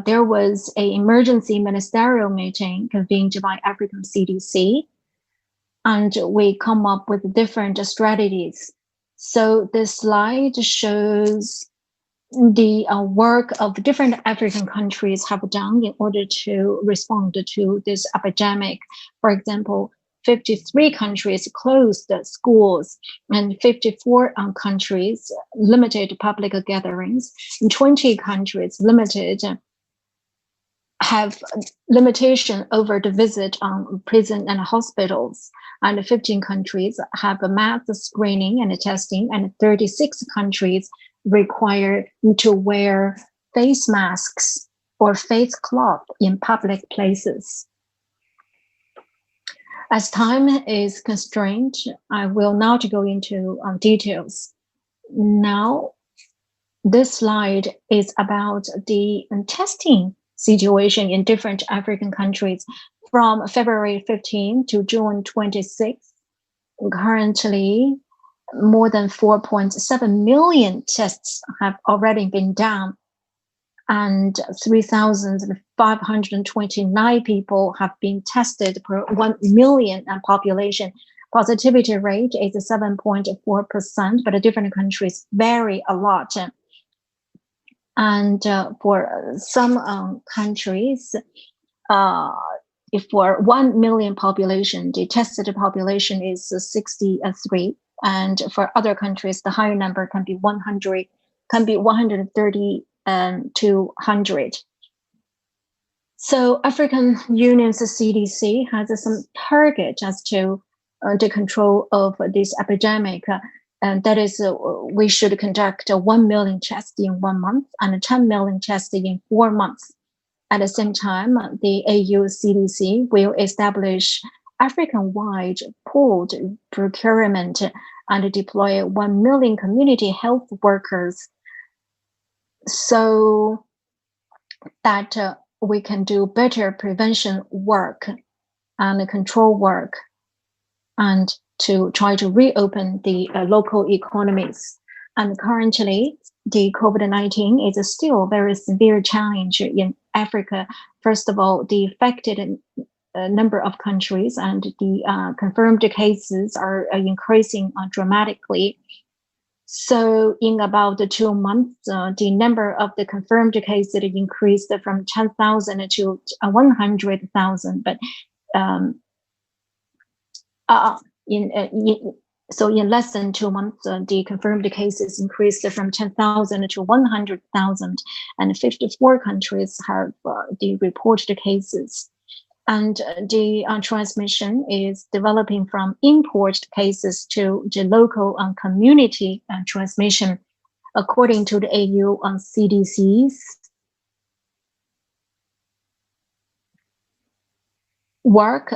there was an emergency ministerial meeting convened by African CDC, and we come up with different strategies. So this slide shows the work of different African countries have done in order to respond to this epidemic. For example, 53 countries closed schools, and 54 countries limited public gatherings, and 20 countries have limitation over the visit on prison and hospitals, and 15 countries have a mass screening and testing, and 36 countries require to wear face masks or face cloth in public places. As time is constrained, I will not go into details. Now, this slide is about the testing situation in different African countries from February 15 to June 26. Currently, more than 4.7 million tests have already been done, and 3,529 people have been tested per 1 million population. Positivity rate is 7.4%, but different countries vary a lot. And for some countries, if for 1 million population, the tested population is 63, and for other countries, the higher number can be 130 to 100. So African Union's CDC has some target as to the control of this epidemic. And that is, we should conduct 1 million tests in 1 month and 10 million tests in 4 months. At the same time, the AU CDC will establish African-wide pooled procurement and deploy 1 million community health workers so that we can do better prevention work and control work, and to try to reopen the local economies. And currently, the COVID-19 is still a very severe challenge in Africa. First of all, the affected number of countries and the confirmed cases are increasing dramatically. So in about 2 months, the number of the confirmed cases increased from 10,000 to 100,000. But in less than 2 months, the confirmed cases increased from 10,000 to 100,000, and 54 countries have the reported cases. And the transmission is developing from imported cases to the local community transmission, according to the AU CDC's work.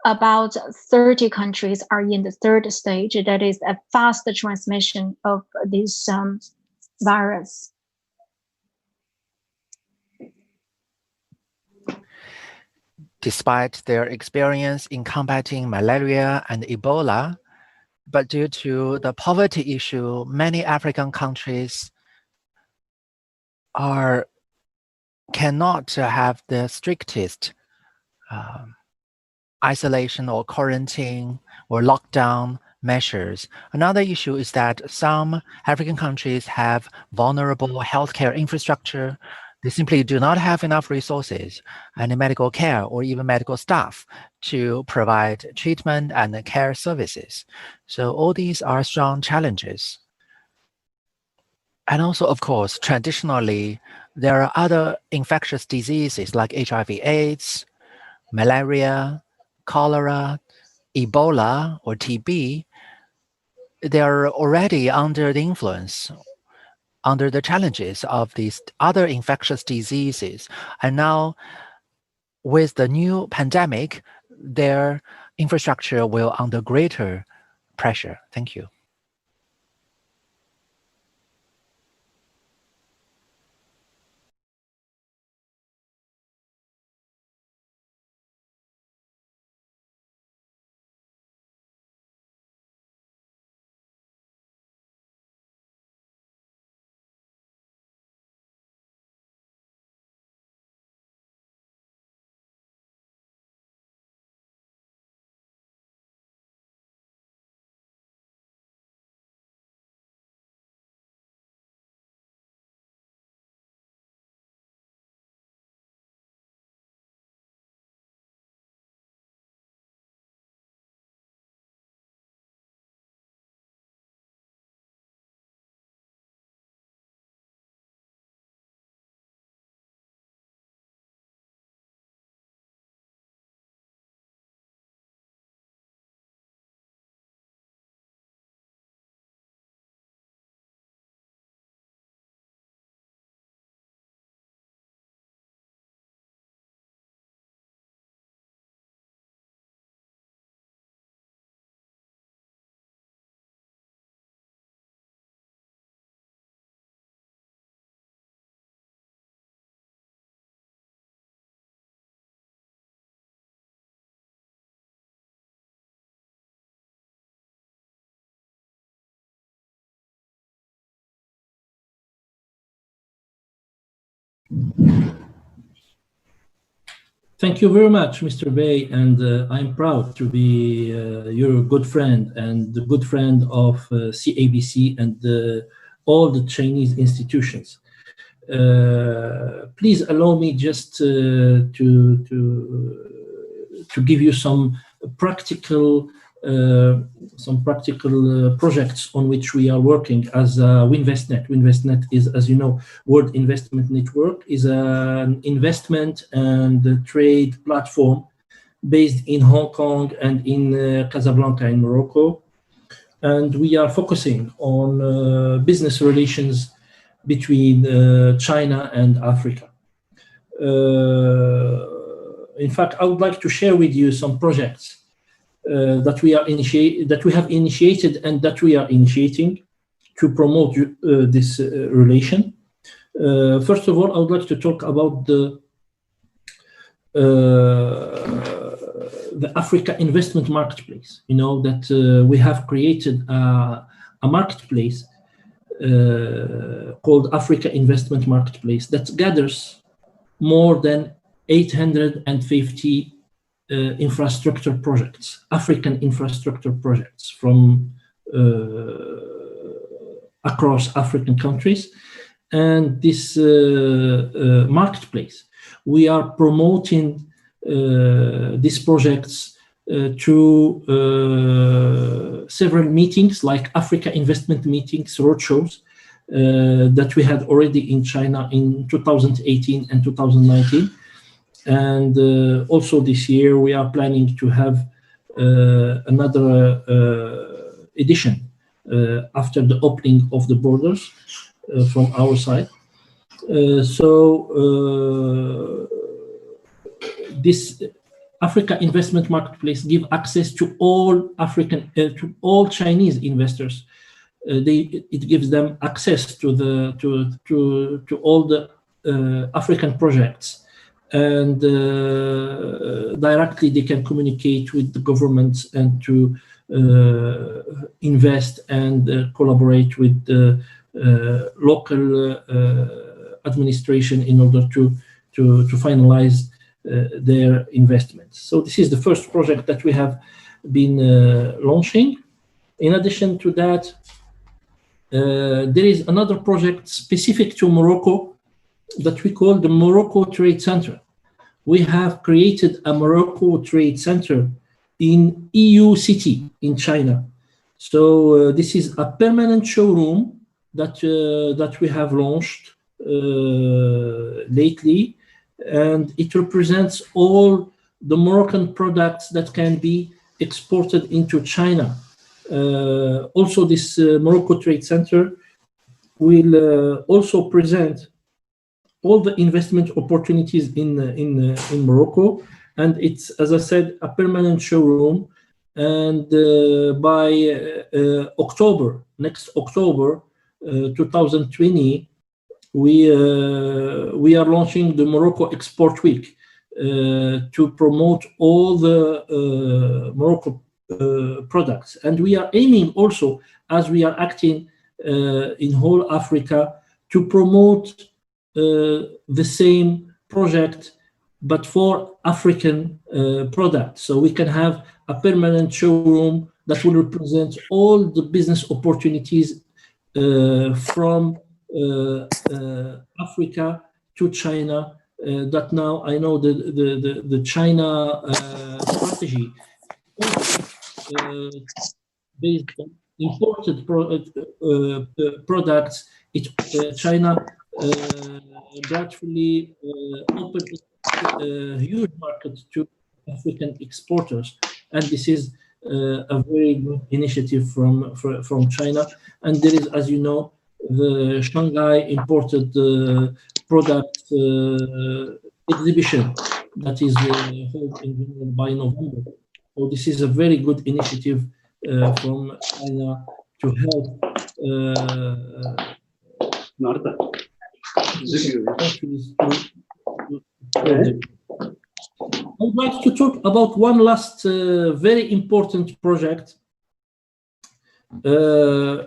About 30 countries are in the third stage, that is a fast transmission of this virus. Despite their experience in combating malaria and Ebola, but due to the poverty issue, many African countries cannot have the strictest isolation or quarantine or lockdown measures. Another issue is that some African countries have vulnerable healthcare infrastructure. They simply do not have enough resources and medical care or even medical staff to provide treatment and care services. So all these are strong challenges. And also, of course, traditionally, there are other infectious diseases like HIV/AIDS, malaria, cholera, Ebola, or TB. They are already under the influence, under the challenges of these other infectious diseases. And now, with the new pandemic, their infrastructure will under greater pressure. Thank you. Thank you very much, Mr. Bay, and I'm proud to be your good friend and the good friend of CABC and all the Chinese institutions. Please allow me just to give you some practical projects on which we are working as WinvestNet. WinvestNet is, as you know, World Investment Network, is an investment and trade platform based in Hong Kong and in Casablanca in Morocco. And we are focusing on business relations between China and Africa. In fact, I would like to share with you some projects that we have initiated and that we are initiating to promote this relation. First of all, I would like to talk about the Africa Investment Marketplace. You know that we have created a marketplace called Africa Investment Marketplace that gathers more than 850 infrastructure projects, African infrastructure projects from across African countries. And this marketplace, we are promoting these projects through several meetings, like Africa investment meetings, roadshows, that we had already in China in 2018 and 2019. And also this year, we are planning to have another edition after the opening of the borders from our side. This Africa Investment Marketplace give access to all African, to all Chinese investors. It gives them access to all the African projects, and directly they can communicate with the governments and to invest and collaborate with the local administration in order to finalize their investments. So this is the first project that we have been launching. In addition to that, there is another project specific to Morocco that we call the Morocco Trade Center. We have created a Morocco Trade Center in EU City in China. So this is a permanent showroom that we have launched lately, and it represents all the Moroccan products that can be exported into China. Also, this Morocco Trade Center will also present all the investment opportunities in Morocco, and it's, as I said, a permanent showroom. And by October, next October 2020, we are launching the Morocco Export Week to promote all the Morocco products. And we are aiming also, as we are acting in whole Africa, to promote the same project, but for African products. So we can have a permanent showroom that will represent all the business opportunities from Africa to China. That now I know the China strategy based on imported products. China gradually opened a huge market to African exporters, and this is a very good initiative from China. And there is, as you know, the Shanghai imported product exhibition that is held by November. So this is a very good initiative from China to help countries I would like to talk about one last very important project.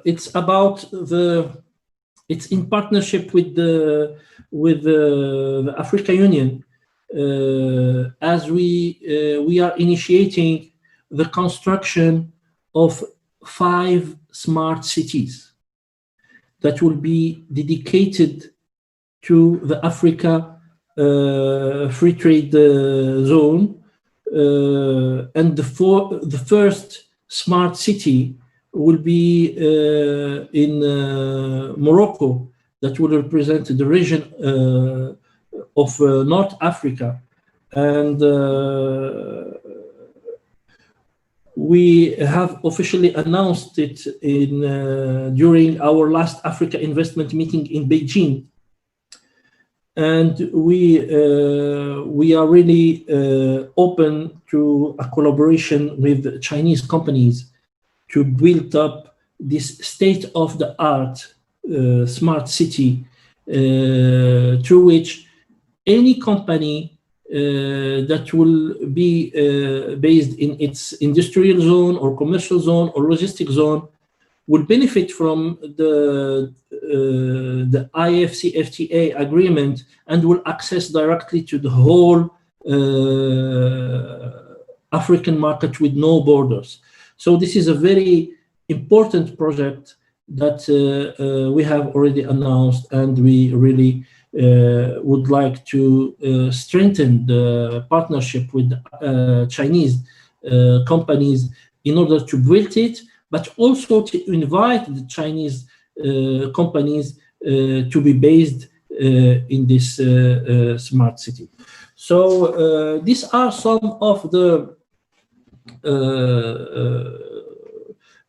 It's in partnership with the Africa Union, as we are initiating the construction of 5 smart cities that will be dedicated to the Africa free trade zone, and the first smart city will be in Morocco, that will represent the region of North Africa. And we have officially announced it during our last Africa investment meeting in Beijing. And we are really open to a collaboration with Chinese companies to build up this state-of-the-art smart city, through which any company that will be based in its industrial zone or commercial zone or logistic zone will benefit from the IFCFTA agreement and will access directly to the whole African market with no borders. So this is a very important project that we have already announced, and we really would like to strengthen the partnership with Chinese companies in order to build it, but also to invite the Chinese companies to be based in this smart city. So these are some of the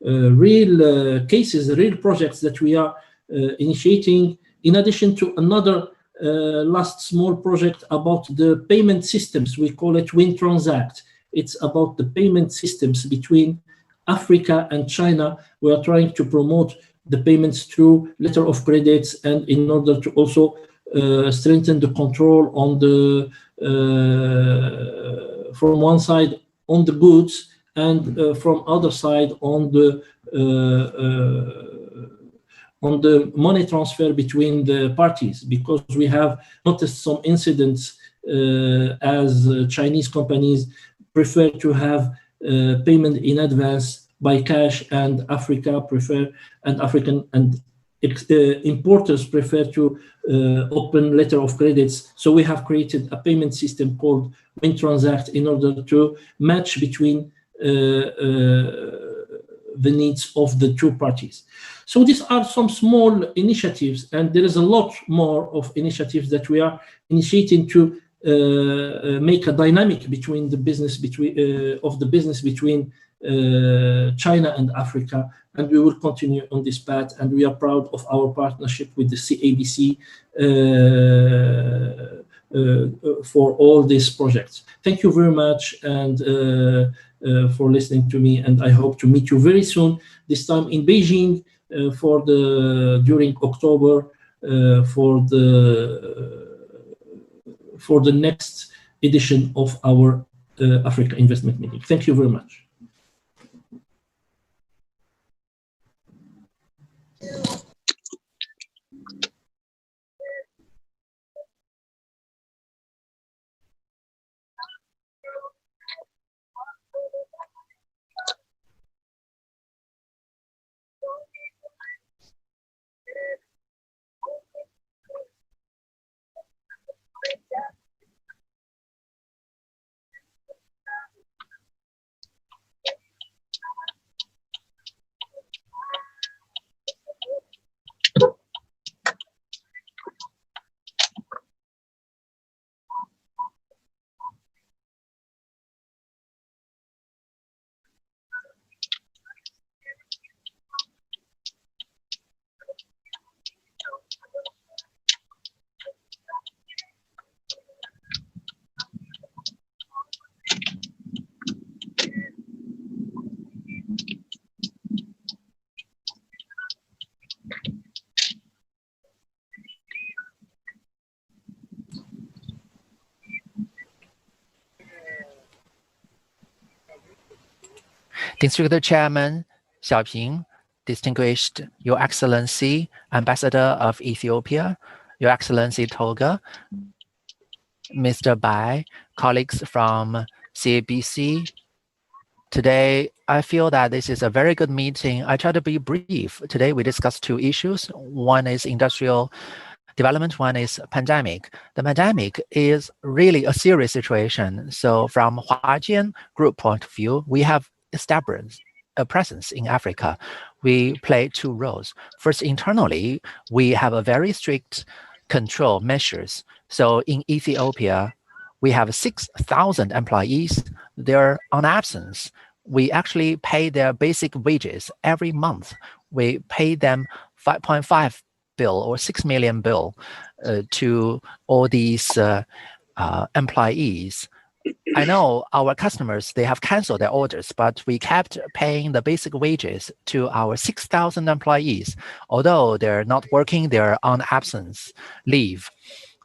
real cases, real projects that we are initiating, in addition to another last small project about the payment systems. We call it WinTransact. It's about the payment systems between Africa and China. We are trying to promote the payments through letter of credits, and in order to also strengthen the control on the from one side on the goods, and from other side on the money transfer between the parties, because we have noticed some incidents as Chinese companies prefer to have payment in advance by cash, and African importers prefer to open letter of credits. So we have created a payment system called WinTransact in order to match between the needs of the two parties. So these are some small initiatives, and there is a lot more of initiatives that we are initiating to make a dynamic between the business between China and Africa, and we will continue on this path. And we are proud of our partnership with the CABC for all these projects. Thank you very much, and for listening to me, and I hope to meet you very soon, this time in Beijing during October for the next edition of our Africa Investment Meeting. Thank you very much. District Chairman Xiaoping, Distinguished Your Excellency, Ambassador of Ethiopia, Your Excellency Tolga, Mr. Bai, colleagues from CABC. Today, I feel that this is a very good meeting. I try to be brief. Today, we discussed two issues. One is industrial development, one is pandemic. The pandemic is really a serious situation. So from Huajian Group point of view, we have established a presence in Africa. We play two roles. First, internally, we have a very strict control measures. So in Ethiopia, we have 6,000 employees. They're on absence. We actually pay their basic wages every month. We pay them 5.5 bill or 6 million bill to all these employees. I know our customers, they have canceled their orders, but we kept paying the basic wages to our 6,000 employees. Although they're not working, they're on absence leave.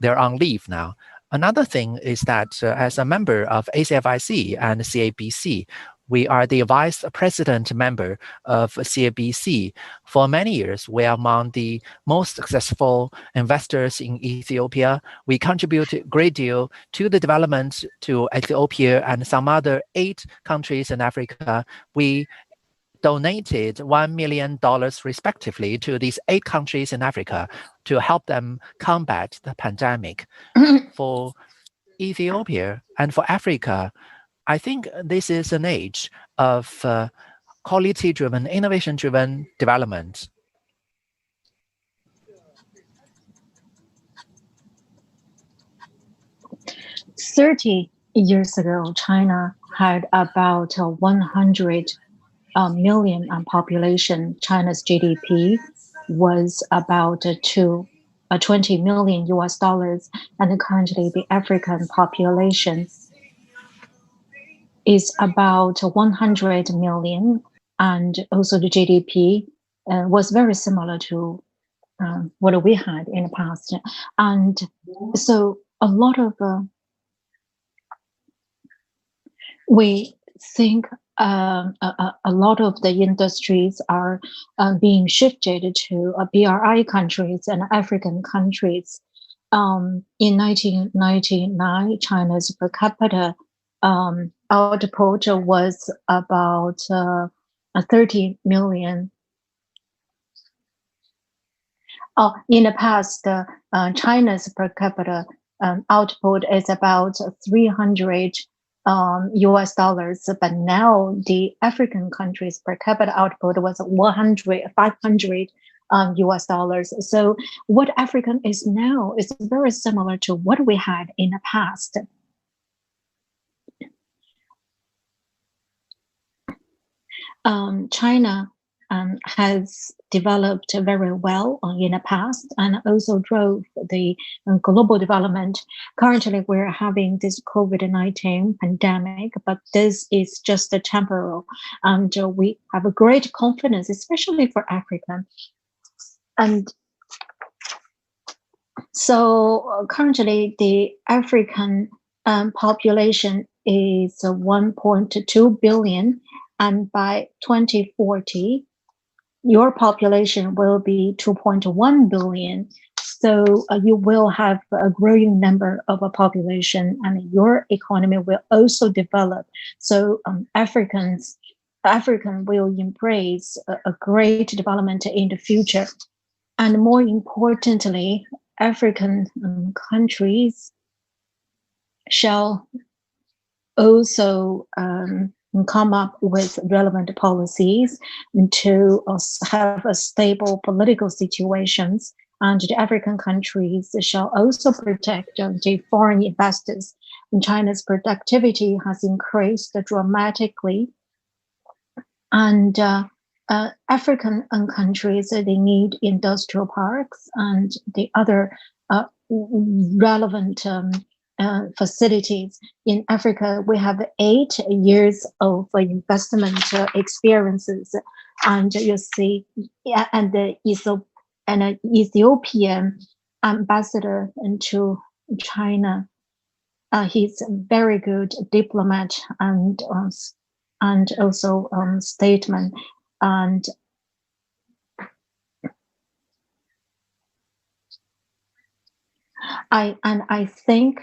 They're on leave now. Another thing is that as a member of ACFIC and CABC, we are the vice president member of CABC. For many years, we are among the most successful investors in Ethiopia. We contribute a great deal to the development to Ethiopia and some other 8 countries in Africa. We donated $1 million respectively to these 8 countries in Africa to help them combat the pandemic. For Ethiopia and for Africa, I think this is an age of quality-driven, innovation-driven development. "30 years ago, China had about 100 million population. China's GDP was about $20 million, and currently the African population is about 100 million, and also the GDP was very similar to what we had in the past. And so a lot of we think a lot of the industries are being shifted to BRI countries and African countries. In 1999, China's per capita output was about 30 million. In the past, China's per capita output is about 300 US dollars, but now the African countries per capita output was 500 US dollars. So what African is now is very similar to what we had in the past. China has developed very well in the past and also drove the global development. Currently, we're having this COVID-19 pandemic, but this is just a temporal. And we have a great confidence, especially for Africa. And so currently, the African population is 1.2 billion. And by 2040, your population will be 2.1 billion. So you will have a growing number of a population, and your economy will also develop. So African will embrace a great development in the future. And more importantly, African countries shall also come up with relevant policies to have a stable political situations, and the African countries shall also protect the foreign investors. And China's productivity has increased dramatically, and African countries, they need industrial parks and the other relevant facilities. In Africa, we have 8 years of investment experiences, and you see, and the Ethiopian ambassador to China, he's a very good diplomat and also statesman. And I think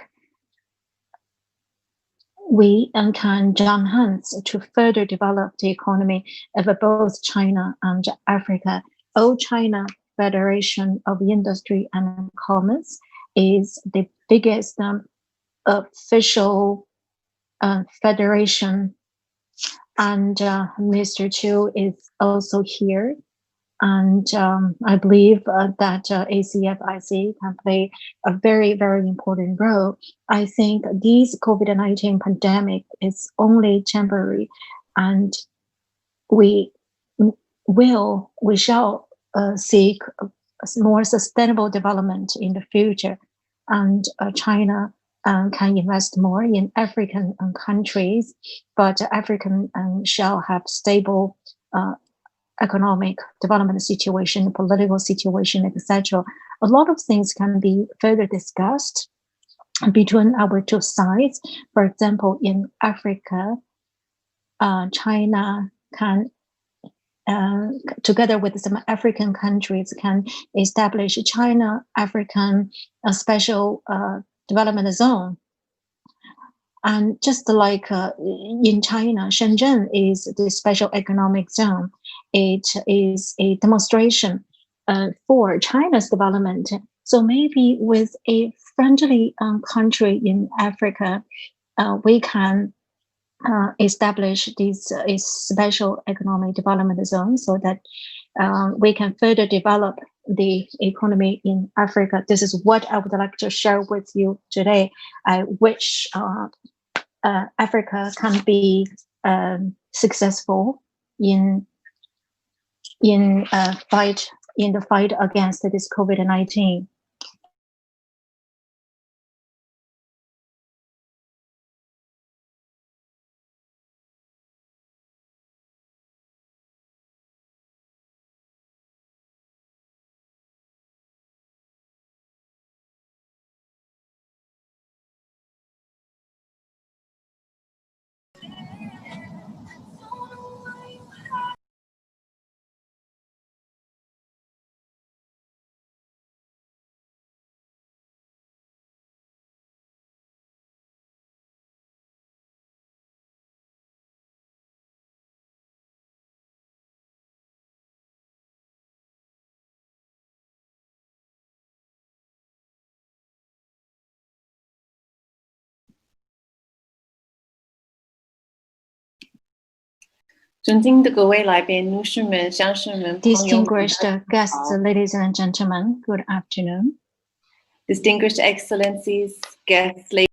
we can join hands to further develop the economy of both China and Africa. All China Federation of Industry and Commerce is the biggest official federation, and Mr. Chiu is also here. And I believe that ACFIC can play a very, very important role. I think this COVID-19 pandemic is only temporary, and we shall seek more sustainable development in the future. And China can invest more in African countries, but African shall have stable economic development situation, political situation, etc. A lot of things can be further discussed between our two sides. For example, in Africa, China can, together with some African countries, can establish China-African special development zone. And just like in China, Shenzhen is the special economic zone. It is a demonstration for China's development. So maybe with a friendly country in Africa, we can establish this a special economic development zone so that we can further develop the economy in Africa. This is what I would like to share with you today. I wish Africa can be successful in the fight against this COVID-19. Distinguished guests, ladies and gentlemen, good afternoon. Distinguished Excellencies, guests, ladies.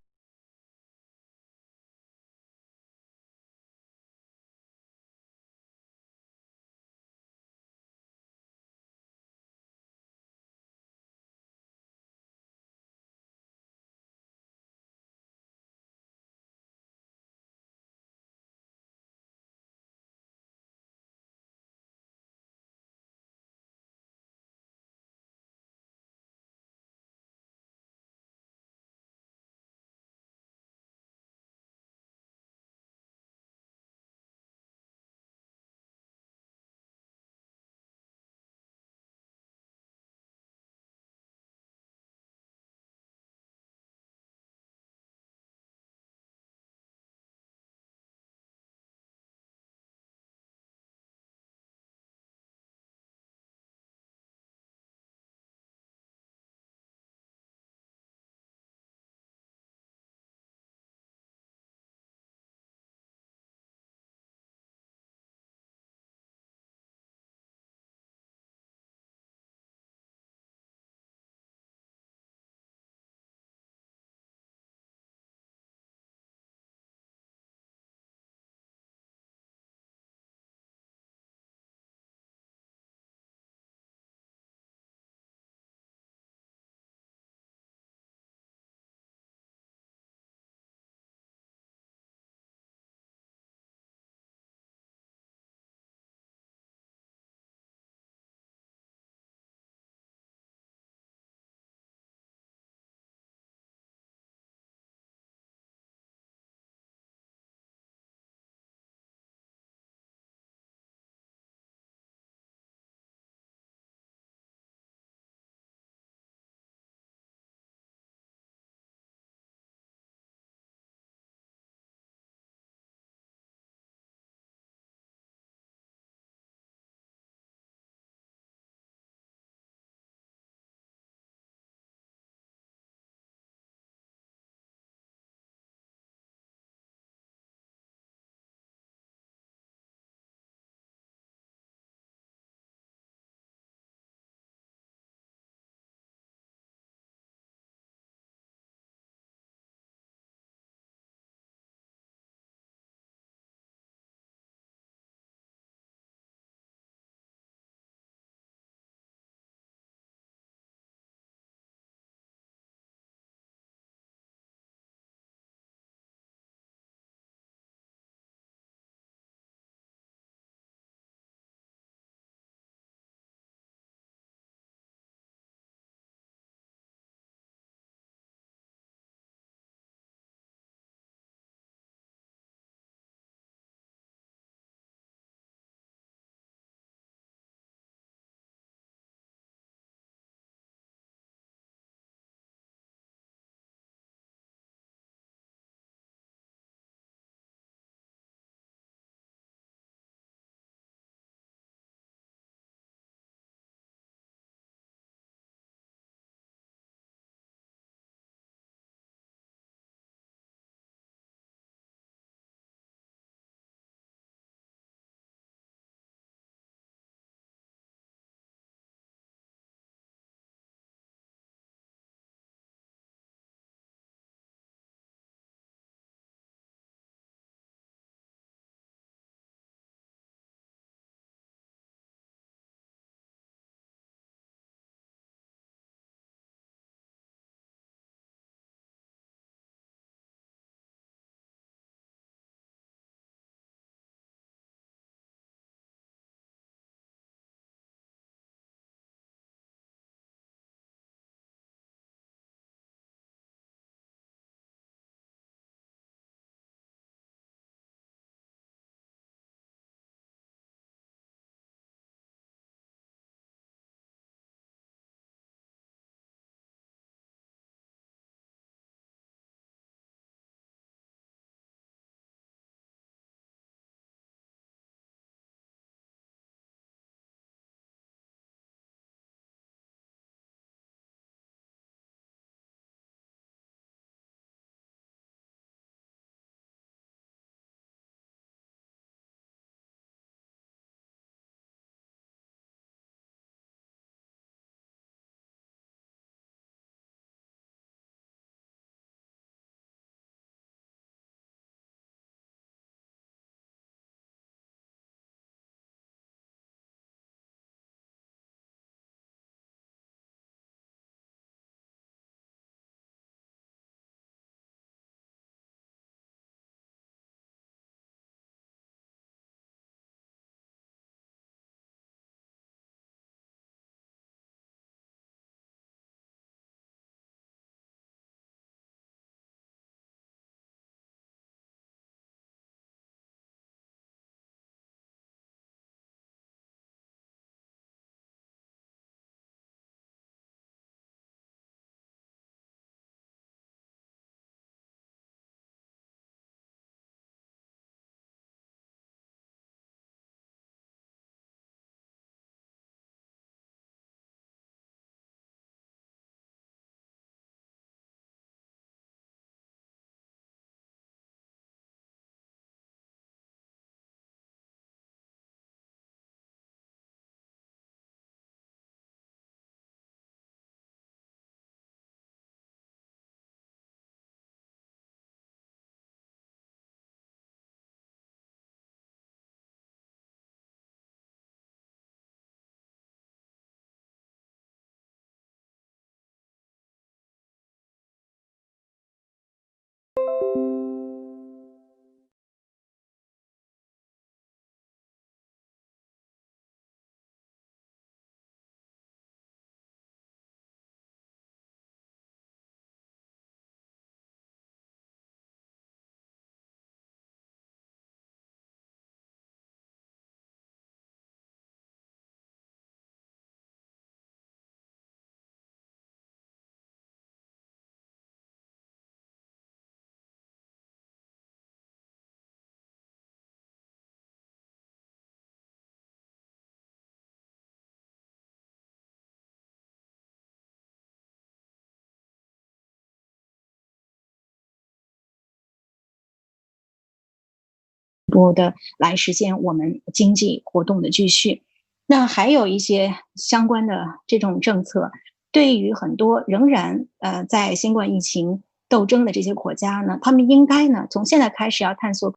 步的来实现我们经济活动的继续。那还有一些相关的这种政策，对于很多仍然在新冠疫情斗争的这些国家呢，他们应该呢从现在开始要探索。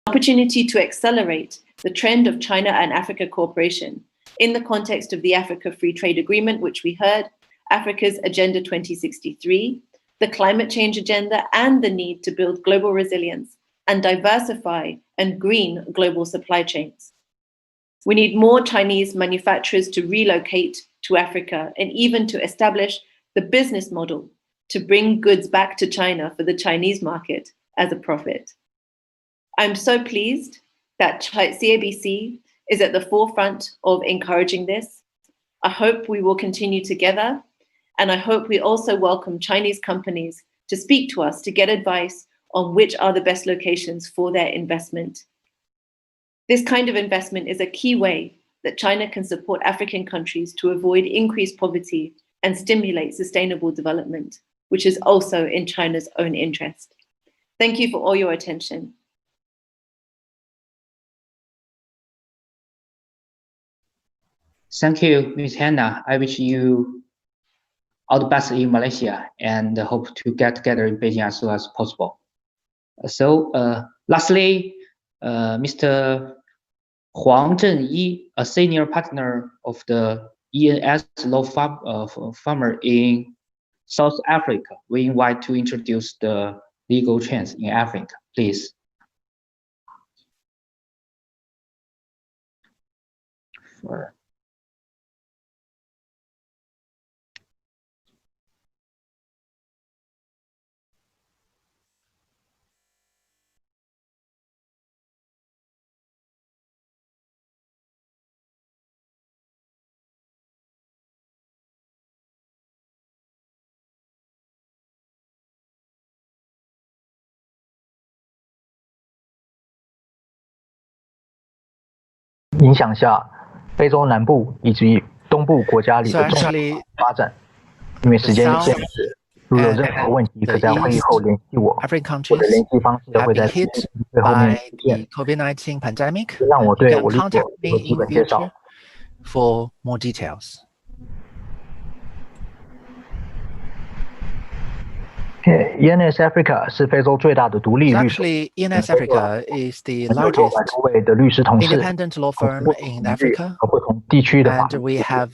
Opportunity to accelerate the trend of China and Africa cooperation in the context of the Africa Free Trade Agreement, which we heard, Africa's Agenda 2063, the climate change agenda, and the need to build global resilience and diversify and green global supply chains. We need more Chinese manufacturers to relocate to Africa and even to establish the business model to bring goods back to China for the Chinese market as a profit. I'm so pleased that CABC is at the forefront of encouraging this. I hope we will continue together, and I hope we also welcome Chinese companies to speak to us to get advice on which are the best locations for their investment. This kind of investment is a key way that China can support African countries to avoid increased poverty and stimulate sustainable development, which is also in China's own interest. Thank you for all your attention. Thank you, Ms. Hannah. I wish you all the best in Malaysia and hope to get together in Beijing as soon as possible. So, lastly, Mr. Huang Zhenyi, a senior partner of the ENS law firm in South Africa, we invite to introduce the legal trends in Africa, please. Sure.影响下，非洲南部以及东部国家里的重大发展。因为时间限制，如有任何问题，可在会议后联系我。我的联系方式会在最后面出现。让我对我理解做基本介绍。For more details. ENS Africa 是非洲最大的独立律所。ENS Africa is the largest 多位的律师同事， independent law firm in Africa, 和不同地区的法 and we have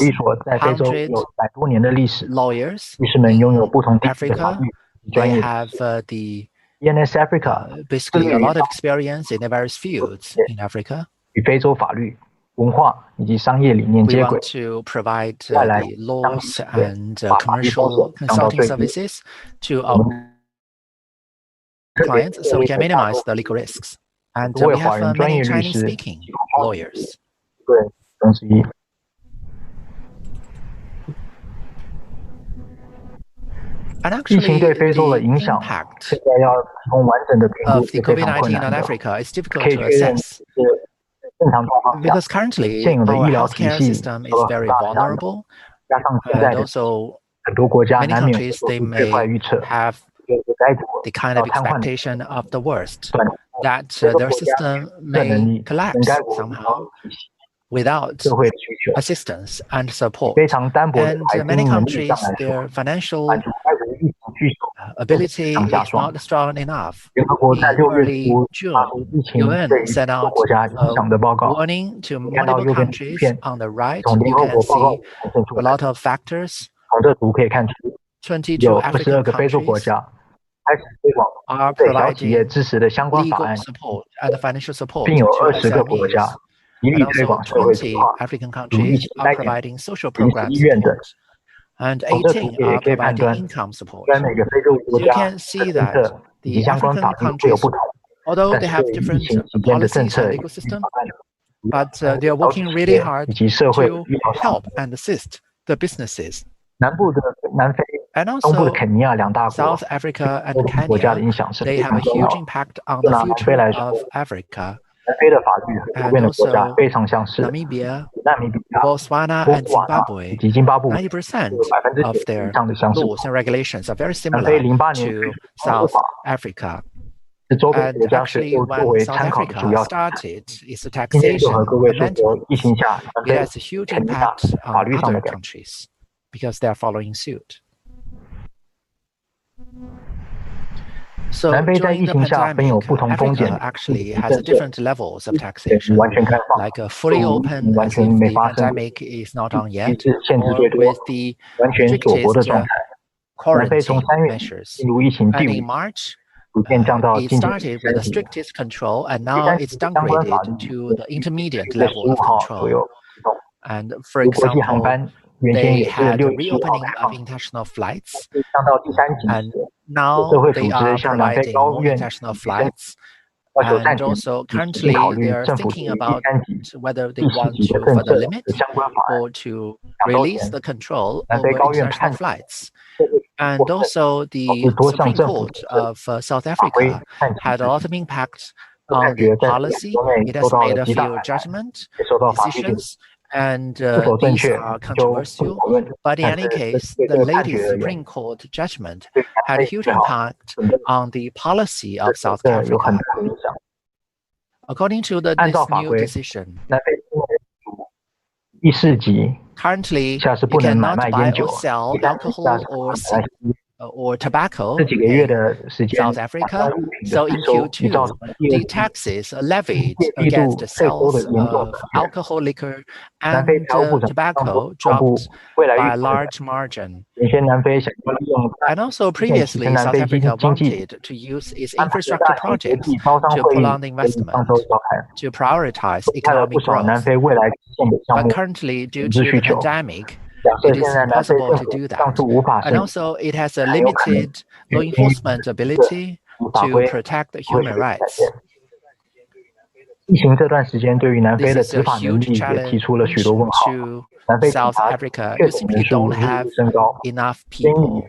律所在非洲有100多年的历史。 lawyers 律师们拥有不同地区的法律专 They 业。 have the ENS Africa basically a lot of experience in the various fields in Africa. 与非洲法律、文化以及商业理念 We 接轨， want to provide 带来 the laws and commercial consulting services to our clients so we can minimize the legal risks. And we have many Chinese-speaking lawyers. 对，中之一。 And 疫 actually, 情对非洲的 the 影响， impact 现在要提供完整的评估 of 是 the 非常困 COVID-19 on 难的。 Africa is difficult 可以 to 确认 assess 是正常状况下， because currently 现有的 our 医疗体 healthcare 系 system is 受到 very 很大的压力， vulnerable, 加上现在 and 的 also 很多国家 many 难免会 countries 做 they 出最坏 may 预测， have 该国 the kind of 要瘫痪的 expectation of the worst, 短 that 非洲 their 国家 system 的能 may 力， collapse 能该国 somehow without 社会的需求， assistance and support. 非常单薄的 And 财 many 经能力上 countries, 来说， their financial 满足该国的疫情需求 ability is not strong enough. In early June, UN sent out a warning to multiple countries. On the right, you can see a lot of factors. 22 African countries are providing legal support and financial support to SMEs. And also 20 African countries are providing social program support. And 18 are providing income support. You can see that the African countries, although they have different policies and legal systems, but they are working really hard to help and assist the businesses. And also, South Africa and Kenya, they have a huge impact on the future of Africa. And also, Namibia, Botswana, and Zimbabwe, 90% of their laws and regulations are very similar to South Africa. And actually, when South Africa started its taxation amendment, it has a huge impact on other countries because they are following suit. So during the pandemic, Africa actually has different levels of taxation, like a fully open as if the pandemic is not on yet, or with the strictest quarantine measures. And in March, it started with the strictest control, and now it's downgraded to the intermediate level of control. And for example, they had a reopening of international flights, and now they are providing more international flights. And also, currently, they are thinking about whether they want to further limit or to release the control over international flights. And also, the Supreme Court of South Africa had a lot of impact on the policy. It has made a few judgment decisions, and these are controversial. But in any case, the latest Supreme Court judgment had a huge impact on the policy of South Africa. According to this new decision, currently, you cannot buy or sell alcohol or tobacco in South Africa. So in Q2, the taxes levied against the sales of alcohol, liquor, and tobacco dropped by a large margin. And also previously, South Africa wanted to use its infrastructure projects to pull on the investment, to prioritize economic growth. But currently, due to the pandemic, it is impossible to do that. And also, it has a limited law enforcement ability to protect human rights. This is a huge challenge to South Africa. You simply don't have enough people,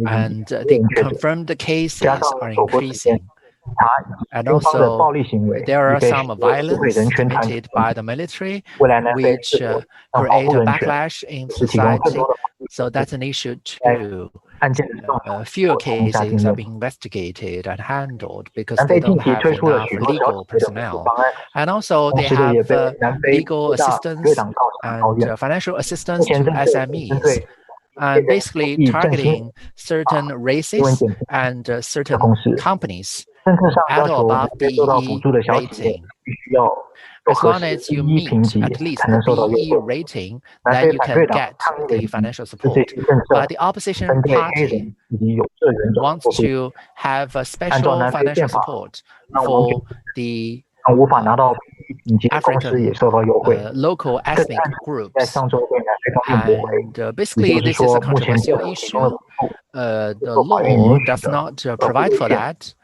and the confirmed cases are increasing. And also, there are some violence committed by the military, which create a backlash in society. So that's an issue too. Fewer cases are being investigated and handled because they don't have enough legal personnel. And also, they have legal assistance and financial assistance to SMEs. Basically targeting certain races and certain companies at or above BEE rating. As long as you meet at least the BEE rating, then you can get the financial support. But the opposition party wants to have a special financial support for the African local ethnic groups. And basically, this is a controversial issue. The law does not provide for that.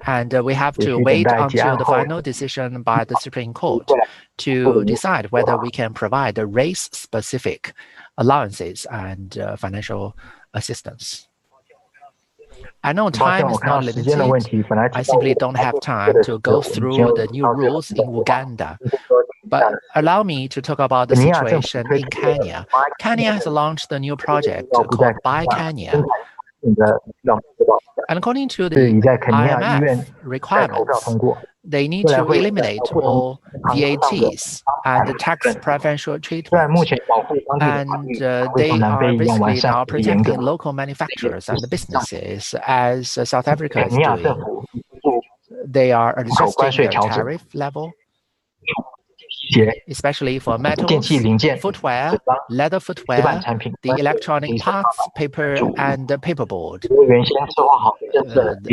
And we have to wait until the final decision by the Supreme Court to decide whether we can provide the race-specific allowances and financial assistance. I know time is not limited. I simply don't have time to go through the new rules in Uganda. But allow me to talk about the situation in Kenya. Kenya has launched a new project called Buy Kenya. And according to the IMF requirements, they need to eliminate all VATs and the tax preferential treatment. And they are basically now protecting local manufacturers and the businesses, as South Africa is doing. They are adjusting their tariff level, especially for metals, footwear, leather footwear, the electronic parts, paper, and paperboard.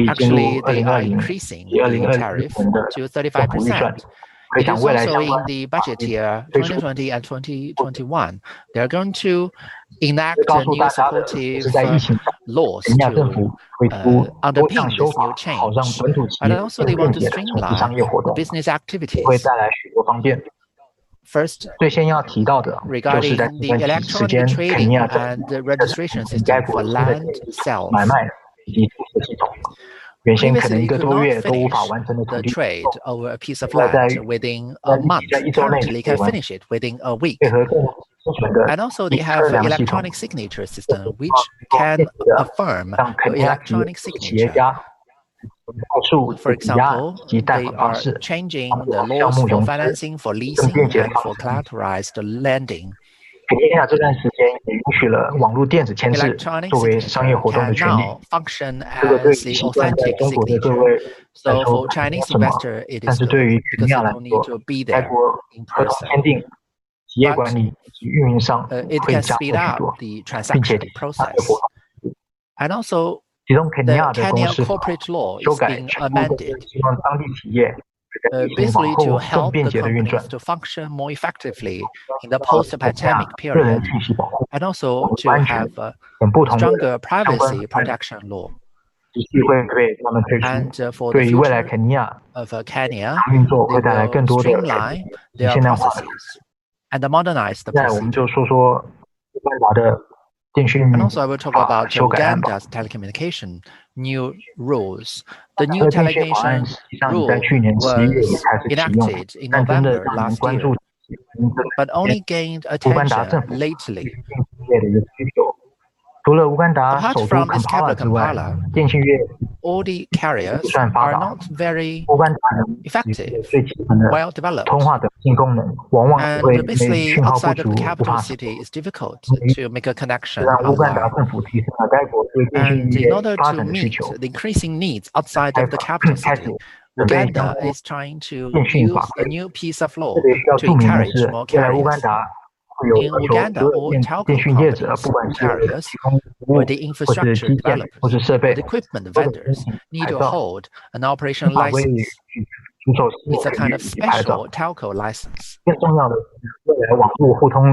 Actually, they are increasing the tariff to 35%. It is also in the budget year 2020 and 2021. They're going to enact new supportive laws to underpin this new change. And also they want to streamline the business activities. First, regarding the electronic trading and the registration system for land sales. Previously, you could not finish the trade over a piece of land within a month. Currently, you can finish it within a week. And also, they have an electronic signature system, which can affirm electronic signature. For example, they are changing the laws for financing, for leasing, and for collateralized lending. Electronic signature can now function as the authentic signature. So for Chinese investor, it is good because you don't need to be there in person. But it can speed up the transaction process. And also, the Kenya corporate law is being amended, basically to help the companies to function more effectively in the post-pandemic period, and also to have a stronger privacy protection law. And for the future of Kenya, they will streamline their processes and modernize the procedure. And also, I will talk about Uganda's telecommunication new rules. The new telecommunication rule was enacted in November last year, but only gained attention lately. Apart from its capital Kampala, all the carriers are not very effective, well developed. And basically, outside of the capital city, it's difficult to make a connection online. And in order to meet the increasing needs outside of the capital city, Uganda is trying to use a new piece of law to encourage more carriers. In Uganda, all telco companies, carriers, or the infrastructure developers, or the equipment vendors need to hold an operation license. It's a kind of special telco license.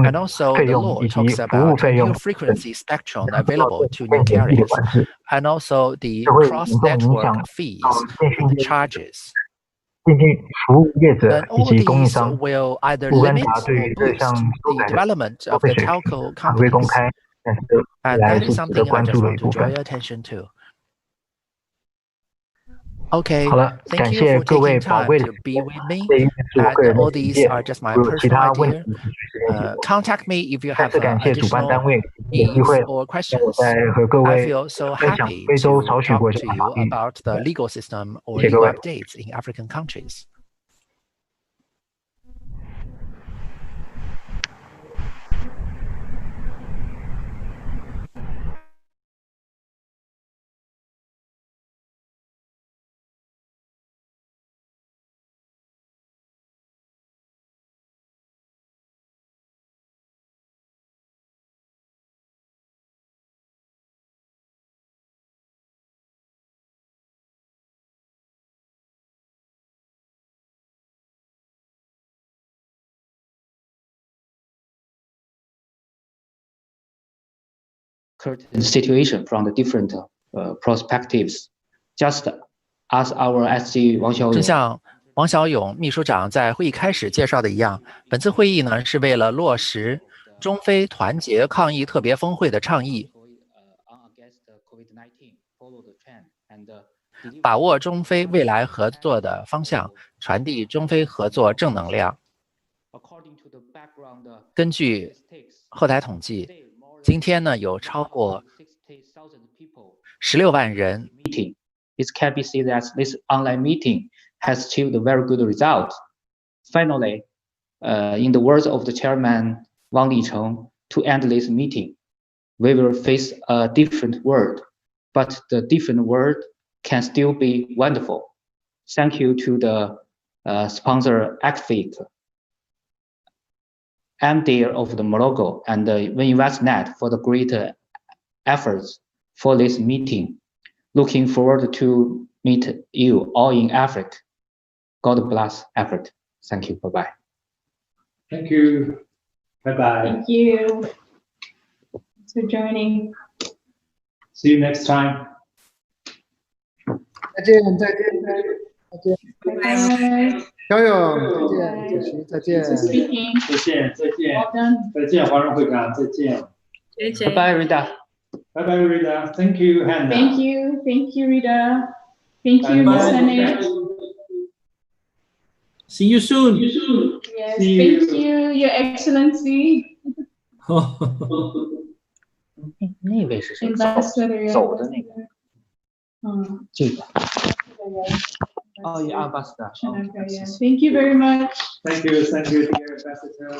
And also, the law talks about new frequency spectrum available to new carriers, and also the cross-network fees and the charges. Then all these will either limit or boost the development of the telco companies. And that is something I just want to draw your attention to. Okay, thank you for taking time to be with me. And all these are just my personal idea. Contact me if you have additional needs or questions. I feel so happy to talk to you about the legal system or legal updates in African countries. Current situation from the different perspectives. Just as our SG 王小勇。正像王小勇秘书长在会议开始介绍的一样，本次会议呢是为了落实中非团结抗疫特别峰会的倡议，把握中非未来合作的方向，传递中非合作正能量。根据后台统计，今天呢有超过16万人。Meeting. It can be seen that this online meeting has achieved a very good result. Finally, in the words of the chairman Wang Licheng, to end this meeting, we will face a different world, but the different world can still be wonderful. Thank you to the sponsor ACFIC, MDR of the Morocco, and the InvestNet for the great efforts for this meeting. Looking forward to meet you all in Africa. God bless Africa. Thank you. Bye-bye. Thank you. Bye-bye. Thank you. Thanks for joining. See you next time. 再见，再见，再见，再见。Bye. 小勇，再见，主席，再见。再见，再见，再见，华人会长，再见。Bye bye, Rita. Bye bye, Rita. Thank you, Hannah. Thank you, Rita. Thank you, Ms. Senate. See you soon. Yes, thank you, Your Excellency. 那位是谁？ Ambassador. 走的那个。这个。Oh, yeah, Ambassador. Thank you very much. Thank you, dear Ambassador.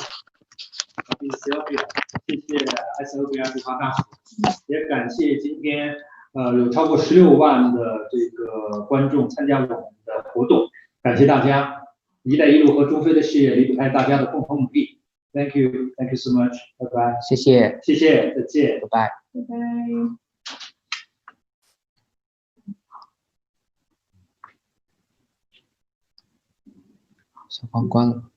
谢谢 SOBR 驻华大使，也感谢今天有超过16万的这个观众参加我们的活动，感谢大家。一带一路和中非的事业离不开大家的共同努力。Thank you so much. 拜拜。谢谢，再见，拜拜。拜拜。小黄关了。